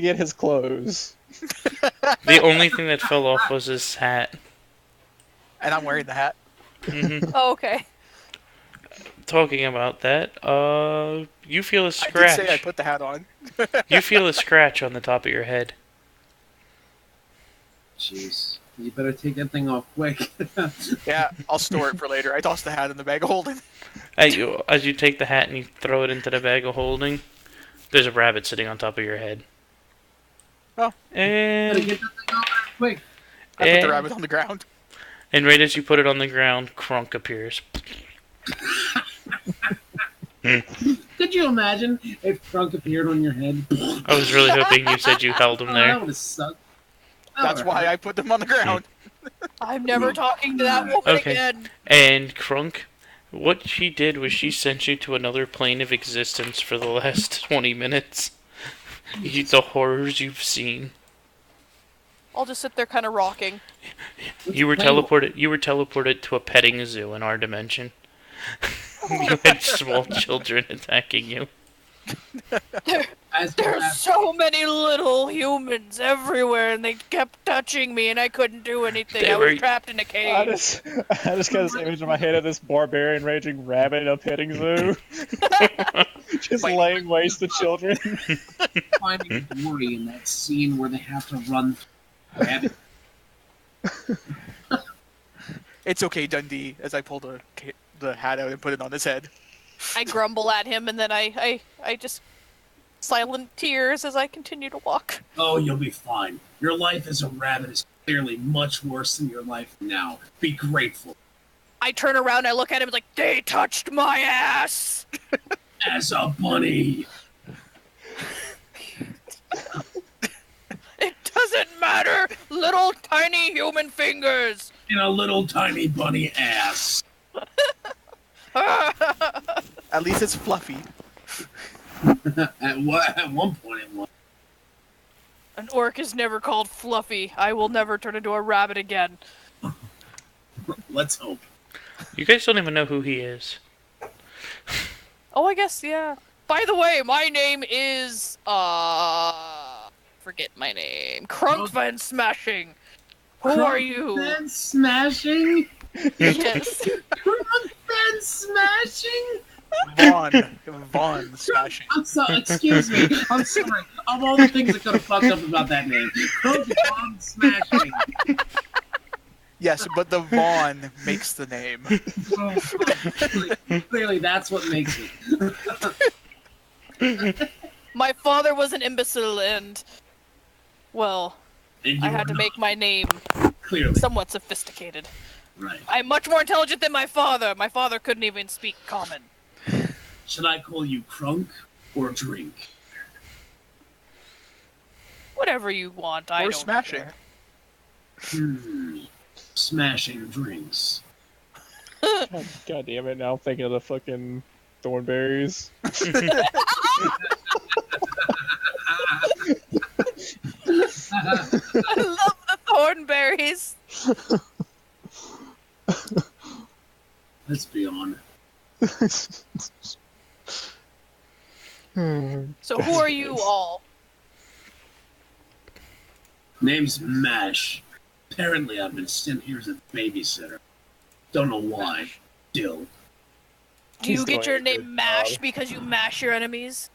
get his clothes?
the only thing that fell off was his hat.
And I'm wearing the hat.
Oh, okay.
Talking about that, you feel a
I
scratch.
did say I put the hat on.
You feel a scratch on the top of your head.
Jeez. You better take that thing off quick.
Yeah, I'll store it for later. I tossed the hat in the bag of holding.
As you take the hat and you throw it into the bag of holding, there's a rabbit sitting on top of your head.
Oh.
Better
And
get that thing off quick.
I put
And-
the rabbit on the ground.
right as you put it on the ground, Crunk appears.
Could you imagine if Trunk appeared on your head?
I was really hoping you said you held him
Oh,
there.
that would have sucked.
That's why I put them on the ground.
I'm never talking to that woman
Okay.
again.
And Crunk, what she did was she sent you to another plane of existence for the last 20 minutes. The horrors you've seen.
I'll just sit there kind of rocking.
You were teleported to a petting zoo in our dimension. You had small children attacking you.
There's so many little humans everywhere, and they kept touching me, and I couldn't do anything.
They
I was
were-
trapped in a
I
cage.
just got this image in my head of this barbarian raging rabbit in a petting zoo. Just laying waste to children.
Finding glory in that scene where they have to run rabbit.
It's okay, Dundee, as I pull the hat out and put it on his head.
I grumble at him, and then I just silent tears as I continue to walk.
Oh, you'll be fine. Your life as a rabbit is clearly much worse than your life now. Be grateful.
I turn around, I look at him, like, they touched my ass!
As a bunny.
It doesn't matter! Little tiny human fingers!
In a little tiny bunny ass.
At least it's fluffy.
At one point it was.
An orc is never called Fluffy. I will never turn into a rabbit again.
Let's hope.
You guys don't even know who he is.
Oh, I guess, yeah. By the way, my name is, forget my name. Crunkvan Smashing. Who are you?
Then smashing?
Yes.
Then smashing?
Vaughn smashing.
I'm sorry, excuse me. I'm sorry. Of all the things that could have fucked up about that name, Vaughn smashing.
Yes, but the Vaughn makes the name.
Clearly, that's what makes it.
My father was an imbecile and, well,
And you
I had
were
to make my name
not, clearly
somewhat sophisticated.
right.
I'm much more intelligent than my father. My father couldn't even speak common.
Should I call you Crunk or Drink?
Whatever you want, I
Or
don't
smashing.
care.
Smashing drinks.
God damn it! Now I'm thinking of the fucking thornberries.
I love the thornberries.
Let's be honest.
So who are you all?
Name's Mash. Apparently, I've been sent here as a babysitter. Don't know why. Still.
Do you
He's
get
doing
your
a good
name Mash
job.
because you mash your enemies?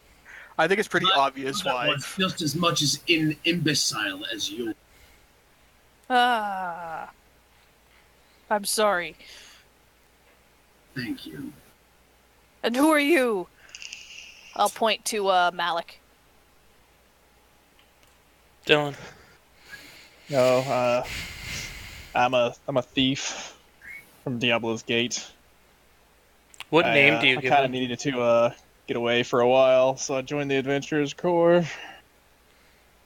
I think it's pretty obvious
That
why.
was just as much as imbecile as you.
Ah. I'm sorry.
Thank you.
And who are you? I'll point to Malik.
Dylan.
No, I'm a thief from Diablo's Gate.
What name do you
I
give
kind of
him?
needed to get away for a while, so I joined the Adventurers Corps.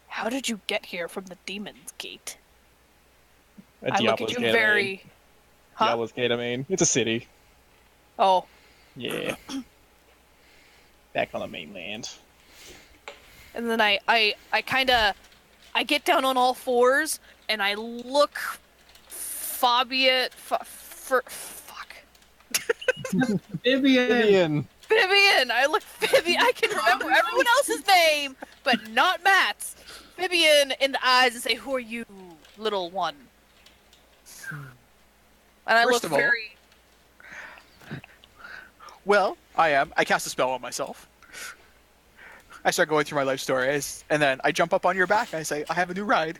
How did you get here from the Demon's Gate?
At
I look at
Diablo's
you
Gate,
very... Huh?
Diablo's Gate, I mean. It's a city.
Oh.
Yeah. Back on the mainland.
And then I get down on all fours and I look fuck.
Vivian.
Vivian!
I look Vivian. I can remember everyone else's name, but not Matt's. Vivian in the eyes and say, "Who are you, little one?" And I
First
look
of all-
very.
Well, I cast a spell on myself. I start going through my life story, and then I jump up on your back and I say, I have a new ride.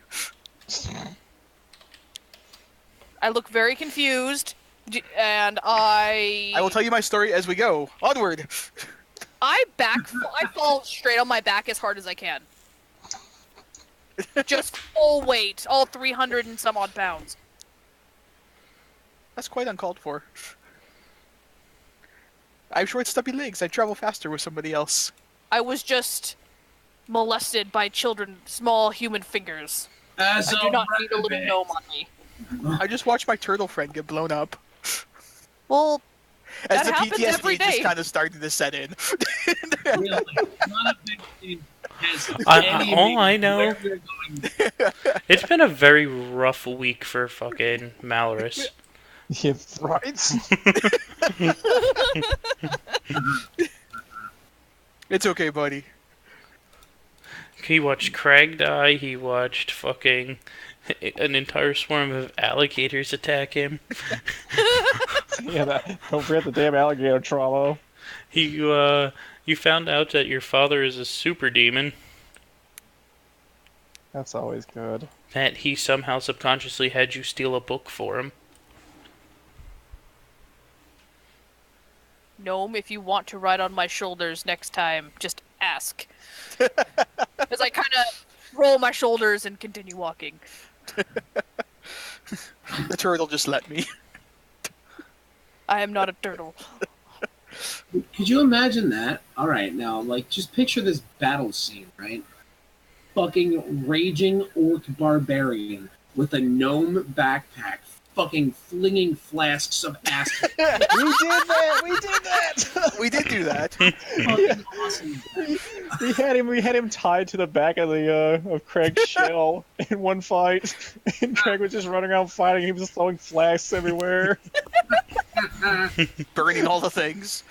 I look very confused, and I
I will tell you my story as we go. Onward!
I fall straight on my back as hard as I can. Just full weight, all 300 and some odd pounds.
That's quite uncalled for. I have short, stubby legs. I travel faster with somebody else.
I was just molested by children, small human fingers. I do not need a little gnome on me.
I just watched my turtle friend get blown up.
Well,
As
that
the
happens every
PTSD just
day.
kind of started to set in.
Really, not a big thing has any
All I
meaning
know,
where we're going.
it's been a very rough week for fucking Malorus.
Yeah, right?
It's okay, buddy.
He watched Craig die, he watched fucking an entire swarm of alligators attack him.
Yeah, don't forget the damn alligator trauma.
You found out that your father is a super demon,
That's always good.
that he somehow subconsciously had you steal a book for him.
Gnome, if you want to ride on my shoulders next time, just ask. As I kind of roll my shoulders and continue walking.
The turtle just let me.
I am not a turtle.
Could you imagine that? All right, now, like, just picture this battle scene, right? Fucking raging orc barbarian with a gnome backpack, fucking flinging flasks of acid.
We did that! We did that!
We did do that.
Fucking awesome.
We had him tied to the back of the of Craig's shell in one fight, and Craig was just running around fighting. He was just throwing flasks everywhere.
Burning all the things.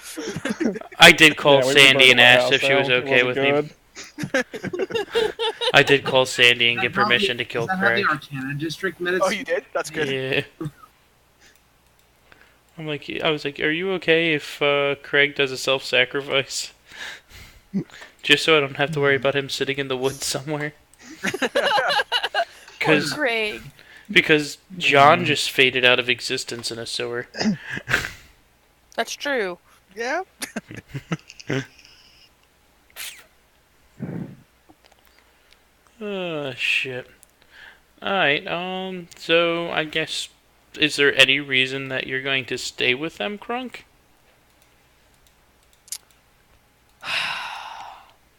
I did call
Yeah, we
Sandy and
burned the
asked
house
if she was
down. It
okay with
wasn't
me.
good.
I did call Sandy and
Is
get
that how
permission
the-
to kill
is that
Craig.
how the Arcana District minutes?
Oh, you did? That's good.
Yeah. I was like, are you okay if Craig does a self-sacrifice? Just so I don't have to worry about him sitting in the woods somewhere.
Poor Craig.
Because John just faded out of existence in a sewer.
That's true.
Yeah?
Oh, shit. Alright, so I guess, is there any reason that you're going to stay with them, Crunk?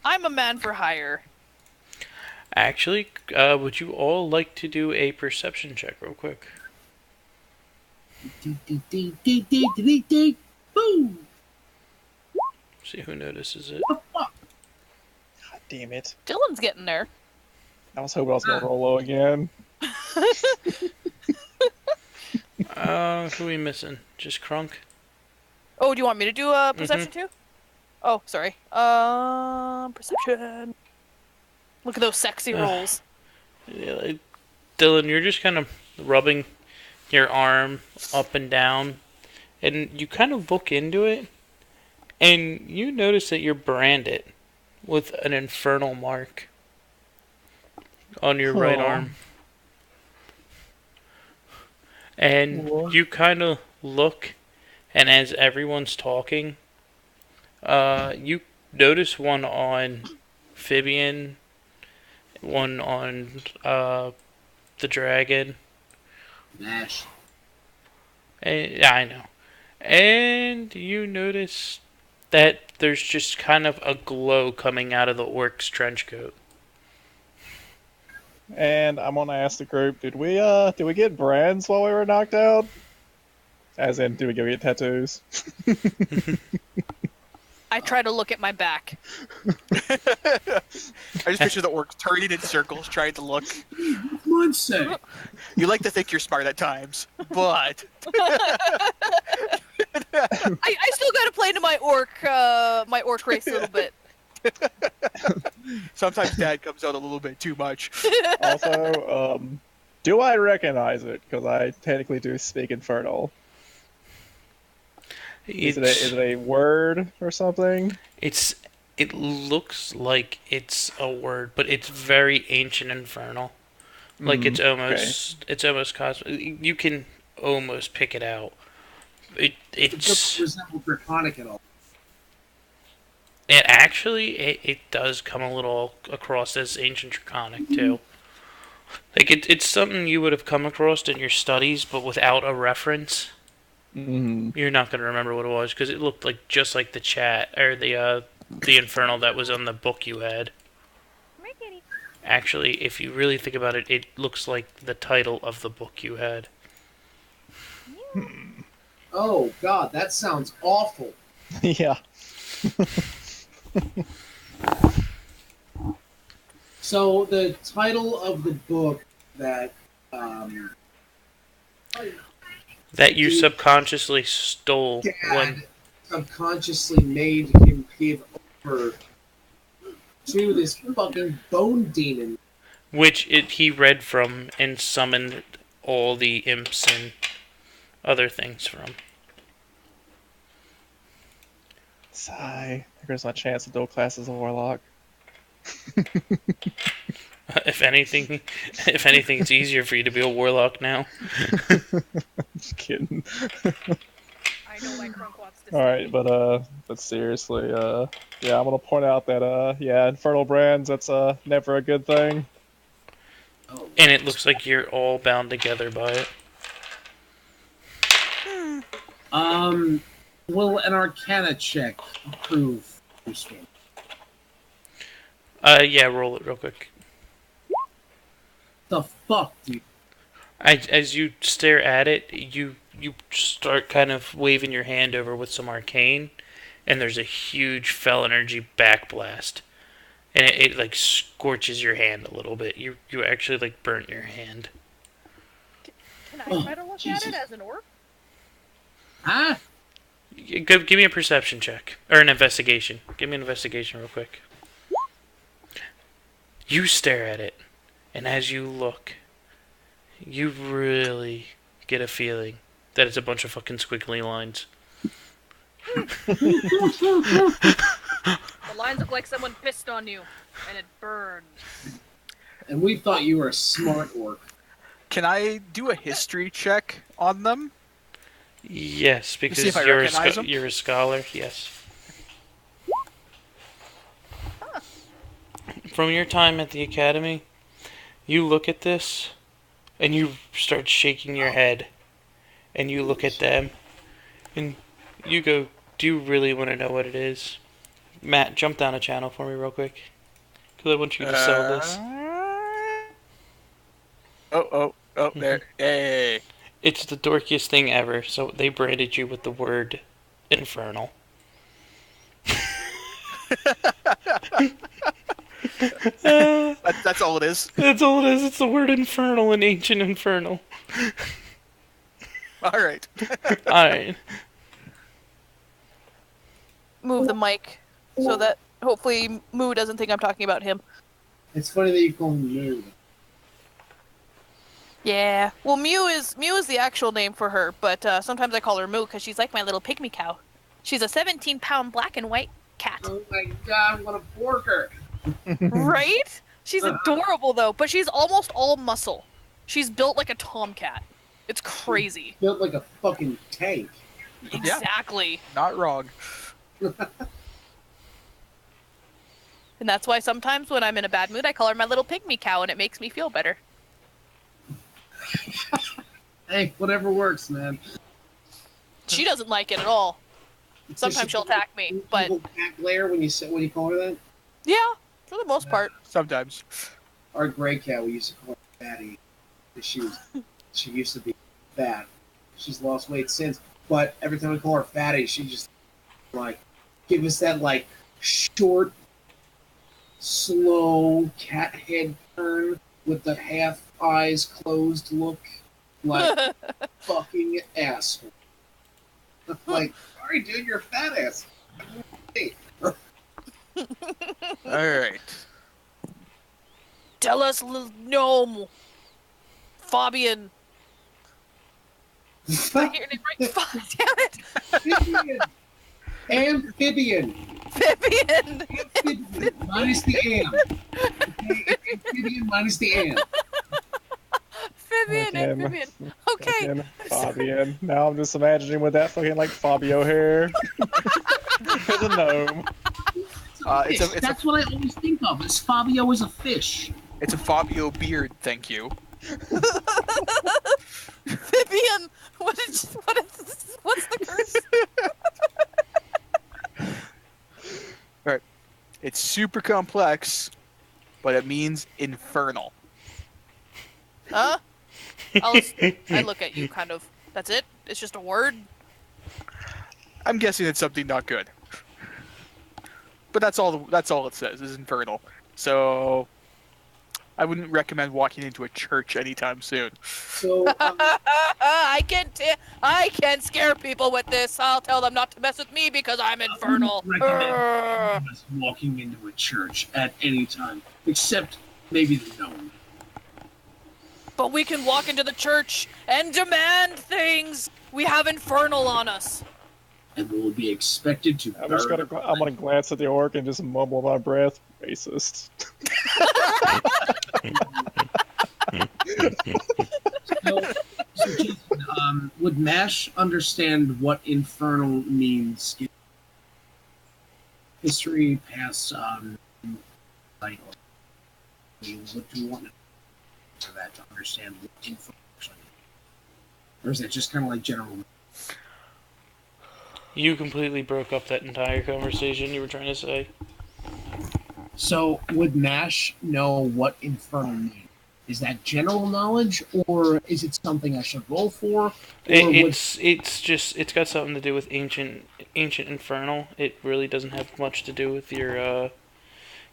I'm a man for hire.
Actually, would you all like to do a perception check real quick?
Boom!
See who notices it.
God damn it!
Dylan's getting there.
I was hoping I was gonna roll low again.
Who are we missing? Just Crunk?
Oh, do you want me to do a perception too? Oh, sorry. Perception. Look at those sexy rolls.
Yeah, Dylan, you're just kind of rubbing your arm up and down, and you kind of look into it, and you notice that you're branded with an infernal mark on your right
Aw.
arm. And you kind of look, and as everyone's talking, you notice one on Fibian, one on the dragon.
Nash.
And, yeah, I know. And you notice that there's just kind of a glow coming out of the orc's trench coat.
And I'm gonna ask the group: Did we get brands while we were knocked out? As in, did we go get tattoos?
I try to look at my back.
I just picture the orc turning in circles, trying to look.
One sec.
You like to think you're smart at times, but
I still gotta play into my orc race a little bit.
sometimes Dad comes out a little bit too much.
Also, do I recognize it? Because I technically do speak Infernal. Is it a word or something?
It looks like it's a word, but it's very ancient Infernal. Like it's almost cosmic. You can almost pick it out.
It doesn't resemble Draconic at all.
It actually it does come a little across as ancient Draconic too. Like it's something you would have come across in your studies, but without a reference. You're not going to remember what it was because it looked like just like the chat or the Infernal that was on the book you had. Actually, if you really think about it, it looks like the title of the book you had.
Oh God, that sounds awful.
Yeah.
So the title of the book that
That you subconsciously stole
Dad
when
subconsciously made him give over to this fucking bone demon.
which he read from and summoned all the imps and other things from.
Sigh. There's my chance to dual class as a warlock.
If anything, it's easier for you to be a warlock now.
Just kidding.
I know my crunk wants to.
All right, but seriously, yeah, I'm gonna point out that, yeah, Infernal brands. That's never a good thing.
Oh.
And it looks like you're all bound together by it.
Will an Arcana check prove useful?
Yeah, roll it real quick.
The fuck, dude?
As you stare at it, you start kind of waving your hand over with some arcane, and there's a huge fell energy backblast, and it like scorches your hand a little bit. You actually like burnt your hand.
Can I try to look at it as an orc?
Huh?
Give me a perception check or an investigation. Give me an investigation real quick. You stare at it, and as you look, you really get a feeling that it's a bunch of fucking squiggly lines.
The lines look like someone pissed on you, and it burns.
And we thought you were a smart orc.
Can I do a history check on them?
Yes,
see
because
if I
you're
recognize them?
you're a scholar. Yes. From your time at the academy, you look at this, and you start shaking your head, and you look at them, and you go, "Do you really want to know what it is?" Matt, jump down a channel for me real quick, because I want you to sell this.
Oh, there. Hey.
It's the dorkiest thing ever. So they branded you with the word infernal.
That's all it is.
That's all it is. It's the word infernal in ancient infernal.
All right.
Alright.
Move the mic so that hopefully Moo doesn't think I'm talking about him.
It's funny that you call him Moo.
Yeah. Well, Mew is the actual name for her, but sometimes I call her Moo because she's like my little pygmy cow. She's a 17-pound black and white cat.
Oh my God, what a porker!
Right? She's adorable though, but she's almost all muscle. She's built like a tomcat. It's crazy.
Built like a fucking tank.
Exactly.
Not wrong.
And that's why sometimes when I'm in a bad mood, I call her my little pygmy cow, and it makes me feel better.
Hey, whatever works, man.
She doesn't like it at all. Sometimes she'll attack me, but
Cat glare when you call her that.
yeah, for the most part.
Sometimes.
Our gray cat, we used to call her Fatty. She used to be fat. She's lost weight since, but every time we call her Fatty, she just like give us that like short, slow cat head turn with the half eyes closed look, like fucking asshole. Like, sorry, dude, you're a fat ass. Hey.
Alright.
Tell us, little gnome, Fabian. Did I get your name right? Damn it!
Amphibian.
Fabian!
Amphibian. Minus the am. Okay, amphibian minus the am.
Fabian,
Again.
amphibian. Okay.
Again, Fabian. Now I'm just imagining with that fucking like Fabio hair. As a gnome.
That's what I always think of. Is Fabio is a fish.
It's a Fabio beard, thank you.
Fabian! What's the curse?
Alright. It's super complex, but it means infernal.
Huh? I look at you kind of. That's it? It's just a word?
I'm guessing it's something not good. But that's all it says, is infernal. So I wouldn't recommend walking into a church anytime soon.
So
I can scare people with this. I'll tell them not to mess with me because I'm infernal.
recommend walking into a church at any time, except maybe the gnome.
But we can walk into the church and demand things. We have infernal on us.
And will be expected to.
I'm gonna glance at the orc and just mumble under my breath. Racist.
So Jason, would Mash understand what infernal means? History, past, like, what do you want for that to understand what infernal actually means? Or is that just kind of like general?
You completely broke up that entire conversation you were trying to say.
So, would Mash know what infernal means? Is that general knowledge, or is it something I should roll for?
It's got something to do with ancient infernal. It really doesn't have much to do with your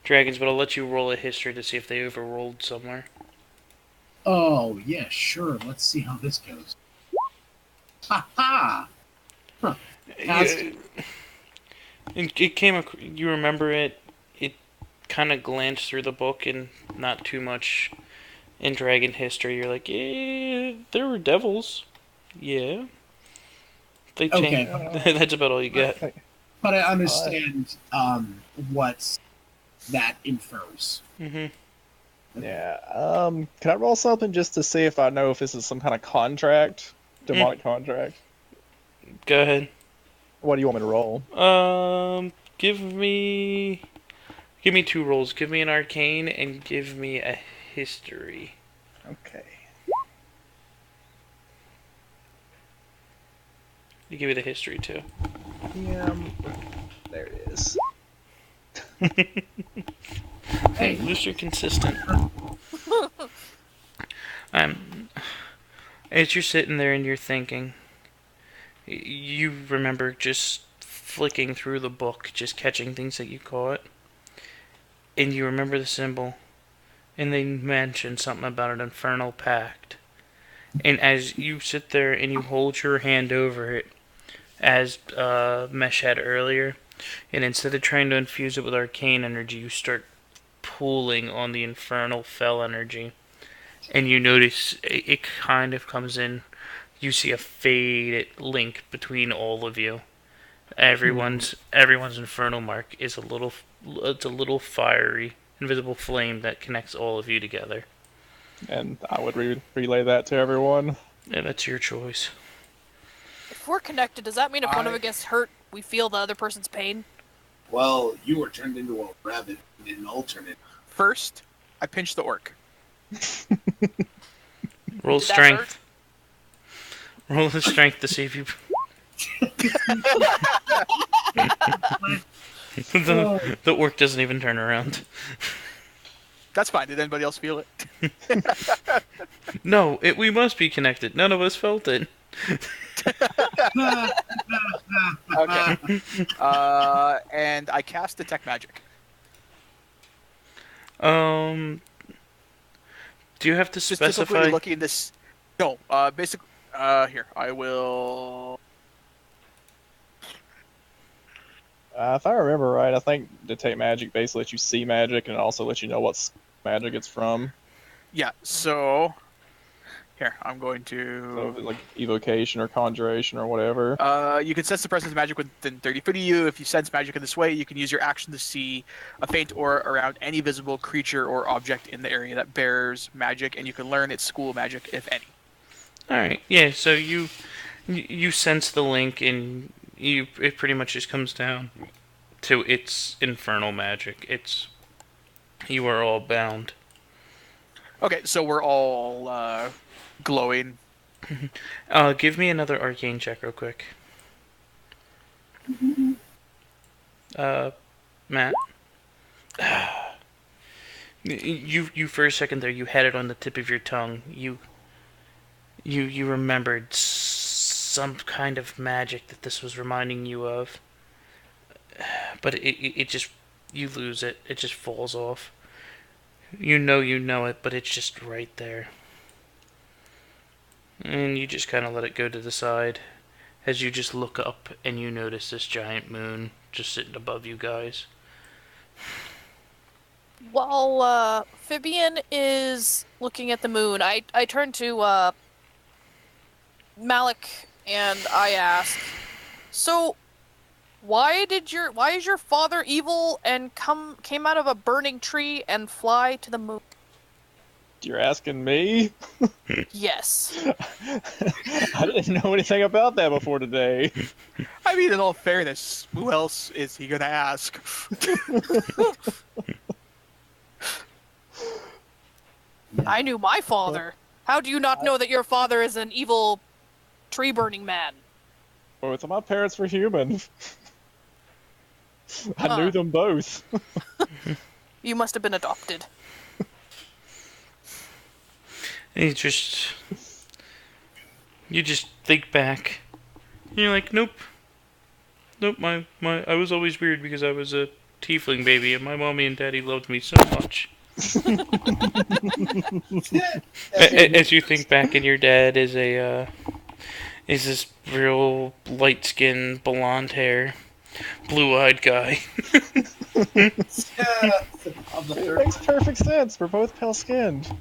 dragons, but I'll let you roll a history to see if they overrolled somewhere.
Oh yeah, sure. Let's see how this goes. Ha ha! Huh.
It came. You remember it? It kind of glanced through the book and not too much in dragon history. You're like, yeah, there were devils. Yeah, they changed.
Okay.
That's about all you get.
But I understand what that infers.
Mm-hmm.
Yeah. Can I roll something just to see if I know if this is some kind of contract, demonic contract?
Go ahead.
What do you want me to roll?
Give me 2 rolls. Give me an arcane and give me a history.
Okay.
You give me the history too.
Yeah. There it is.
Hey, at least you're consistent. As you're sitting there and you're thinking, you remember just flicking through the book, just catching things that you caught, and you remember the symbol, and they mentioned something about an infernal pact. And as you sit there and you hold your hand over it, as Mesh had earlier, and instead of trying to infuse it with arcane energy, you start pulling on the infernal fell energy, and you notice it kind of comes in. You see a faded link between all of you. Everyone's infernal mark is a little fiery, invisible flame that connects all of you together.
And I would relay that to everyone.
Yeah, that's your choice.
If we're connected, does that mean if one of us gets hurt, we feel the other person's pain?
Well, you were turned into a rabbit in an alternate.
First, I pinched the orc.
Roll
Did that
strength. Roll the strength to see if you. the orc doesn't even turn around.
That's fine. Did anybody else feel it?
No, we must be connected. None of us felt it.
Okay. And I cast Detect Magic.
Do you have to
Specifically
specify?
looking this. No, basically, here I will.
If I remember right, I think Detect Magic basically lets you see magic and it also lets you know what magic it's from.
Yeah. So here I'm going
So
to.
if it's like evocation or conjuration or whatever.
You can sense the presence of magic within 30 feet of you. If you sense magic in this way, you can use your action to see a faint aura around any visible creature or object in the area that bears magic, and you can learn its school magic, if any.
All right. Yeah. So you sense the link, and it pretty much just comes down to its infernal magic. You are all bound.
Okay, so we're all glowing.
Give me another arcane check real quick. Matt. You for a second there, you had it on the tip of your tongue. You remembered some kind of magic that this was reminding you of. But it just, you lose it. It just falls off. You know it, but it's just right there. And you just kind of let it go to the side as you just look up and you notice this giant moon just sitting above you guys.
While Fibian is looking at the moon, I turn to Malik and I ask, so why is your father evil and came out of a burning tree and fly to the moon?
You're asking me?
Yes.
I didn't know anything about that before today.
I mean, in all fairness, who else is he gonna ask?
I knew my father. How do you not know that your father is an evil tree burning man?
Both of my parents were human. I knew them both.
You must have been adopted.
And you just think back. And you're like, nope, my I was always weird because I was a tiefling baby, and my mommy and daddy loved me so much. As you think back, and your dad is this real light-skinned, blonde hair, blue-eyed guy.
It makes perfect sense. We're both pale-skinned.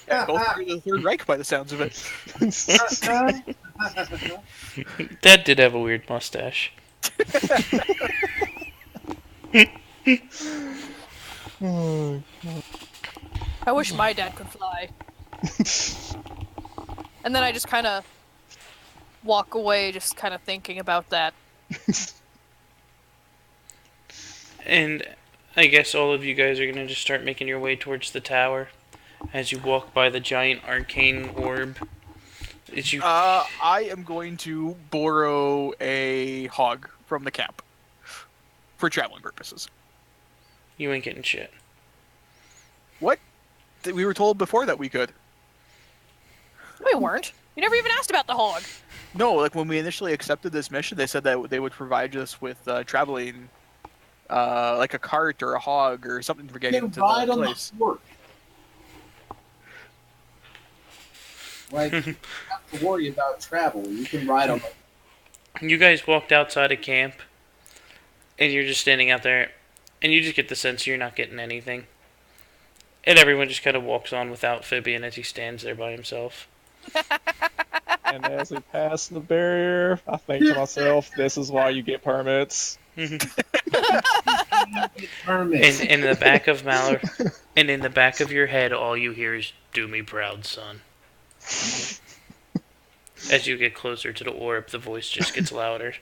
Yeah, both are the Third Reich by the sounds of it.
Dad did have a weird mustache.
I wish my dad could fly. And then I just kind of walk away, just kind of thinking about that.
And I guess all of you guys are gonna just start making your way towards the tower as you walk by the giant arcane orb.
I am going to borrow a hog from the camp for traveling purposes.
You ain't getting shit.
What? We were told before that we could.
We weren't. You never even asked about the hog.
No, like when we initially accepted this mission, they said that they would provide us with traveling, like a cart or a hog or something for getting to the place.
Like, you don't have to worry about travel. You can ride on the...
You guys walked outside of camp, and you're just standing out there, and you just get the sense you're not getting anything. And everyone just kind of walks on without Fibian as he stands there by himself.
And as we pass the barrier, I think to myself, this is why you get permits.
Permits.
And in the back of Malor, and in the back of your head, all you hear is "Do me proud, son." As you get closer to the orb, the voice just gets louder.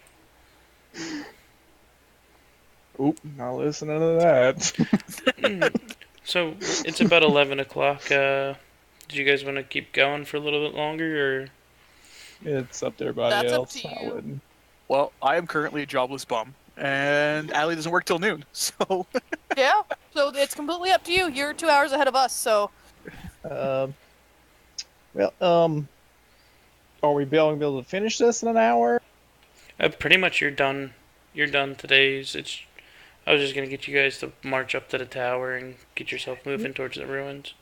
Oop, not listening to that.
So it's about 11 o'clock. Do you guys want to keep going for a little bit longer, or?
It's up to everybody
That's up
else.
to
I
you.
wouldn't.
Well, I am currently a jobless bum, and Allie doesn't work till noon, so
Yeah. So it's completely up to you. You're 2 hours ahead of us, so
Um, well, are we be able to finish this in an hour?
Pretty much you're done. You're done today's. It's. I was just gonna get you guys to march up to the tower and get yourself moving towards the ruins.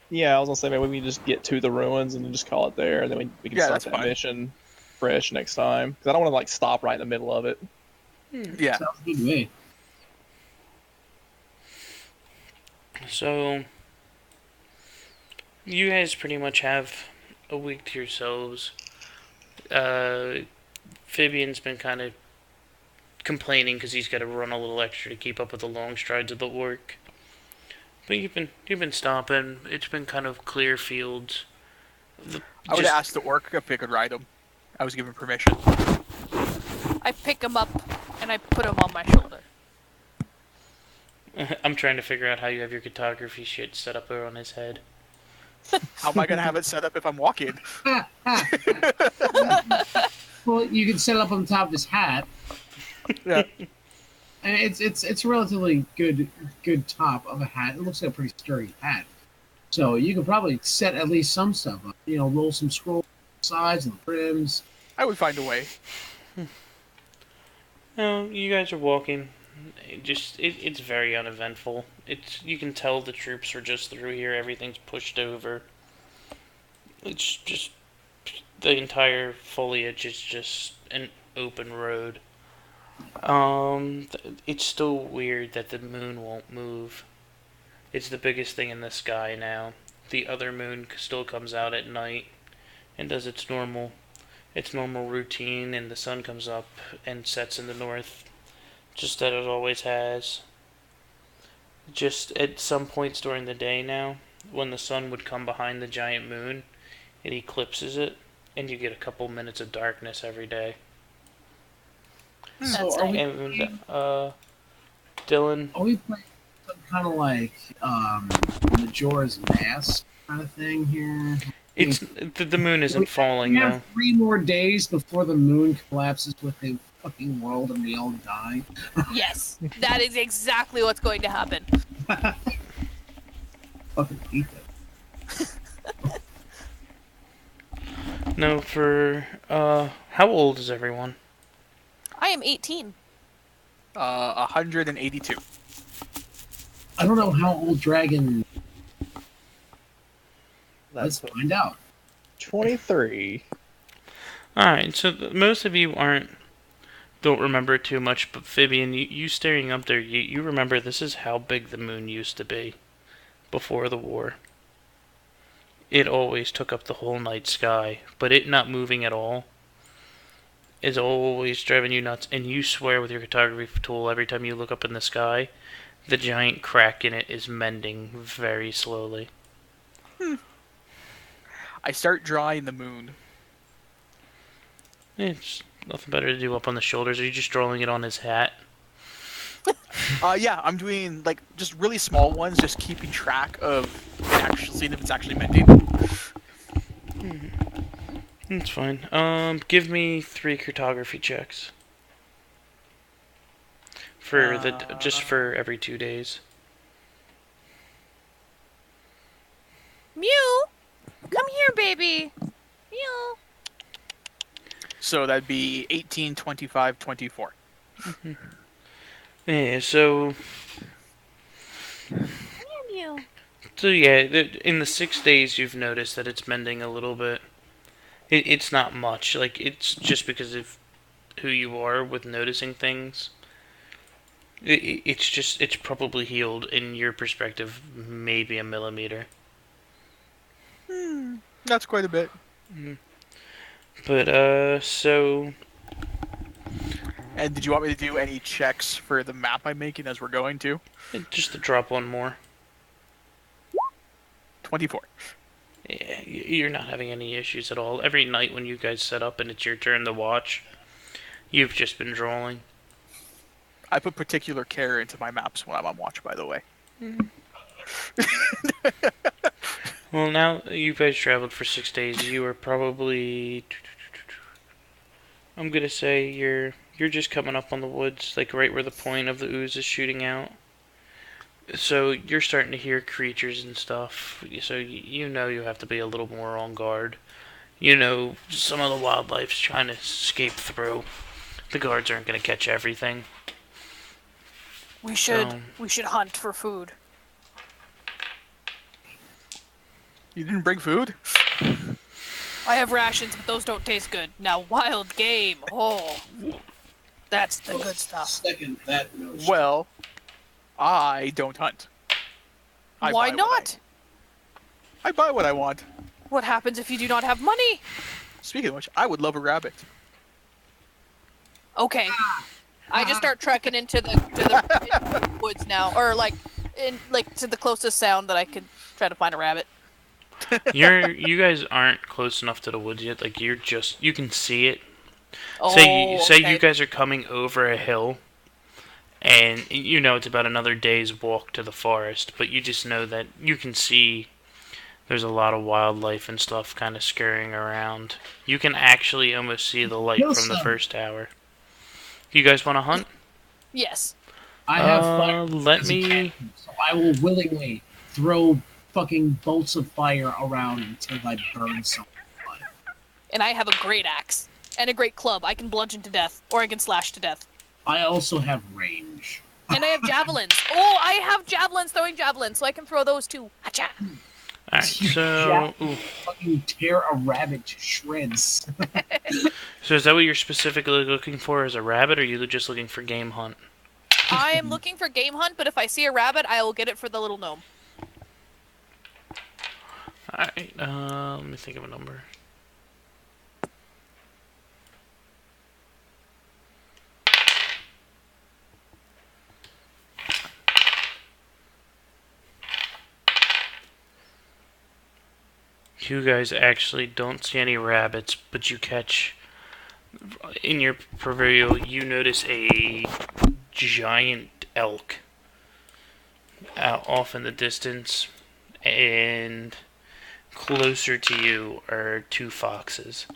Yeah, I was gonna say maybe we can just get to the ruins and then just call it there, and then we can
Yeah,
start
that's
that
fine.
mission fresh next time. Because I don't want to like stop right in the middle of it.
yeah.
Sounds good to me.
So you guys pretty much have a week to yourselves. Fabian's been kind of complaining because he's got to run a little extra to keep up with the long strides of the work. But you've been stopping. It's been kind of clear fields.
I would ask the orc if they could ride him. I was given permission.
I pick him up and I put him on my shoulder.
I'm trying to figure out how you have your cartography shit set up there on his head.
How am I gonna have it set up if I'm walking?
Well, you can set it up on top of his hat.
Yeah.
And it's a relatively good top of a hat. It looks like a pretty sturdy hat. So you could probably set at least some stuff up. You know, roll some scrolls on the sides and the brims.
I would find a way.
No, you guys are walking. It's very uneventful. You can tell the troops are just through here. Everything's pushed over. It's just the entire foliage is just an open road. It's still weird that the moon won't move. It's the biggest thing in the sky now. The other moon still comes out at night and does its normal routine, and the sun comes up and sets in the north, just that it always has. Just at some points during the day now, when the sun would come behind the giant moon, it eclipses it, and you get a couple minutes of darkness every day.
So
That's
are we,
And Dylan,
are we playing some kind of like Majora's Mask kind of thing here?
it's the moon isn't falling
We
though.
have 3 more days before the moon collapses with the fucking world and we all die.
Yes, that is exactly what's going to happen.
Fucking hate that.
No, for how old is everyone?
I am 18.
182.
I don't know how old Dragon.
That's
Let's find out.
23.
Alright, so most of you don't remember it too much, but Fabian, you staring up there, you remember this is how big the moon used to be before the war. It always took up the whole night sky, but it not moving at all is always driving you nuts, and you swear with your cartography tool every time you look up in the sky, the giant crack in it is mending very slowly.
I start drawing the moon.
It's nothing better to do up on the shoulders. Are you just drawing it on his hat?
Yeah, I'm doing like just really small ones, just keeping track of seeing if it's actually mending.
That's fine. Give me 3 cartography checks. For just for every 2 days.
Mew! Come here, baby! Mew!
So that'd be 18, 25, 24.
Yeah, so
Mew, mew.
yeah, in the 6 days you've noticed that it's mending a little bit. It's not much. Like, it's just because of who you are with noticing things. It's probably healed in your perspective, maybe a millimeter.
That's quite a bit.
But so
And did you want me to do any checks for the map I'm making as we're going to?
just to drop one more.
24.
Yeah, you're not having any issues at all. Every night when you guys set up and it's your turn to watch, you've just been drawing.
I put particular care into my maps when I'm on watch, by the way.
Well, now that you guys traveled for 6 days, you are probably... I'm gonna say you're just coming up on the woods, like right where the point of the ooze is shooting out. So you're starting to hear creatures and stuff. So you know you have to be a little more on guard. You know some of the wildlife's trying to escape through. The guards aren't gonna catch everything.
We should hunt for food.
You didn't bring food?
I have rations, but those don't taste good. Now, wild game. Oh, that's the good stuff.
Second that notion.
Well, I don't hunt.
Why not?
I buy what I want.
What happens if you do not have money?
Speaking of which, I would love a rabbit.
Okay. I just start trekking into the woods now, or to the closest sound that I could try to find a rabbit.
You guys aren't close enough to the woods yet. Like you can see it.
Oh,
Say
okay.
you guys are coming over a hill, and you know it's about another day's walk to the forest. But you just know that you can see there's a lot of wildlife and stuff kind of scurrying around. You can actually almost see the light from the first tower. You guys want to hunt?
Yes.
I have fire.
Let me.
So I will willingly throw fucking bolts of fire around until I burn someone.
And I have a great axe and a great club. I can bludgeon to death, or I can slash to death.
I also have range.
And I have javelins. Oh, I have javelins, throwing javelins, so I can throw those too. Hacha!
Alright, so...
Fucking tear a rabbit to shreds.
So is that what you're specifically looking for as a rabbit, or are you just looking for game hunt?
I am looking for game hunt, but if I see a rabbit, I will get it for the little gnome.
Alright, let me think of a number. You guys actually don't see any rabbits, but you catch... In your purview, you notice a giant elk out off in the distance, and closer to you are 2 foxes.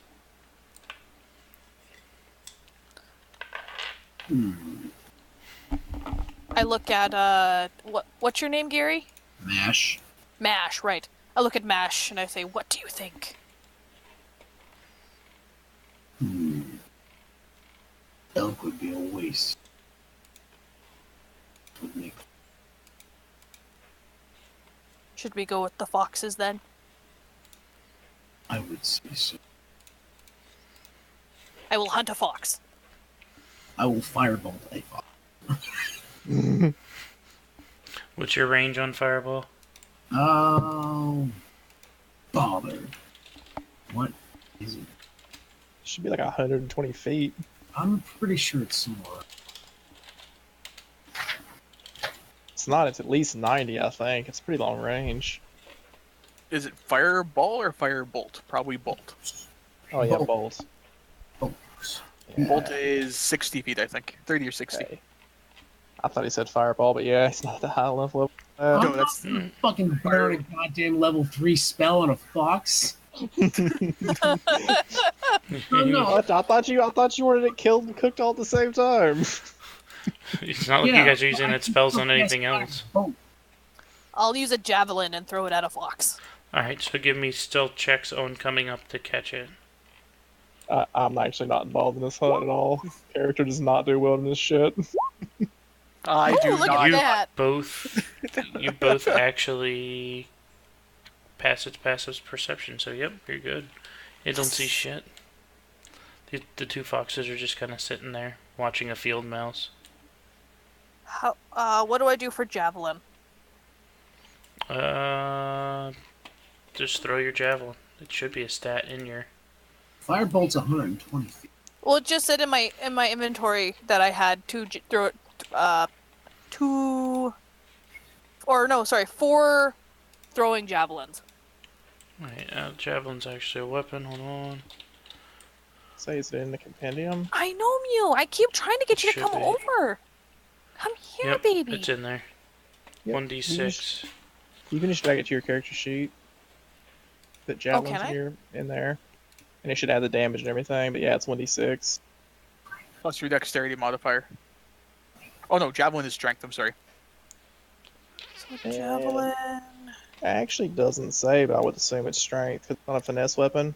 I look at, what's your name, Gary?
Mash.
Mash, right. I look at Mash and I say, what do you think?
Elk would be a waste.
Should we go with the foxes then?
I would say so.
I will hunt a fox.
I will firebolt a fox.
What's your range on Fireball?
Oh, bother. What is it?
Should be like 120 feet.
I'm pretty sure it's somewhere.
It's not. It's at least 90, I think. It's pretty long range.
Is it fireball or firebolt? Probably bolt.
Oh yeah,
Bolt.
bolts.
Bolts.
Yeah.
Bolt is 60 feet, I think. 30 or 60.
Okay. I thought he said fireball, but yeah, it's not the high level.
No,
I'm
that's-
not gonna fucking burn a goddamn level 3 spell on a fox. No.
I thought you wanted it killed and cooked all at the same time.
It's not like you guys are using its spells on anything else.
Oh,
I'll use a javelin and throw it at a fox.
Alright, so give me stealth checks on coming up to catch it.
I'm actually not involved in this hunt at all. Character does not do wilderness shit.
I
Ooh,
do
look
not.
at that.
You both actually pass its passive perception, so yep, you're good. It don't see shit. The 2 foxes are just kind of sitting there, watching a field mouse.
What do I do for javelin?
Just throw your javelin. It should be a stat in your...
firebolt's 120 feet.
Well, it just said in my inventory that I had four throwing javelins.
Right, javelin's actually a weapon, hold on.
Say it's in the compendium.
I know, Mew. I keep trying to get you to
Should
come
be.
over. I'm here,
Yep,
baby.
it's in there.
Yep.
1d6.
You can just drag it to your character sheet. Put javelins
can I?
in there, and it should add the damage and everything. But yeah, it's 1d6.
Plus your dexterity modifier. Oh no, javelin is strength. I'm sorry.
So javelin.
It actually doesn't say, but I would assume it's strength because it's not a finesse weapon.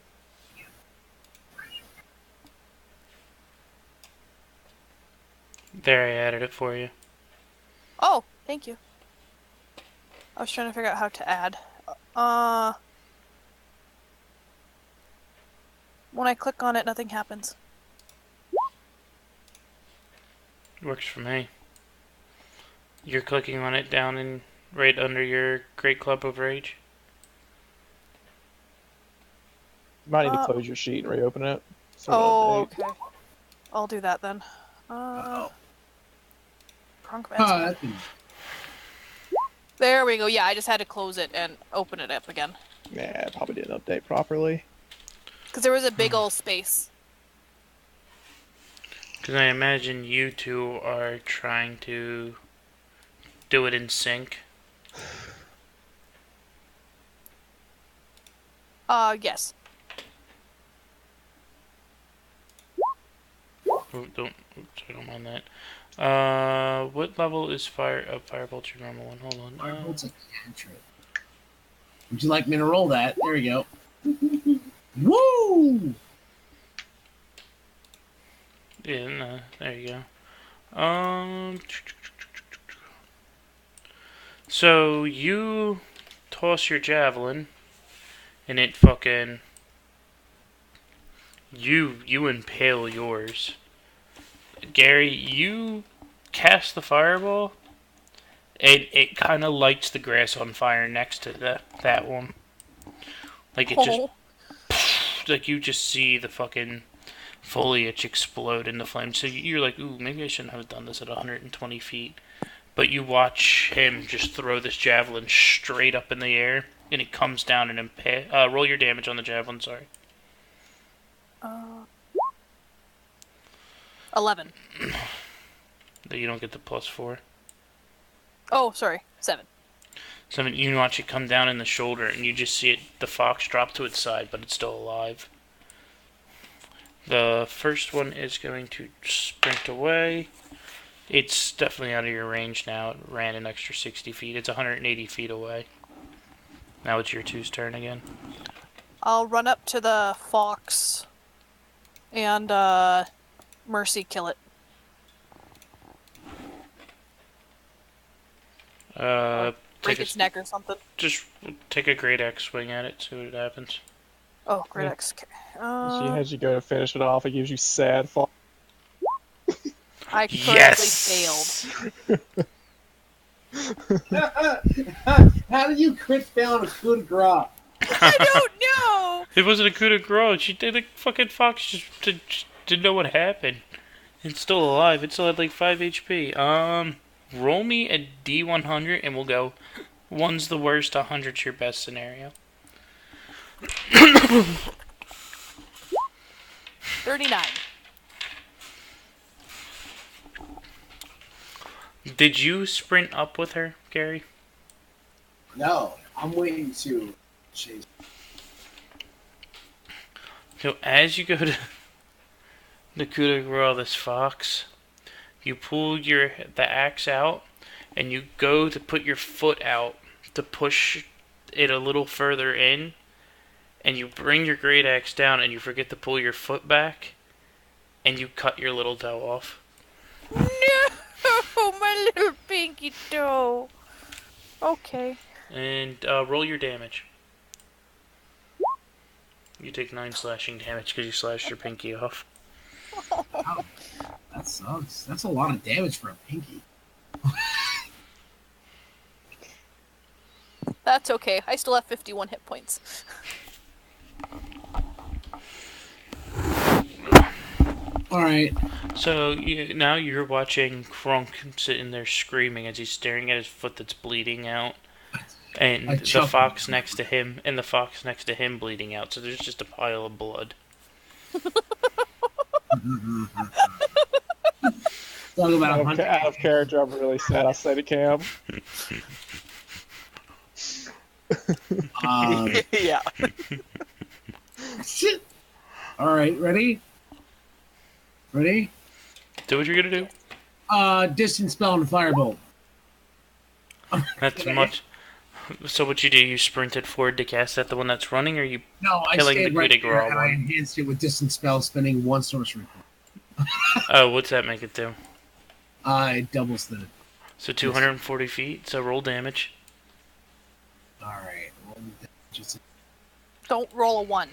There, I added it for you.
Oh, thank you. I was trying to figure out how to add. When I click on it, nothing happens.
Works for me. You're clicking on it down in right under your Great Club of Rage.
You might need to close your sheet and reopen it.
Oh, okay. I'll do that then.
Oh.
Crunk
Huh,
There we go. Yeah, I just had to close it and open it up again.
Yeah, it probably didn't update properly.
Because there was a big old space.
Because I imagine you two are trying to do it in sync.
Yes.
Oh, I don't mind that. What level is Firebolt's your normal one? Hold on.
Firebolt's a cantrip. Would you like me to roll that? There we go. Woo!
Yeah, no, there you go. So you toss your javelin, and it fucking you impale yours. Gary, you cast the fireball, and it kind of lights the grass on fire next to that one. Like it just, like you just see the fucking foliage explode into flames. So you're like, ooh, maybe I shouldn't have done this at 120 feet. But you watch him just throw this javelin straight up in the air, and it comes down and roll your damage on the javelin, sorry.
11.
That you don't get the +4.
Oh, sorry. 7.
7, you watch it come down in the shoulder, and you just see the fox drop to its side, but it's still alive. The first one is going to sprint away. It's definitely out of your range now. It ran an extra 60 feet. It's 180 feet away. Now it's your two's turn again.
I'll run up to the fox and mercy kill it. Break its neck or something.
Just take a great axe swing at it, see what happens.
Oh, great axe.
She has you go to finish it off. It gives you sad fall.
I critically
Yes!
failed.
How did you crit fail on a coup de grace?
I don't know!
It wasn't a coup de grace. She did. The fucking fox just didn't know what happened. It's still alive. It still had like 5 HP. Roll me a D100 and we'll go. 1's the worst, 100's your best scenario.
39.
Did you sprint up with her, Gary?
No, I'm waiting to chase.
So as you go to the coup de grace this fox, you pull the axe out, and you go to put your foot out to push it a little further in, and you bring your great axe down, and you forget to pull your foot back, and you cut your little toe off.
No, my little pinky toe. Okay.
And roll your damage. You take 9 slashing damage because you slashed your pinky off.
Wow, that sucks. That's a lot of damage for a pinky.
That's okay. I still have 51 hit points.
Alright.
So now you're watching Krunk sitting there screaming as he's staring at his foot that's bleeding out. And the fox next to him, bleeding out. So there's just a pile of blood.
Talk about a hunting.
Out of character, I'm really sad I stayed at camp.
Yeah.
Shit. All right, ready? Ready?
Do what you're gonna do.
Distance spell and firebolt.
That's much. So what you do? You sprinted forward to cast at the one that's running, or you
No, I
killing
stayed
the
right
Goody
there,
Graw
and I
one?
enhanced it with distance spell, spending 1 sorcery point.
Oh, what's that make it do?
It doubles the.
So 240 feet. So roll damage.
All right. Just
Don't roll a 1.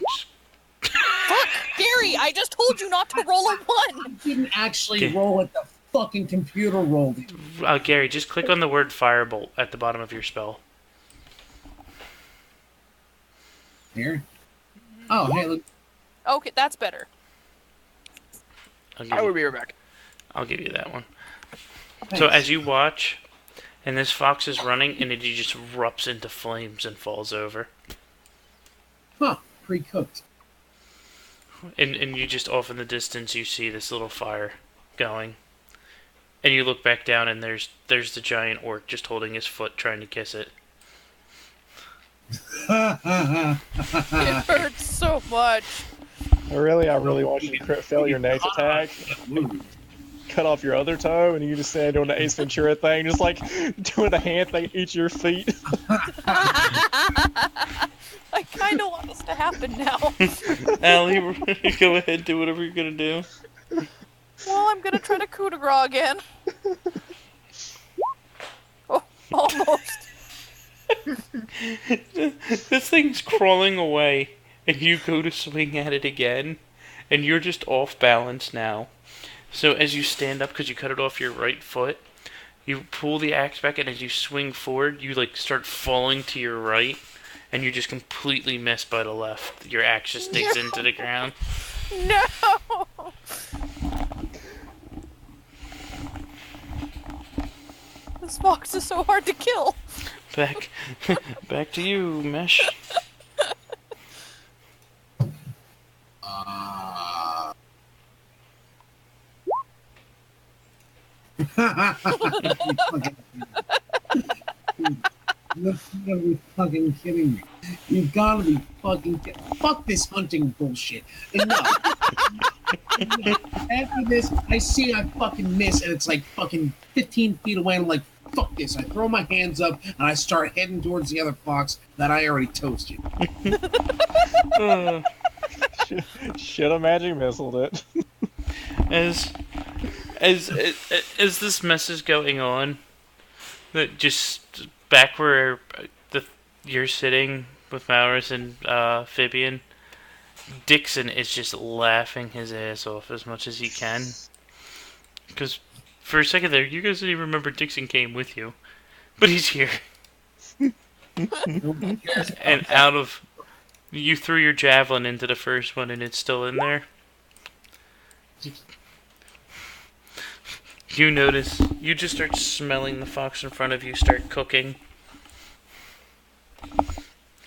Fuck, Gary! I just told you not to roll a 1.
I didn't actually
Okay.
roll it. The fucking computer rolled it.
Gary, just click on the word firebolt at the bottom of your spell.
Here. Oh, hey, look.
Okay, that's better.
I'll
I
give,
will
you,
be right back.
I'll give you that one.
Thanks.
So as you watch, and this fox is running, and it just erupts into flames and falls over.
Huh, pre-cooked.
And you just off in the distance, you see this little fire going. And you look back down, and there's the giant orc just holding his foot, trying to kiss it.
It hurts so much.
I really want you to crit fail your next attack, cut off your other toe, and you just stand doing the Ace Ventura thing, just like doing the hand thing at each of your feet.
I kind of want this to happen now.
Allie, go ahead, do whatever you're gonna do.
Well, I'm gonna try to coup de grace again. Oh, almost.
This thing's crawling away, and you go to swing at it again, and you're just off balance now. So as you stand up, because you cut it off your right foot, you pull the axe back, and as you swing forward, you like start falling to your right, and you just completely miss by the left. Your axe just digs into the ground.
No! This fox is so hard to kill.
Back to you, Mesh.
You've gotta be fucking kidding me. You've gotta be fucking fuck this hunting bullshit. Enough. After this, I see I fucking miss, and it's like fucking 15 feet away, and I'm like, fuck this. I throw my hands up, and I start heading towards the other fox that I already toasted.
Should have magic missiled it.
As this mess is going on, that just back where you're sitting with Maurus and Fibian, Dixon is just laughing his ass off as much as he can. Because for a second there, you guys didn't even remember Dixon came with you, but he's here. And you threw your javelin into the first one, and it's still in there. You notice, you just start smelling the fox in front of you start cooking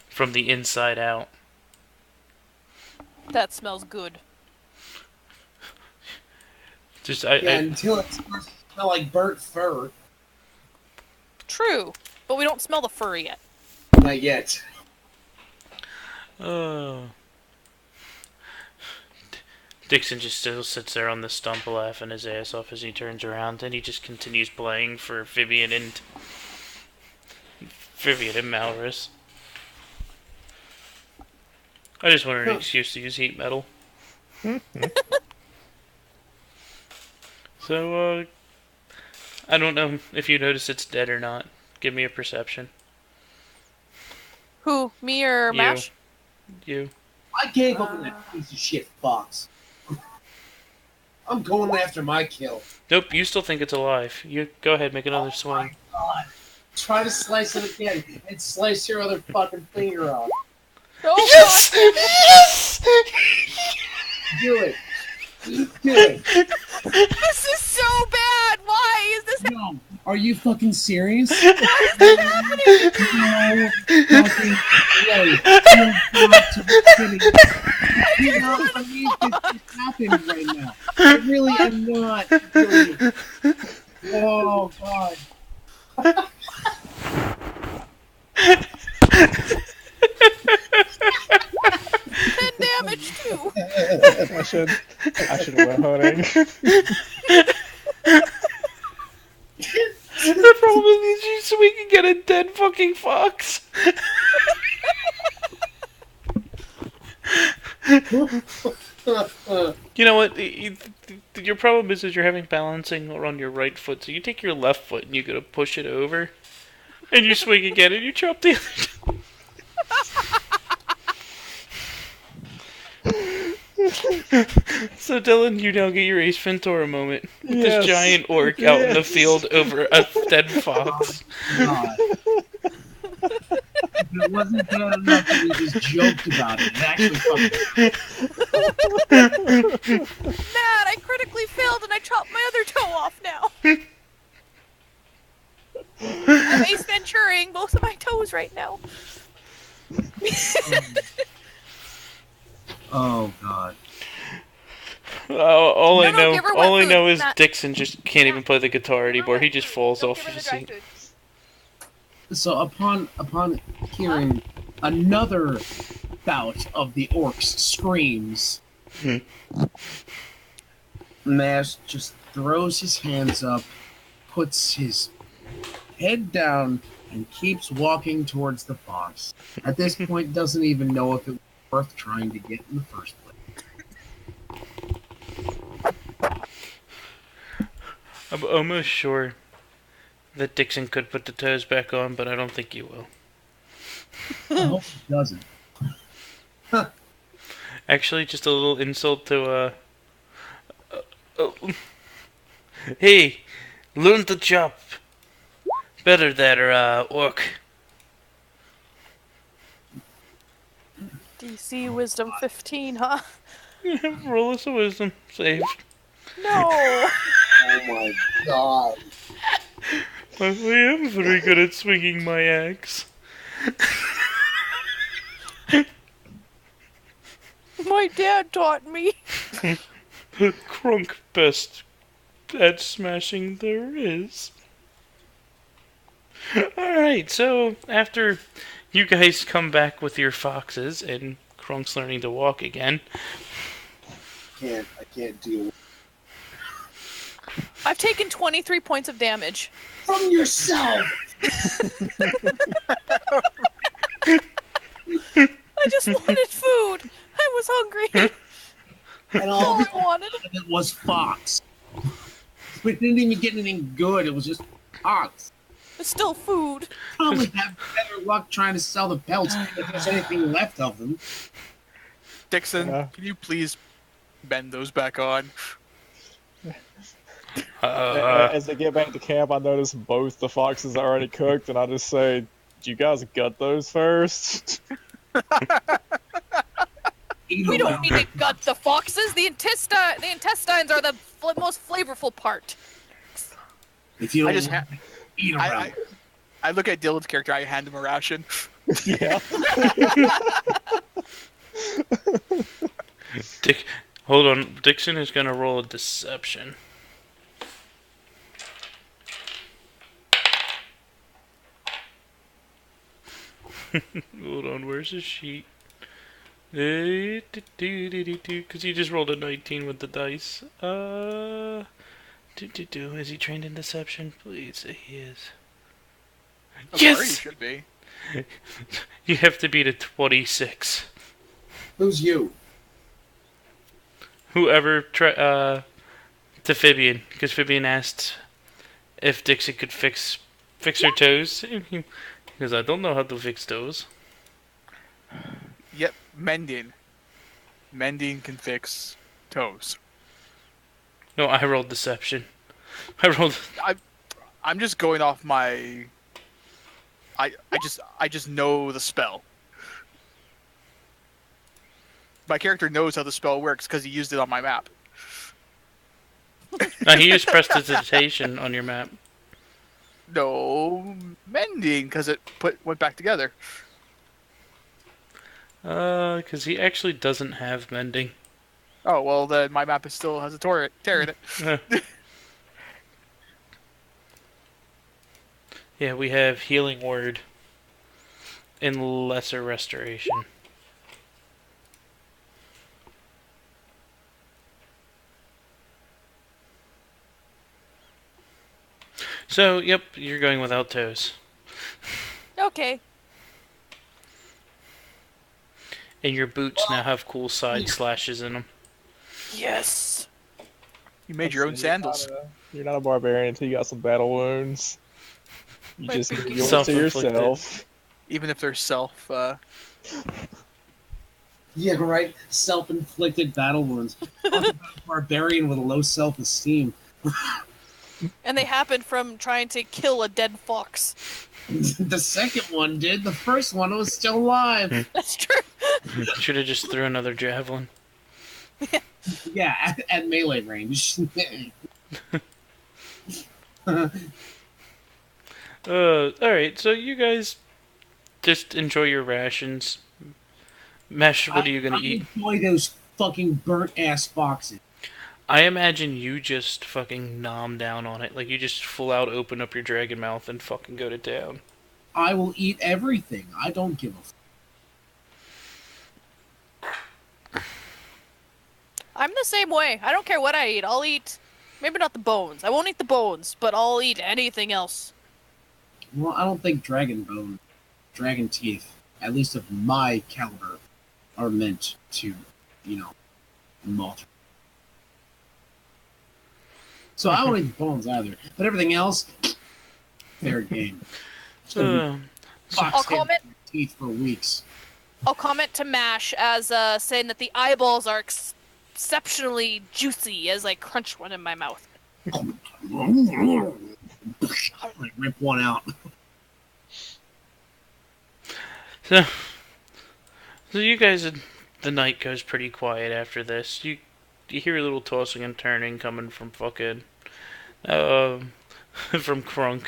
from the inside out.
That smells good.
Until it starts to smell like burnt fur.
True, but we don't smell the fur yet.
Not yet.
Dixon just still sits there on the stump laughing his ass off as he turns around, and he just continues playing for Vivian and Malrus. I just wanted an excuse to use heat metal. So, I don't know if you notice it's dead or not. Give me a perception.
Who, me or
You.
Mash?
You.
I gave up on that piece of shit fox. I'm going after my kill.
Nope, you still think it's alive. You go ahead, make another swing.
God. Try to slice it again and slice your other fucking finger off.
Oh,
Yes!
God, damn it.
Yes!
Do it. Do it.
This is so bad! Why is this
No. Are you fucking serious?
happening?
No fucking way. You're not to be kidding. I cannot believe this is happening right now. It really am not doing it. Oh, God.
10 damage too.
I should wear hooding.
The problem is you swinging at a dead fucking fox. You know what? Your problem is you're having balancing on your right foot, so you take your left foot and you gotta push it over, and you swing again and you chop the other. So Dylan, you now get your Ace Ventura moment with this giant orc out in the field over a dead fox.
God. If it wasn't bad enough that we just joked about it, it actually fucking...
Mad, I critically failed and I chopped my other toe off now. I'm Ace Venturing both of my toes right now.
Oh, God.
All I know,
give her
all
wet
I
food,
know is
Matt.
Dixon just can't even play the guitar anymore. He just falls
Don't
off
give
of
her
his
the dry
seat.
food.
So upon hearing another bout of the orc's screams, Mash just throws his hands up, puts his head down, and keeps walking towards the fox. At this point, doesn't even know if it was worth trying to get in the first place.
I'm almost sure that Dixon could put the toes back on, but I don't think he will.
I hope he doesn't.
Actually, just a little insult to, hey, learn to chop better that, orc.
DC Wisdom 15, huh?
Roll us a wisdom save.
No!
Oh my God.
I am very good at swinging my axe.
My dad taught me.
Crunk best at smashing there is. Alright, so after you guys come back with your foxes and Crunk's learning to walk again.
I can't deal with
I've taken 23 points of damage.
from yourself.
I just wanted food. I was hungry.
And
All
all
I wanted.
it was fox. We didn't even get anything good. It was just fox.
It's still food.
Probably have better luck trying to sell the pelts if there's anything left of them.
Dixon, can you please bend those back on?
As they get back to camp, I notice both the foxes are already cooked, and I just say, "Do you guys gut those first?"
We don't need to gut the foxes. The intestines are the most flavorful part.
If you
I
don't
just
eat them right.
I look at Dylan's character, I hand him a ration.
Yeah.
Hold on, Dixon is gonna roll a deception. Hold on, where's his sheet? Because he just rolled a 19 with the dice. Is he trained in deception? Please say he is.
Yes! He should be.
You have to beat a 26.
Who's you?
Whoever to Fabian, because Fabian asked if Dixie could fix her toes. Because I don't know how to fix toes.
Yep, mending. Mending can fix toes.
No, I rolled deception.
I'm just going off my. I just know the spell. My character knows how the spell works because he used it on my map.
Now, he used prestidigitation on your map.
No, mending because it went back together.
Because he actually doesn't have mending.
Oh well, then my map still has a tear in it.
Yeah, we have Healing Word in Lesser Restoration. So, yep, you're going without toes.
Okay.
And your boots now have cool side slashes in them.
Yes.
You made your own sandals.
You're not a barbarian until you got some battle wounds. You
My
just
pinky
do yours to
Self-inflicted.
yourself.
Even if they're self.
Yeah, right. Self-inflicted battle wounds. Talk about a barbarian with a low self-esteem.
And they happened from trying to kill a dead fox.
The second one did. The first one was still alive.
That's true.
Should have just threw another javelin.
Yeah, at melee range.
Alright, so you guys just enjoy your rations. Mesh, what are you gonna eat?
Enjoy those fucking burnt-ass foxes.
I imagine you just fucking nom down on it. Like, you just full out open up your dragon mouth and fucking go to town.
I will eat everything. I don't give a
I'm the same way. I don't care what I eat. I'll eat. Maybe not the bones. I won't eat the bones, but I'll eat anything else.
Well, I don't think dragon teeth, at least of my caliber, are meant to, mulch. So I won't eat the bones either. But everything else, fair game. It's gonna be
I'll
fox
comment.
teeth for weeks.
I'll comment to Mash as saying that the eyeballs are exceptionally juicy as I crunch one in my mouth.
Like rip one out.
So you guys, the night goes pretty quiet after this. You hear a little tossing and turning coming from fucking, from Krunk.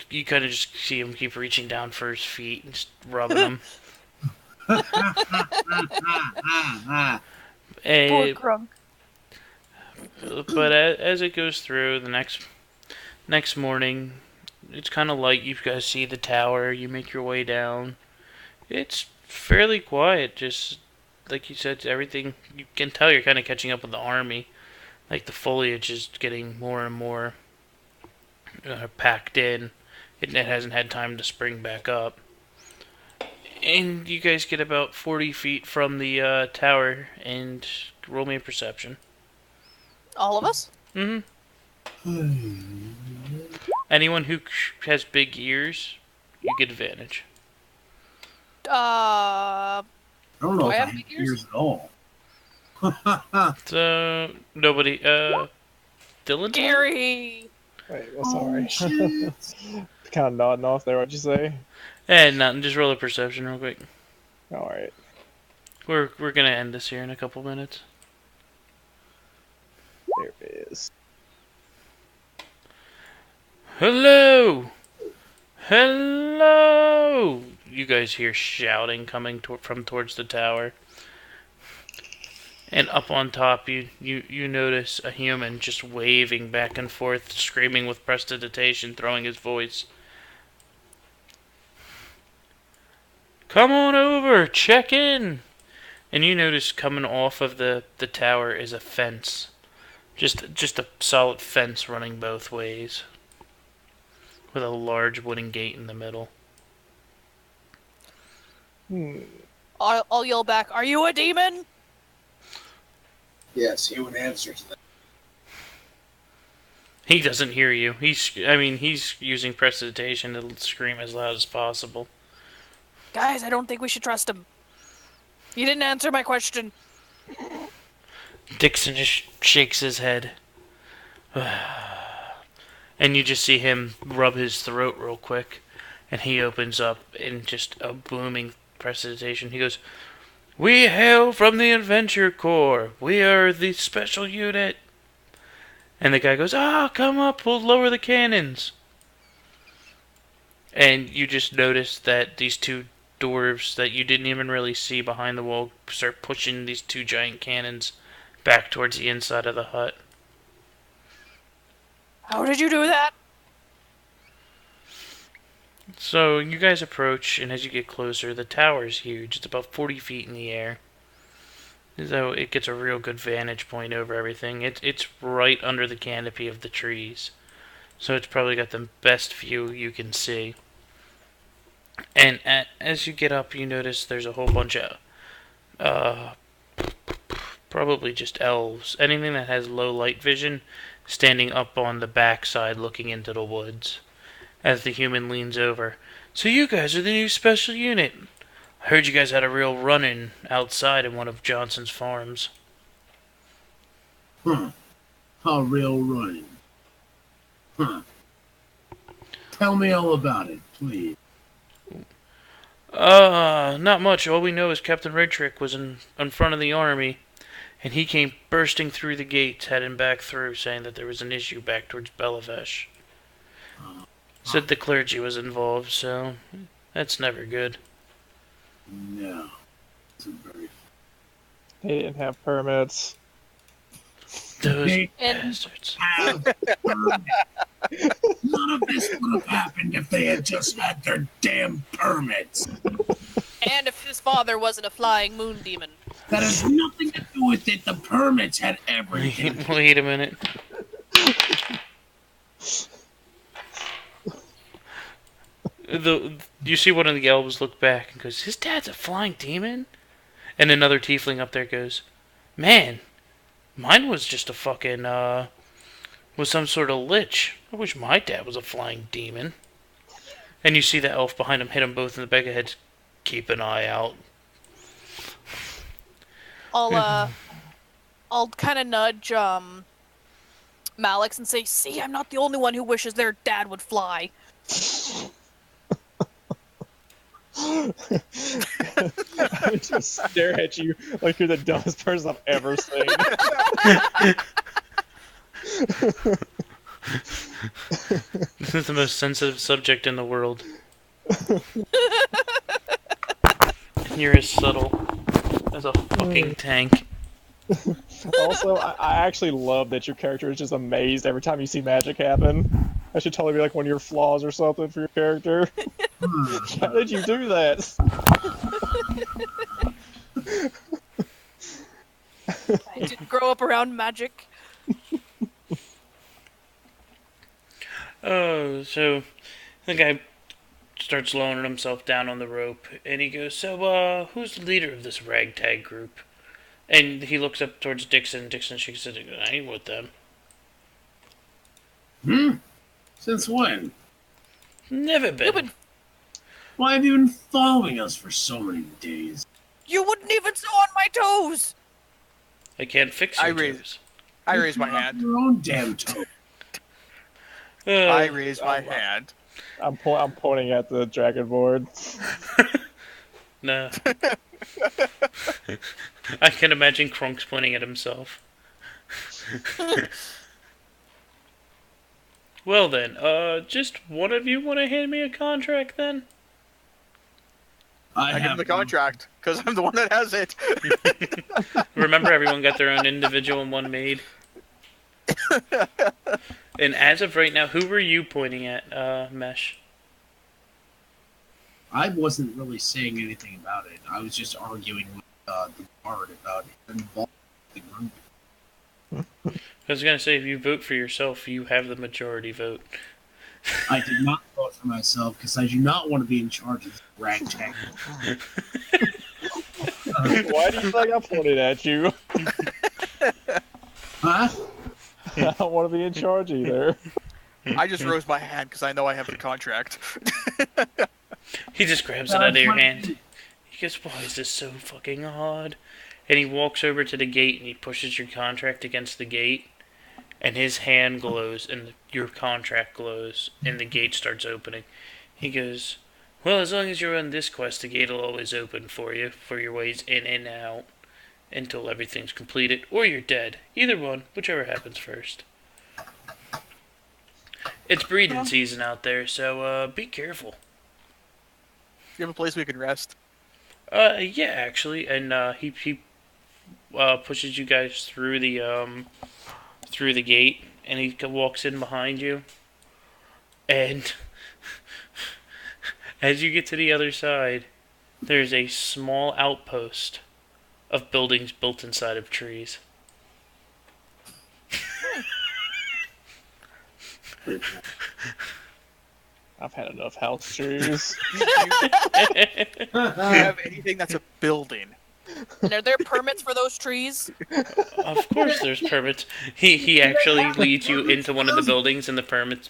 You kind of just see him keep reaching down for his feet and just rubbing them.
Poor
And,
Grunk.
but as it goes through, the next morning, it's kind of light. You guys see the tower. You make your way down. It's fairly quiet. Just like you said, everything. You can tell you're kind of catching up with the army. Like the foliage is getting more and more packed in. It hasn't had time to spring back up. And you guys get about 40 feet from the tower and roll me a perception.
All of us?
Mm-hmm. Anyone who has big ears, you get advantage.
I don't know
Do
if
I
I
have
have
big ears?
ears at all.
So, nobody, Dylan?
Gary!
Wait, well, sorry.
Shit.
Kind of nodding off there. What'd you say?
Nothing, just roll a perception real quick.
All right.
We're gonna end this here in a couple minutes.
There it is.
Hello! Hello! You guys hear shouting coming from towards the tower. And up on top, you notice a human just waving back and forth, screaming with prestidigitation, throwing his voice. Come on over, check in! And you notice coming off of the tower is a fence. Just a solid fence running both ways. With a large wooden gate in the middle.
I'll yell back, are you a demon?
Yes, he would answer to that.
He doesn't hear you. He's using prestidigitation to scream as loud as possible.
Guys, I don't think we should trust him. He didn't answer my question.
Dixon just shakes his head. And you just see him rub his throat real quick. And he opens up in just a booming prestidigitation. He goes, "We hail from the Adventure Corps. We are the special unit." And the guy goes, come up, we'll lower the cannons. And you just notice that these two dwarves that you didn't even really see behind the wall start pushing these two giant cannons back towards the inside of the hut.
How did you do that?
So you guys approach, and as you get closer, the tower's huge. It's about 40 feet in the air. So it gets a real good vantage point over everything. It's right under the canopy of the trees. So it's probably got the best view you can see. And as you get up, you notice there's a whole bunch of, probably just elves. Anything that has low light vision, standing up on the backside looking into the woods. As the human leans over. So you guys are the new special unit. I heard you guys had a real run-in outside in one of Johnson's farms.
A real run. Tell me all about it, please.
Not much. All we know is Captain Redtrick was in front of the army, and he came bursting through the gates, heading back through, saying that there was an issue back towards Belavesh. Said the clergy was involved, so that's never good.
No. It's very...
They didn't have permits.
Those
They
bastards.
have permits. None of this would have happened if they had just had their damn permits.
And if his father wasn't a flying moon demon.
That has nothing to do with it. The permits had everything.
Wait a minute. You see one of the elves look back and goes, his dad's a flying demon? And another tiefling up there goes, man, mine was just a fucking, was some sort of lich. I wish my dad was a flying demon. And you see the elf behind him hit them both in the back of the head. Keep an eye out.
I'll kind of nudge, Malix and say, see, I'm not the only one who wishes their dad would fly.
I just stare at you like you're the dumbest person I've ever seen.
This is the most sensitive subject in the world. You're as subtle as a fucking tank.
Also, I actually love that your character is just amazed every time you see magic happen. That should totally be like one of your flaws or something for your character. How did you do that?
I didn't grow up around magic.
Oh, so the guy starts lowering himself down on the rope, and he goes, so, who's the leader of this ragtag group? And he looks up towards Dixon. Dixon shakes his head. I ain't with them.
Since when?
Never been.
Why have you been following us for so many days?
You wouldn't even sew on my toes!
I can't fix your toes.
I raise my
You're
hand.
Your own damn toe.
I raise my hand.
I'm pointing at the dragon board.
No. I can imagine Kronk's pointing at himself. Well then, just one of you want to hand me a contract then?
I give him the contract, because I'm the one that has it.
Remember, everyone got their own individual and one made. And as of right now, who were you pointing at, Mesh?
I wasn't really saying anything about it. I was just arguing with the bard about involving the group.
I was gonna say, if you vote for yourself, you have the majority vote.
I did not vote for myself because I do not want to be in charge of ragtag.
Why do you think I pointed at you?
Huh?
I don't want to be in charge either.
I just rose my hand because I know I have the contract.
He just grabs it out of your hand. He goes, why is this so fucking odd? And he walks over to the gate and he pushes your contract against the gate. And his hand glows and your contract glows and the gate starts opening. He goes, well, as long as you're on this quest, the gate will always open for you, for your ways in and out, until everything's completed, or you're dead. Either one, whichever happens first. It's breeding season out there, so be careful.
You have a place we can rest?
Yeah, actually, and he pushes you guys through the gate, and he walks in behind you. And as you get to the other side, there's a small outpost of buildings built inside of trees.
I've had enough house trees.
Do you have anything that's a building?
And are there permits for those trees?
Of course there's permits. He actually leads you into one of the buildings, and the permits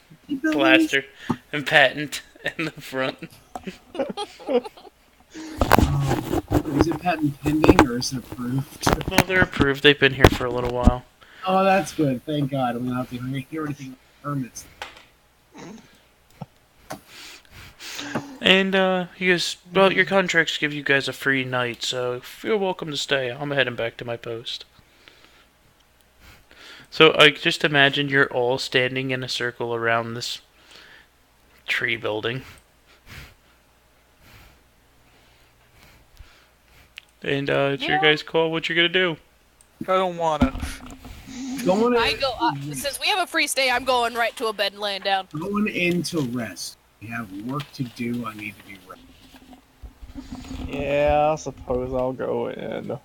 plaster and patent in the front.
Is it patent pending or is it approved?
Well, they're approved. They've been here for a little while.
Oh, that's good. Thank God. I'm not going to hear anything about permits.
And he goes, well, your contracts give you guys a free night, so feel welcome to stay. I'm heading back to my post. So I just imagine you're all standing in a circle around this tree building. And it's your guys' call. What you gonna do?
I don't wanna.
Going
I go. Since we have a free stay, I'm going right to a bed and laying down.
Going in to rest. We have work to do. I need to be ready.
Yeah, I suppose I'll go in.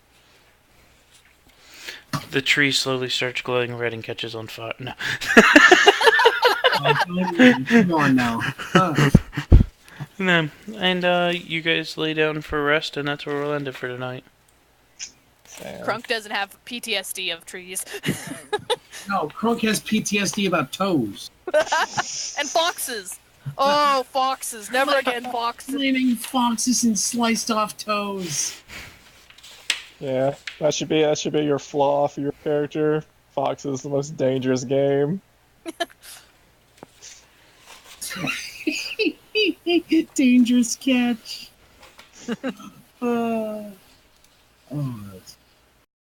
The tree slowly starts glowing red and catches on fire. No.
Come on now.
No. And you guys lay down for rest, and that's where we'll end it for tonight.
Damn.
Crunk doesn't have PTSD of trees.
No, Crunk has PTSD about toes.
And foxes. Oh, foxes. Never again, foxes.
Flaming foxes and sliced off toes.
Yeah, that should be your flaw for your character. Fox is the most dangerous game.
Dangerous catch. Oh, that's